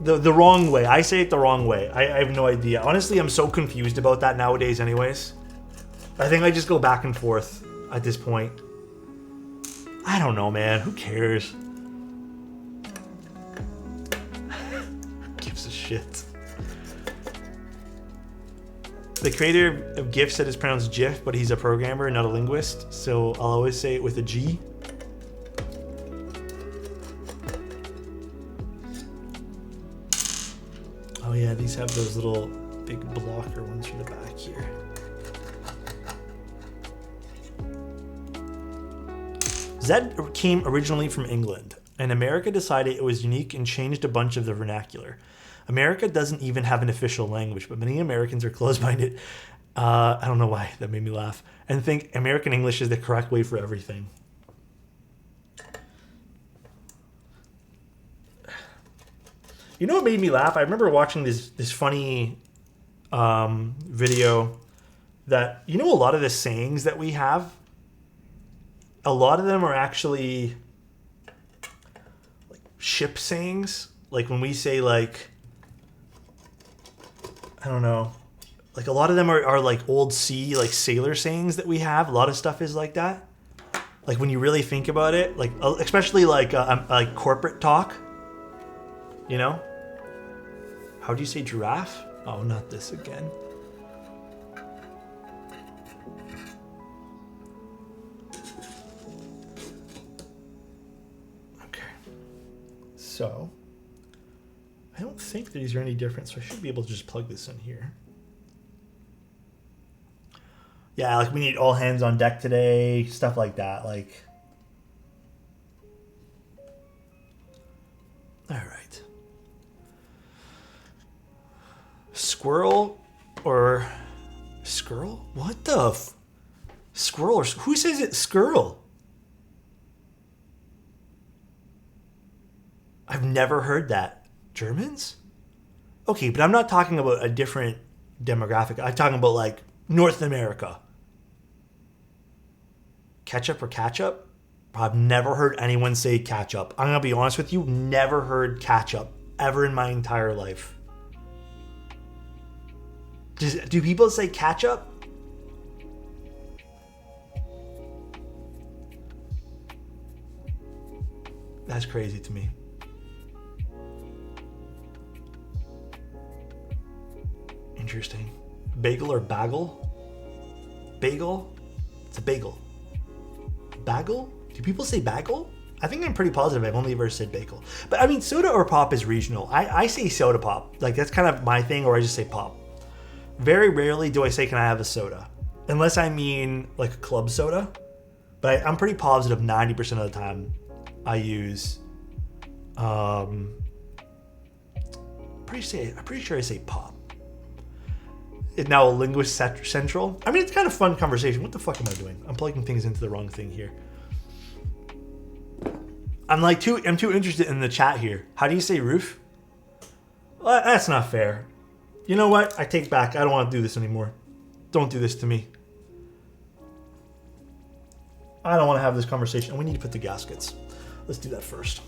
The wrong way. I say it the wrong way. I have no idea. Honestly, I'm so confused about that nowadays anyways. I think I just go back and forth at this point. I don't know, man. Who cares? Who gives a shit? The creator of GIF said it's pronounced GIF, but he's a programmer, not a linguist, so I'll always say it with a G. Oh yeah, these have those little big blocker ones from the back here. Z came originally from England, and America decided it was unique and changed a bunch of the vernacular. America doesn't even have an official language, but many Americans are closed-minded. I don't know why, that made me laugh. And think American English is the correct way for everything. You know what made me laugh? I remember watching this funny video that, you know, a lot of the sayings that we have, a lot of them are actually like ship sayings. Like when we say like, I don't know, like a lot of them are like old sea, like sailor sayings that we have. A lot of stuff is like that. Like when you really think about it, like especially like corporate talk. You know? How do you say giraffe? Oh, not this again. Okay. So, I don't think that these are any different, so I should be able to just plug this in here. Yeah, like we need all hands on deck today, stuff like that. Like, all right. Squirrel or squirrel? What the squirrel or who says it squirrel? I've never heard that. Germans? Okay, but I'm not talking about a different demographic. I'm talking about like North America. Ketchup or catch-up? I've never heard anyone say catch-up. I'm going to be honest with you, never heard catch-up ever in my entire life. Do people say catch-up? That's crazy to me. Interesting. Bagel or bagel? Bagel? It's a bagel. Bagel? Do people say bagel? I think I'm pretty positive I've only ever said bagel. But I mean, soda or pop is regional. I say soda pop. Like that's kind of my thing, or I just say pop. Very rarely do I say, can I have a soda? Unless I mean like a club soda. But I'm pretty positive 90% of the time I use, I'm pretty sure I say pop. It's now a linguist central. I mean, it's kind of fun conversation. What the fuck am I doing? I'm plugging things into the wrong thing here. I'm too interested in the chat here. How do you say roof? Well, that's not fair. You know what? I take back. I don't want to do this anymore. Don't do this to me. I don't want to have this conversation. We need to put the gaskets. Let's do that first.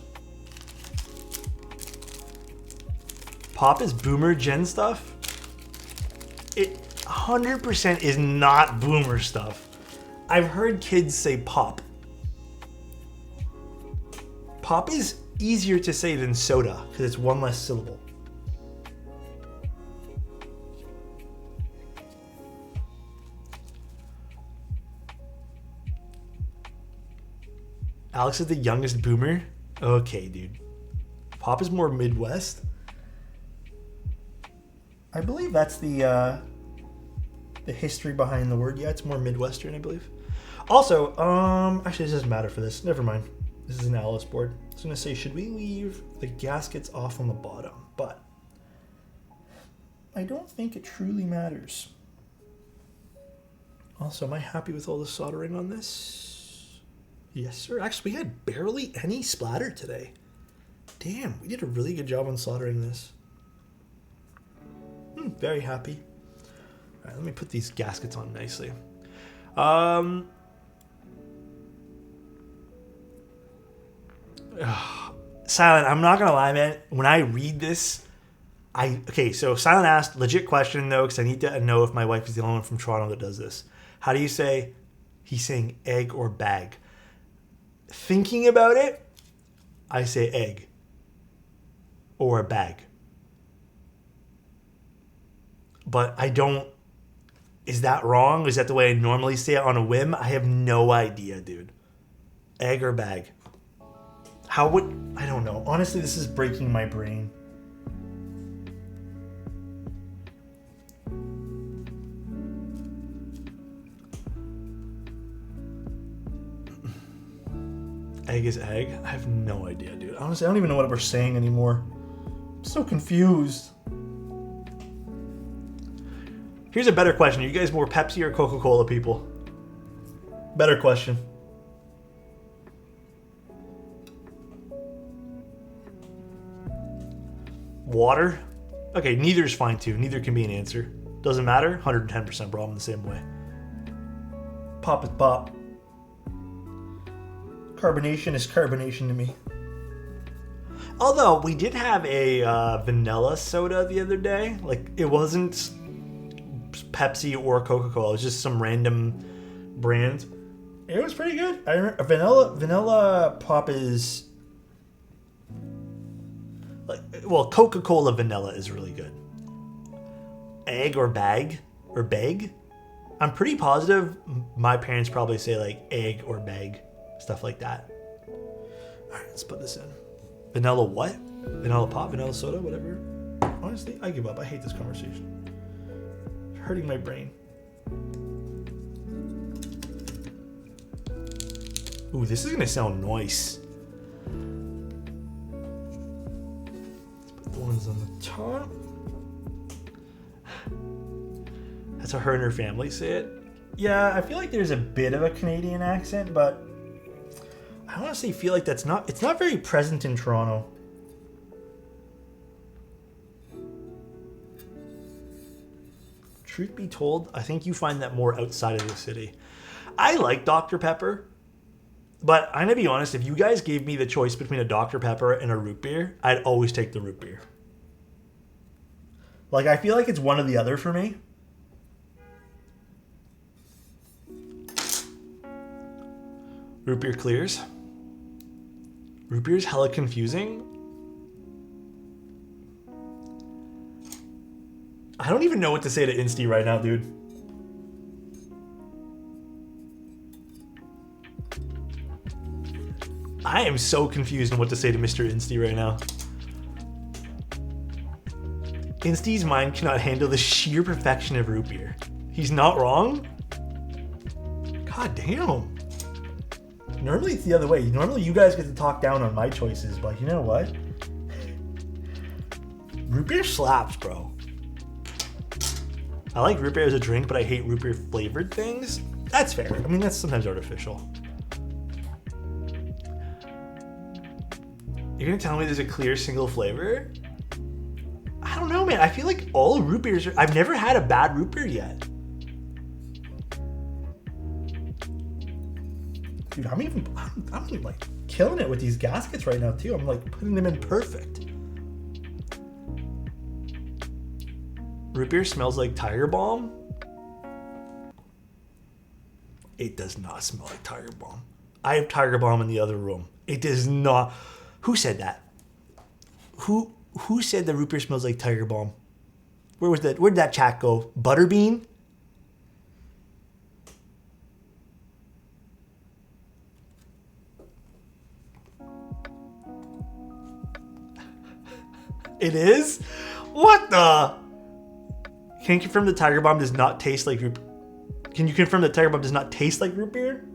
Pop is boomer gen stuff? It 100% is not boomer stuff. I've heard kids say pop. Pop is easier to say than soda because it's one less syllable. Alex is the youngest boomer? Okay, dude. Pop is more Midwest. I believe that's the history behind the word. Yeah, it's more Midwestern, I believe. Also, actually, this doesn't matter for this. Never mind. This is an Alice board. I was going to say, should we leave the gaskets off on the bottom? But I don't think it truly matters. Also, am I happy with all the soldering on this? Yes, sir. Actually, we had barely any splatter today. Damn, we did a really good job on soldering this. Very happy. All right, let me put these gaskets on nicely. Silent, I'm not gonna lie, man. When I read this, so Silent asked, legit question though, because I need to know if my wife is the only one from Toronto that does this. How do you say, he's saying egg or bag? Thinking about it, I say egg or bag. But I don't, is that wrong? Is that the way I normally say it on a whim? I have no idea, dude. Egg or bag? How would, I don't know. Honestly, this is breaking my brain. Egg is egg? I have no idea, dude. Honestly, I don't even know what we're saying anymore. I'm so confused. Here's a better question. Are you guys more Pepsi or Coca-Cola people? Better question. Water? Okay, neither is fine too. Neither can be an answer. Doesn't matter. 110% bro. I'm the same way. Pop is pop. Carbonation is carbonation to me. Although, we did have a vanilla soda the other day. Like, it wasn't Pepsi or Coca-Cola. It was just some random brand. It was pretty good. I remember vanilla pop is like, well, Coca-Cola vanilla is really good. Egg or bag or bag. I'm pretty positive my parents probably say like egg or bag, stuff like that. All right, let's put this in. Vanilla what? Vanilla pop, vanilla soda, whatever. Honestly, I give up. I hate this conversation. It's hurting my brain. Ooh, this is gonna sound nice. Let's put the ones on the top. That's how her and her family say it. Yeah, I feel like there's a bit of a Canadian accent, but I honestly feel like it's not very present in Toronto. Truth be told, I think you find that more outside of the city. I like Dr. Pepper, but I'm gonna be honest, if you guys gave me the choice between a Dr. Pepper and a root beer, I'd always take the root beer. Like, I feel like it's one or the other for me. Root beer clears. Root beer's hella confusing. I don't even know what to say to Insty right now, dude. I am so confused on what to say to Mr. Insty right now. Insty's mind cannot handle the sheer perfection of root beer. He's not wrong? God damn. Normally it's the other way. Normally you guys get to talk down on my choices, but you know what? Root beer slaps, bro. I like root beer as a drink, but I hate root beer flavored things. That's fair. I mean, that's sometimes artificial. You're gonna tell me there's a clear single flavor? I don't know, man. I feel like all root beers I've never had a bad root beer yet. Dude, I'm even like killing it with these gaskets right now too. I'm like putting them in perfect. Root beer smells like Tiger Balm. It does not smell like Tiger Balm. I have Tiger Balm in the other room. It does not. Who said that? Who said the root beer smells like Tiger Balm? Where'd that chat go? Butterbean? It is? What the? Can you confirm the Tiger Balm does not taste like root? Can you confirm that Tiger Balm does not taste like root beer?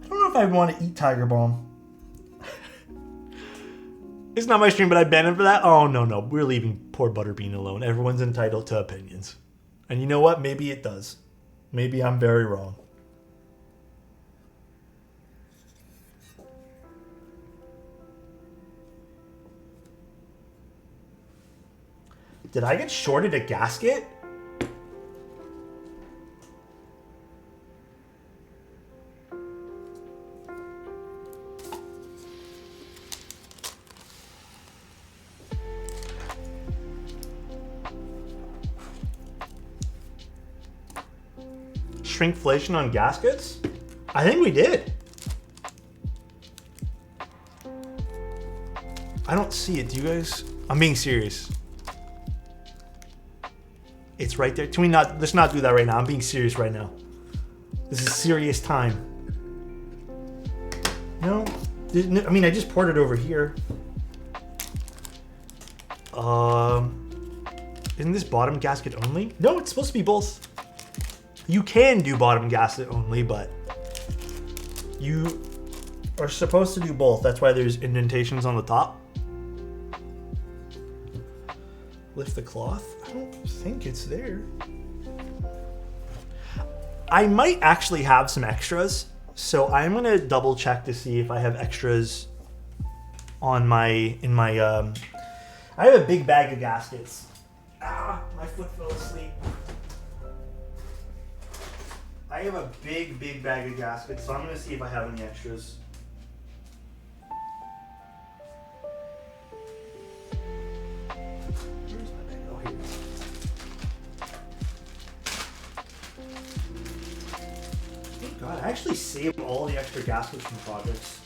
I don't know if I want to eat Tiger Balm. It's not my stream, but I banned him for that. Oh no, we're leaving poor Butterbean alone. Everyone's entitled to opinions, and you know what? Maybe it does. Maybe I'm very wrong. Did I get shorted a gasket? Shrinkflation on gaskets? I think we did. I don't see it. Do you guys? I'm being serious. It's right there. Can we not? Let's not do that right now. I'm being serious right now. This is serious time. No, I mean I just poured it over here. Isn't this bottom gasket only? No, it's supposed to be both. You can do bottom gasket only, but you are supposed to do both. That's why there's indentations on the top. Lift the cloth. I don't think it's there. I might actually have some extras, so I'm gonna double check to see if I have extras on I have a big bag of gaskets. My foot fell asleep. I have a big bag of gaskets, so I'm gonna see if I have any extras. Where's my bag? Oh, here it is. God, I actually saved all the extra gaskets from projects.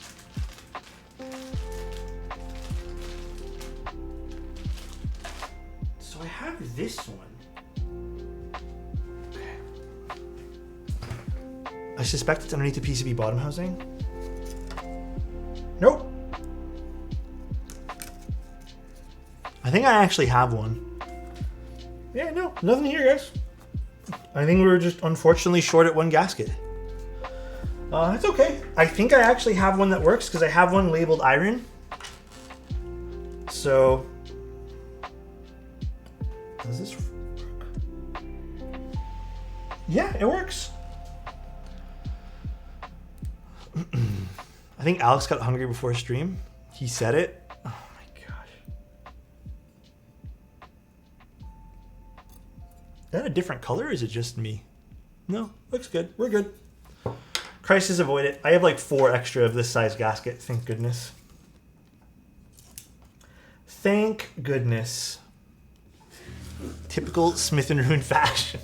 So I have this one. I suspect it's underneath the PCB bottom housing. Nope. I think I actually have one. Yeah, no, nothing here, guys. I think we were just unfortunately short at one gasket. It's okay. I think I actually have one that works because I have one labeled iron. So, does this work? Yeah, it works. I think Alex got hungry before stream. He said it. Oh my gosh. Is that a different color or is it just me? No, looks good. We're good. Crisis avoided. I have like 4 extra of this size gasket. Thank goodness. Thank goodness. Typical Smith & Roon fashion.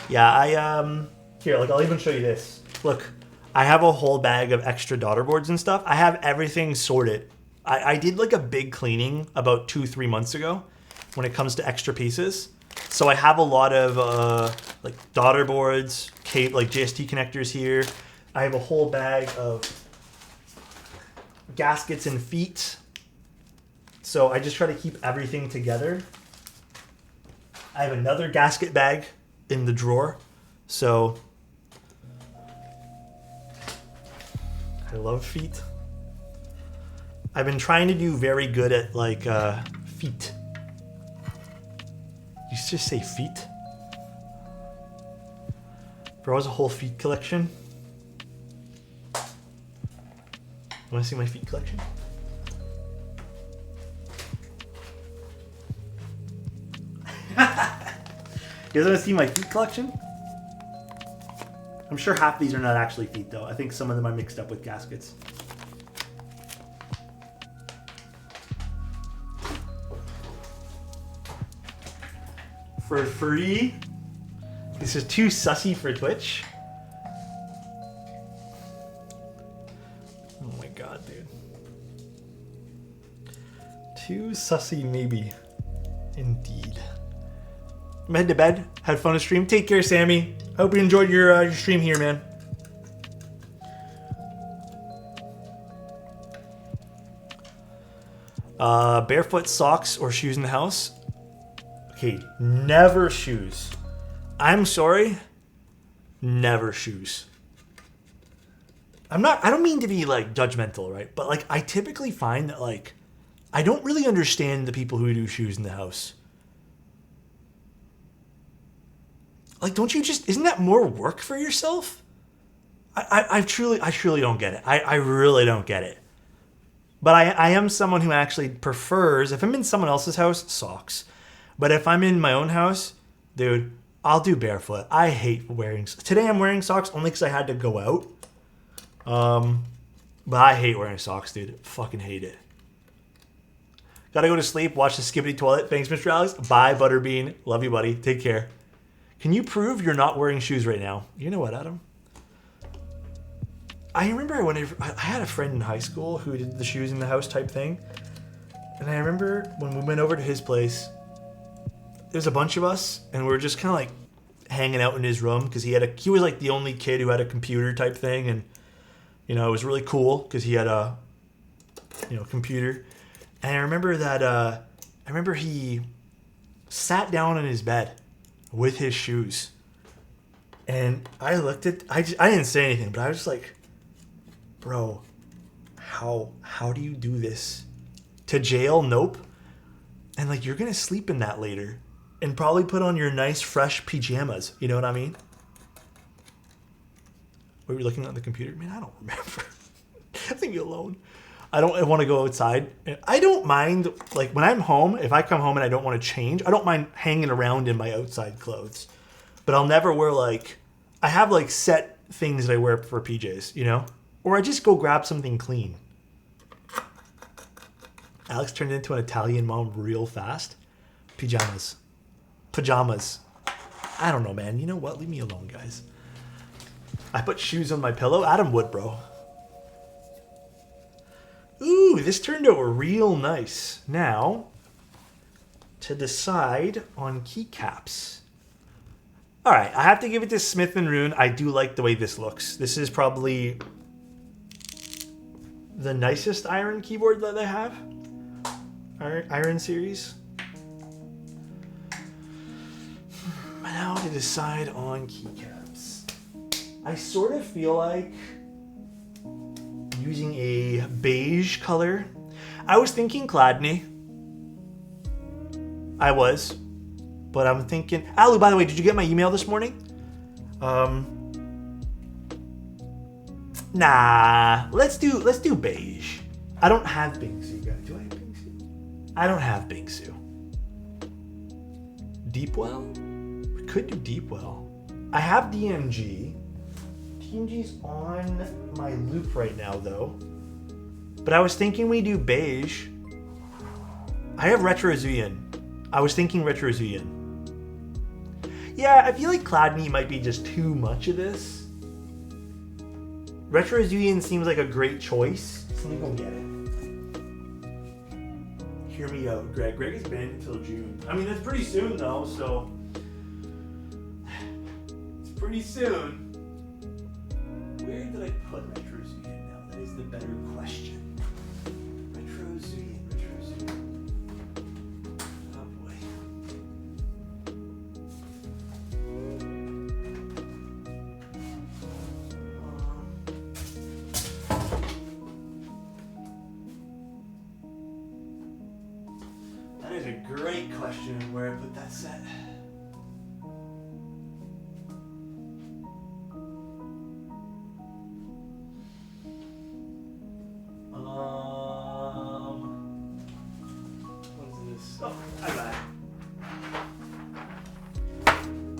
Yeah, here, like I'll even show you this. Look, I have a whole bag of extra daughter boards and stuff. I have everything sorted. I did like a big cleaning about 2-3 months ago when it comes to extra pieces. So I have a lot of like daughter boards, like JST connectors here. I have a whole bag of gaskets and feet. So I just try to keep everything together. I have another gasket bag in the drawer. So I love feet. I've been trying to do very good at like feet. You just say feet? Bro has a whole feet collection. Want to see my feet collection? You guys want to see my feet collection? I'm sure half these are not actually feet though. I think some of them are mixed up with gaskets. For free. This is too sussy for Twitch. Oh my god, dude. Too sussy, maybe. Indeed. I'm heading to bed. Had fun to stream. Take care, Sammy. I hope you enjoyed your stream here, man. Barefoot socks or shoes in the house. Okay, never shoes. I'm sorry. Never shoes. I don't mean to be like judgmental, right? But like I typically find that like I don't really understand the people who do shoes in the house. Like, don't you just, isn't that more work for yourself? I truly don't get it. I really don't get it. But I am someone who actually prefers, if I'm in someone else's house, socks. But if I'm in my own house, dude, I'll do barefoot. I hate wearing, today I'm wearing socks only because I had to go out. But I hate wearing socks, dude. Fucking hate it. Gotta go to sleep, watch the Skibbity Toilet. Thanks, Mr. Alex. Bye, Butterbean. Love you, buddy. Take care. Can you prove you're not wearing shoes right now? You know what, Adam? I remember when I had a friend in high school who did the shoes in the house type thing. And I remember when we went over to his place, there's a bunch of us, and we were just kind of like hanging out in his room because he was like the only kid who had a computer type thing. And, you know, it was really cool because he had a, computer. And I remember that, he sat down in his bed with his shoes. And I looked at, I didn't say anything, but I was just like, bro, how do you do this? To jail? Nope. And like, you're going to sleep in that later and probably put on your nice fresh pajamas. You know what I mean? Were we looking on the computer? Man, I don't remember. Leave me alone. I want to go outside. I don't mind, like when I'm home, if I come home and I don't want to change, I don't mind hanging around in my outside clothes. But I'll never wear like, I have like set things that I wear for PJs, you know? Or I just go grab something clean. Alex turned into an Italian mom real fast. Pajamas. Pajamas. I don't know, man. You know what? Leave me alone, guys. I put shoes on my pillow. Adam would, bro. Ooh, this turned out real nice. Now, to decide on keycaps. All right, I have to give it to Smith & Rune. I do like the way this looks. This is probably the nicest iron keyboard that they have. Iron series. Now to decide on keycaps. I sort of feel like using a beige color. I was thinking Chladni. I was. But I'm thinking... Alu, by the way, did you get my email this morning? Nah. Let's do beige. I don't have Bingsu, guys. Do I have Bingsu? I don't have Bingsu. Deepwell? We could do Deepwell. I have DMG. DMG's on my loop right now, though. But I was thinking we do beige. I have Retro Zuyan. I was thinking Retro Zuyan. Yeah, I feel like Chladni might be just too much of this. Retro Zuyan seems like a great choice. So let me go get it. Hear me out, Greg. Greg is banned until June. I mean, that's pretty soon, though, so... It's pretty soon. Where did I put Retro Zuyan now? That is the better question. Retro Zuyan. Oh, boy. That is a great question where I put that set.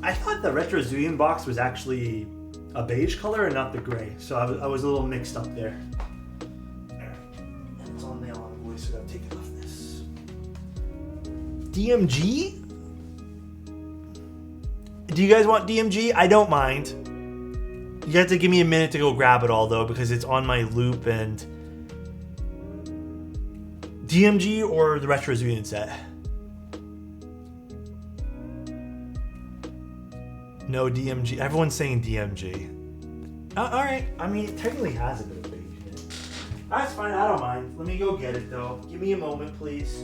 I thought the Retro Zuyan box was actually a beige color and not the gray, so I was a little mixed up there. And it's on the envoy, so I gotta take it off this. DMG? Do you guys want DMG? I don't mind. You have to give me a minute to go grab it all, though, because it's on my loop. And DMG or the Retro Zuyan set? No DMG. Everyone's saying DMG. All right. I mean, it technically has a bit of beige in it. That's fine. I don't mind. Let me go get it, though. Give me a moment, please.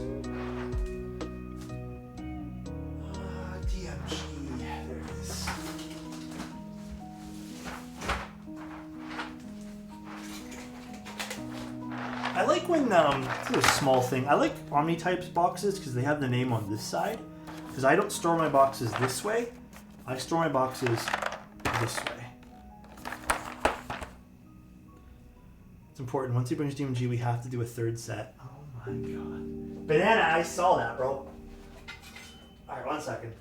DMG. There it is. I like when, this is a small thing. I like Omnitype's boxes because they have the name on this side. Because I don't store my boxes this way. I store my boxes this way. It's important. Once he brings DMG, we have to do a third set. Oh my god. Banana, I saw that, bro. Alright, 1 second.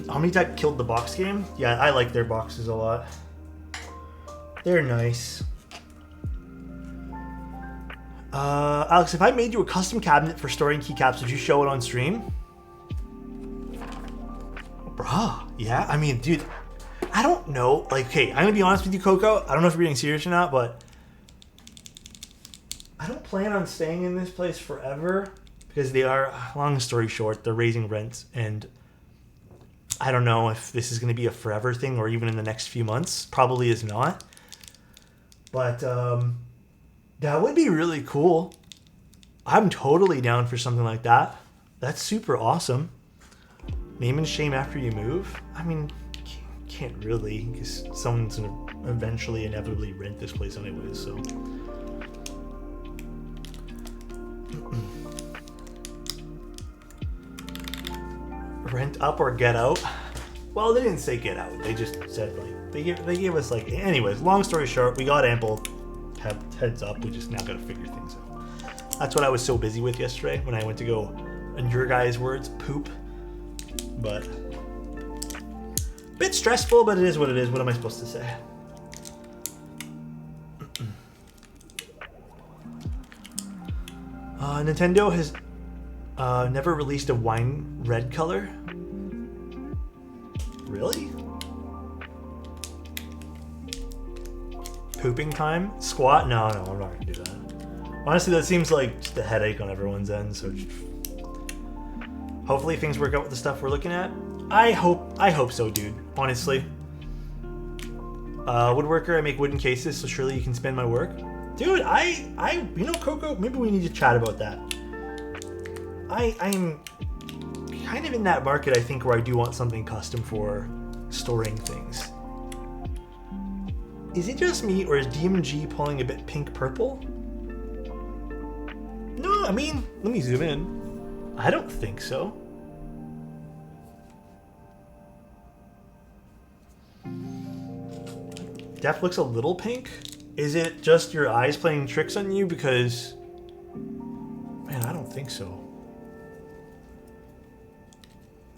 Omnitype killed the box game. Yeah, I like their boxes a lot. They're nice. Alex, if I made you a custom cabinet for storing keycaps, would you show it on stream? Bruh, yeah. I mean, dude, I don't know. Like, okay, I'm gonna be honest with you, Coco. I don't know if you're being serious or not, but I don't plan on staying in this place forever because they are, long story short, they're raising rent, and I don't know if this is going to be a forever thing or even in the next few months. Probably is not. But that would be really cool. I'm totally down for something like that. That's super awesome. Name and shame after you move? I mean, can't really, because someone's going to eventually inevitably rent this place anyways, so. Rent up or get out? Well, they didn't say get out. They just said like they gave us like. Anyways, long story short, we got ample heads up. We just now got to figure things out. That's what I was so busy with yesterday when I went to go, in your guys' words, poop. But bit stressful, but it is what it is. What am I supposed to say? Nintendo has never released a wine red color. Really? Pooping time? Squat? No, I'm not gonna do that. Honestly, that seems like just a headache on everyone's end, so hopefully things work out with the stuff we're looking at. I hope so, dude. Honestly. Woodworker, I make wooden cases, so surely you can spend my work. Dude, you know, Coco, maybe we need to chat about that. I'm kind of in that market, I think, where I do want something custom for storing things. Is it just me, or is DMG pulling a bit pink-purple? No, I mean, let me zoom in. I don't think so. Def looks a little pink. Is it just your eyes playing tricks on you? Because, man, I don't think so.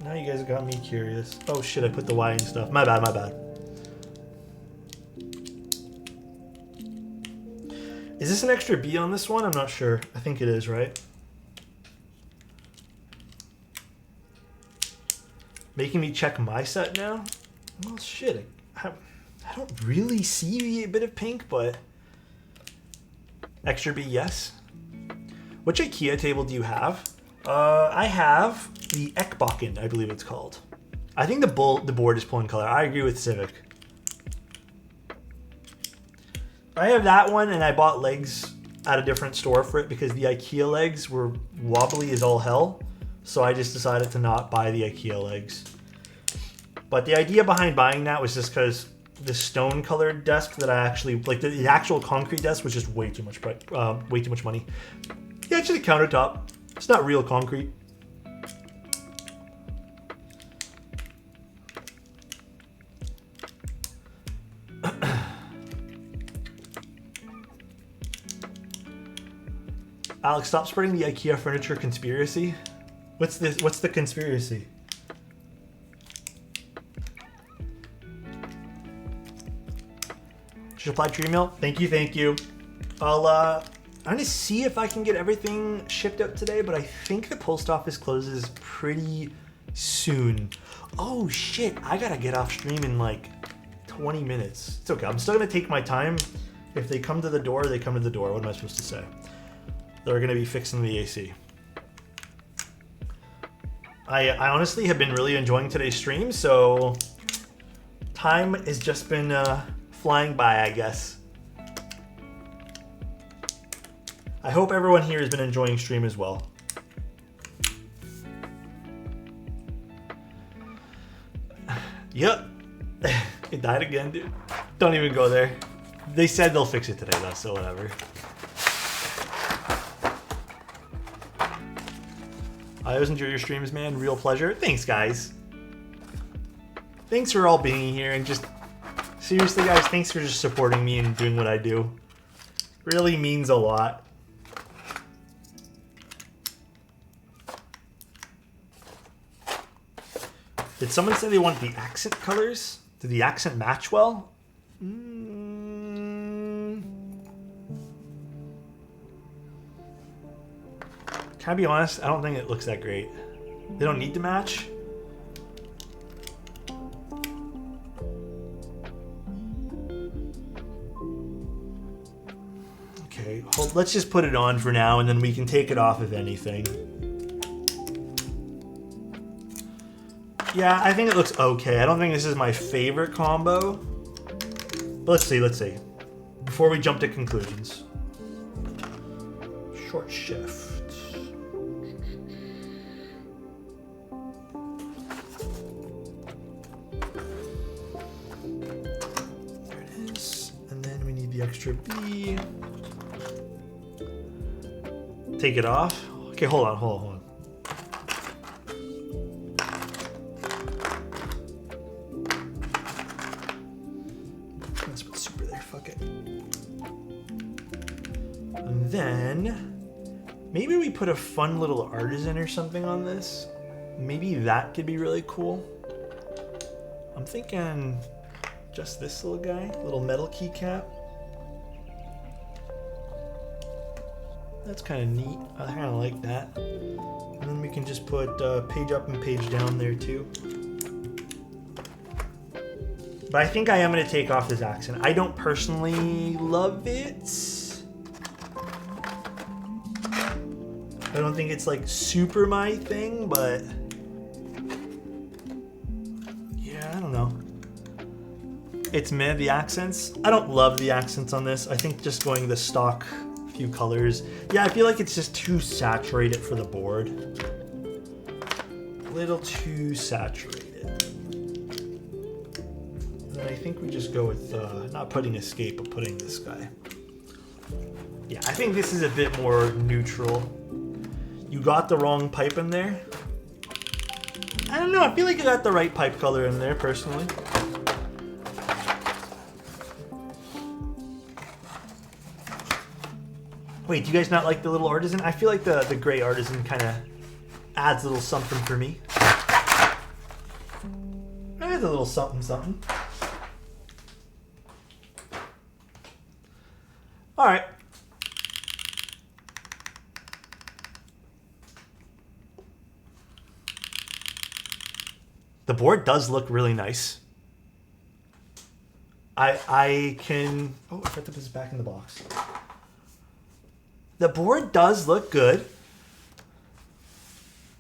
Now you guys got me curious. Oh shit, I put the Y in stuff. My bad, my bad. Is this an extra B on this one? I'm not sure. I think it is, right? Making me check my set now? Well, shit. I don't really see a bit of pink, but extra B, yes. Which IKEA table do you have? I have the Ekbakken, I believe it's called. I think the board is pulling color. I agree with Civic. I have that one, and I bought legs at a different store for it because the IKEA legs were wobbly as all hell. So I just decided to not buy the IKEA legs. But the idea behind buying that was just because the stone-colored desk that I actually like, the actual concrete desk was just way too much money. Yeah, it's just a countertop. It's not real concrete. Alex, stop spreading the IKEA furniture conspiracy. What's this? What's the conspiracy? Just applied to your email. Thank you, thank you. I'm gonna see if I can get everything shipped out today, but I think the post office closes pretty soon. Oh shit, I gotta get off stream in like 20 minutes. It's okay, I'm still gonna take my time. If they come to the door, they come to the door. What am I supposed to say? They're gonna be fixing the AC. I honestly have been really enjoying today's stream, so time has just been flying by, I guess. I hope everyone here has been enjoying stream as well. Yep. It died again, dude. Don't even go there. They said they'll fix it today, though, so whatever. I always enjoy your streams, man. Real pleasure. Thanks, guys. Thanks for all being here, and just seriously, guys, thanks for just supporting me and doing what I do. Really means a lot. Did someone say they want the accent colors? Did the accent match well? Can I be honest? I don't think it looks that great. They don't need to match. Okay, let's just put it on for now, and then we can take it off if anything. Yeah, I think it looks okay. I don't think this is my favorite combo. But let's see, let's see. Before we jump to conclusions. Short shift. There it is. And then we need the extra B. Take it off. Okay, hold on. then maybe we put a fun little artisan or something on this. Maybe that could be really cool. I'm thinking just this little guy, little metal keycap. That's kind of neat. I kind of like that. And then we can just put page up and page down there too. But I think I am going to take off this accent. I don't personally love it. I don't think it's like super my thing, but yeah, I don't know. It's meh, the accents. I don't love the accents on this. I think just going the stock few colors. Yeah, I feel like it's just too saturated for the board. A little too saturated. And then I think we just go with not putting escape, but putting this guy. Yeah, I think this is a bit more neutral. You got the wrong pipe in there. I don't know, I feel like you got the right pipe color in there, personally. Wait, do you guys not like the little artisan? I feel like the gray artisan kind of adds a little something for me. Adds a little something, something. All right. The board does look really nice. I can... Oh, I forgot to put this back in the box. The board does look good.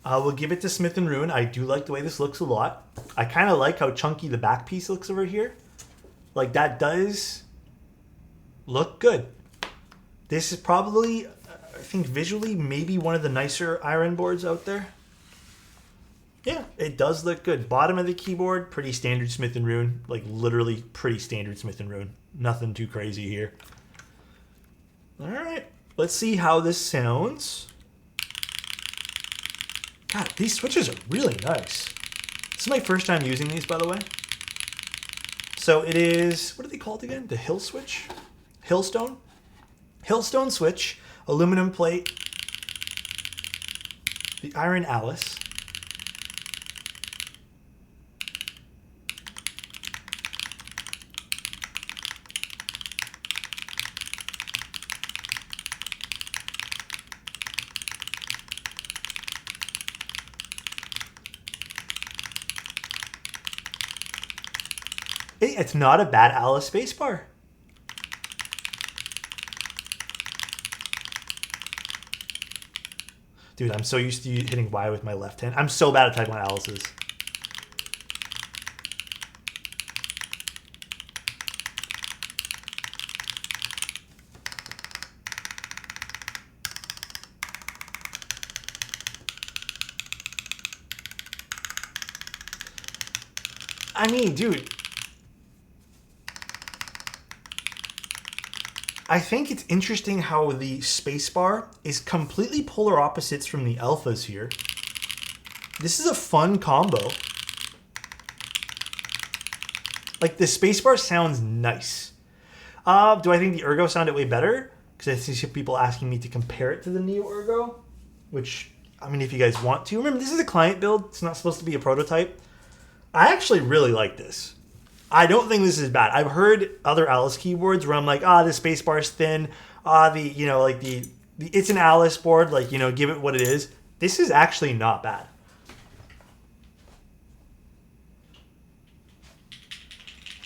We'll give it to Smith & Ruin. I do like the way this looks a lot. I kind of like how chunky the back piece looks over here. Like, that does look good. This is probably, I think visually, maybe one of the nicer iron boards out there. Yeah, it does look good. Bottom of the keyboard, pretty standard Smith & Ruin. Like, literally pretty standard Smith & Ruin. Nothing too crazy here. All right. Let's see how this sounds. God, these switches are really nice. This is my first time using these, by the way. So it is, what are they called again? The Hill switch? Hillstone? Hillstone switch, aluminum plate, the Iron Alice. It's not a bad Alice spacebar. Dude, I'm so used to hitting Y with my left hand. I'm so bad at typing on Alice's. I mean, dude. I think it's interesting how the spacebar is completely polar opposites from the alphas here. This is a fun combo. Like, the spacebar sounds nice. Do I think the Ergo sounded way better? Because I see some people asking me to compare it to the Neo Ergo. Which, I mean, if you guys want to. Remember, this is a client build. It's not supposed to be a prototype. I actually really like this. I don't think this is bad. I've heard other Alice keyboards where I'm like, the spacebar is thin. It's an Alice board. Like, give it what it is. This is actually not bad.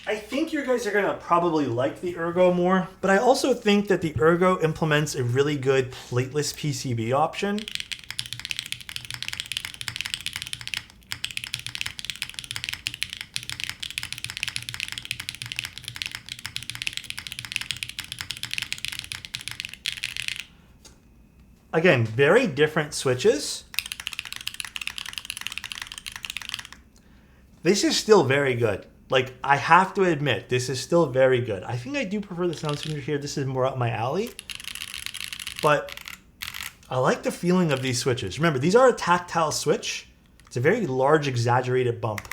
I think you guys are going to probably like the Ergo more, but I also think that the Ergo implements a really good plateless PCB option. Again, very different switches. This is still very good. Like, I have to admit, this is still very good. I think I do prefer the sound signature here. This is more up my alley. But I like the feeling of these switches. Remember, these are a tactile switch. It's a very large, exaggerated bump.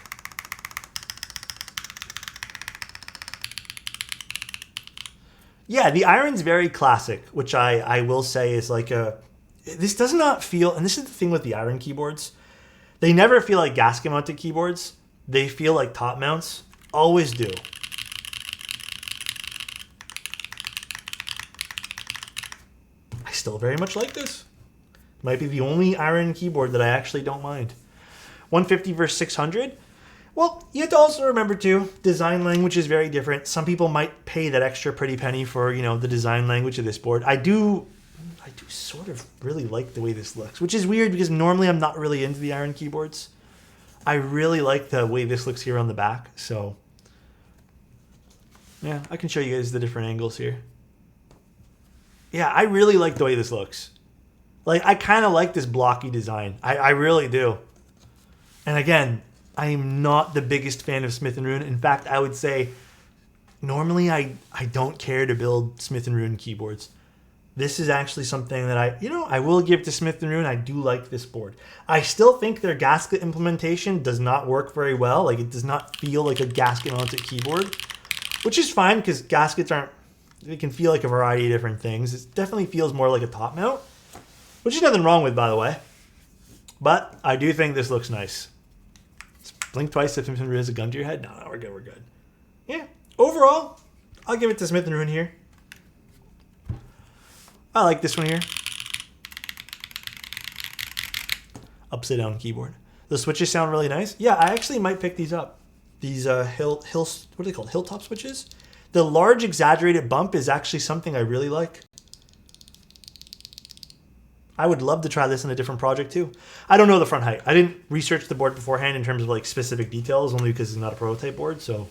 Yeah, the iron's very classic, which I will say is like a... This does not feel... And this is the thing with the iron keyboards. They never feel like gasket-mounted keyboards. They feel like top mounts. Always do. I still very much like this. Might be the only iron keyboard that I actually don't mind. 150 versus 600. Well, you have to also remember too, design language is very different. Some people might pay that extra pretty penny for, you know, the design language of this board. I do sort of really like the way this looks, which is weird because normally I'm not really into the iron keyboards. I really like the way this looks here on the back. So yeah, I can show you guys the different angles here. Yeah, I really like the way this looks. Like, I kind of like this blocky design. I really do. And again, I am not the biggest fan of Smith & Rune. In fact, I would say normally I don't care to build Smith & Rune keyboards. This is actually something that I will give to Smith & Rune. I do like this board. I still think their gasket implementation does not work very well. Like, it does not feel like a gasket-mounted keyboard, which is fine because gaskets aren't... They can feel like a variety of different things. It definitely feels more like a top mount, which is nothing wrong with, by the way. But I do think this looks nice. Blink twice if Smith & Rune has a gun to your head. No, we're good, we're good. Yeah, overall, I'll give it to Smith & Rune here. I like this one here. Upside down keyboard. The switches sound really nice. Yeah, I actually might pick these up. These what are they called? Hilltop switches? The large exaggerated bump is actually something I really like. I would love to try this in a different project too. I don't know the front height. I didn't research the board beforehand in terms of like specific details, only because it's not a prototype board. So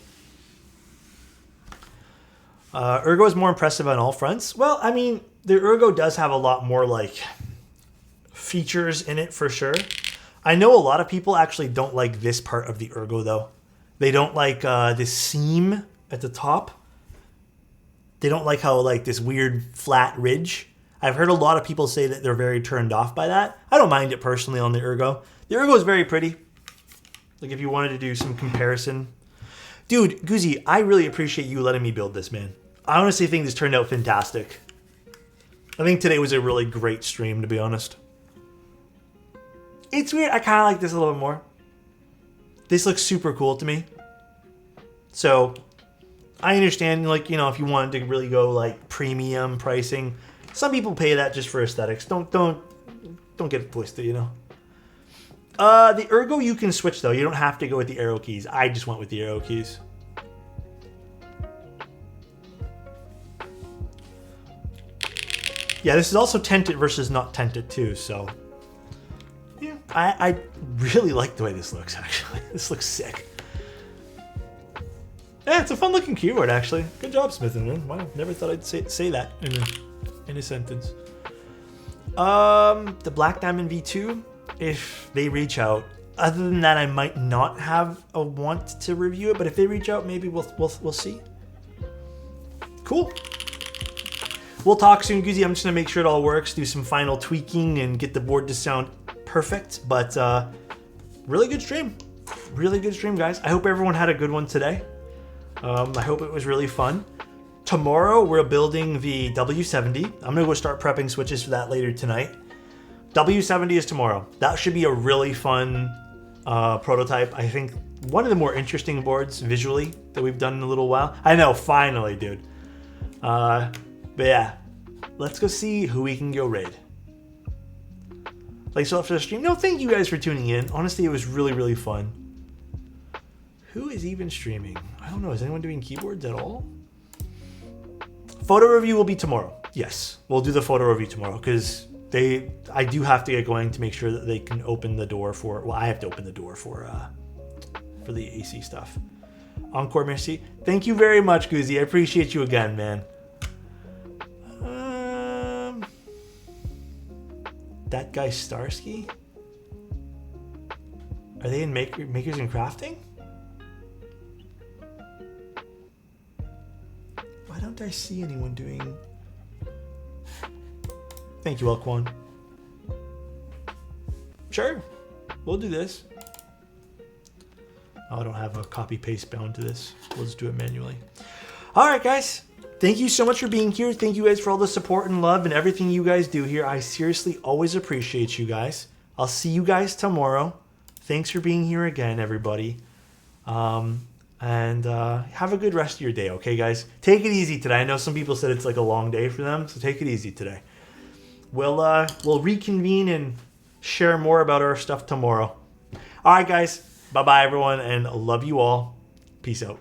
Ergo is more impressive on all fronts. Well, I mean, the Ergo does have a lot more like features in it for sure. I know a lot of people actually don't like this part of the Ergo though. They don't like this seam at the top. They don't like how like this weird flat ridge. I've heard a lot of people say that they're very turned off by that. I don't mind it personally on the Ergo. The Ergo is very pretty. Like if you wanted to do some comparison. Dude, Goozy, I really appreciate you letting me build this, man. I honestly think this turned out fantastic. I think today was a really great stream, to be honest. It's weird. I kind of like this a little bit more. This looks super cool to me. So I understand, like, you know, if you wanted to really go like premium pricing, some people pay that just for aesthetics. Don't get it twisted, you know. The Ergo you can switch though. You don't have to go with the arrow keys. I just went with the arrow keys. Yeah, this is also tented versus not tented too, so yeah. I really like the way this looks, actually. This looks sick. Yeah, it's a fun looking keyboard, actually. Good job, Smith & Rune. Wow, never thought I'd say that in a sentence. The Black Diamond V2, if they reach out. Other than that, I might not have a want to review it, but if they reach out, maybe we'll see. Cool. We'll talk soon, Goozy. I'm just gonna make sure it all works, do some final tweaking, and get the board to sound perfect. But really good stream. Really good stream, guys. I hope everyone had a good one today. I hope it was really fun. Tomorrow, we're building the W70. I'm gonna go start prepping switches for that later tonight. W70 is tomorrow. That should be a really fun prototype. I think one of the more interesting boards visually that we've done in a little while. I know, finally, dude. But yeah, let's go see who we can go raid. Thanks so much for the stream. No, thank you guys for tuning in. Honestly, it was really, really fun. Who is even streaming? I don't know. Is anyone doing keyboards at all? Photo review will be tomorrow. Yes, we'll do the photo review tomorrow because I do have to get going to make sure that they can open the door for. Well, I have to open the door for the AC stuff. Encore, merci. Thank you very much, Goozy. I appreciate you again, man. That guy Starsky? Are they in Makers and Crafting? Why don't I see anyone doing... Thank you, Elquan. Sure, we'll do this. Oh, I don't have a copy-paste bound to this. We'll just do it manually. All right, guys. thank you so much for being here. Thank you guys for all the support and love and everything you guys do here. I seriously always appreciate you guys. I'll see you guys tomorrow. Thanks for being here again, everybody. And have a good rest of your day, okay, guys? Take it easy today. I know some people said it's like a long day for them, so take it easy today. We'll reconvene and share more about our stuff tomorrow. All right, guys. Bye-bye, everyone, and love you all. Peace out.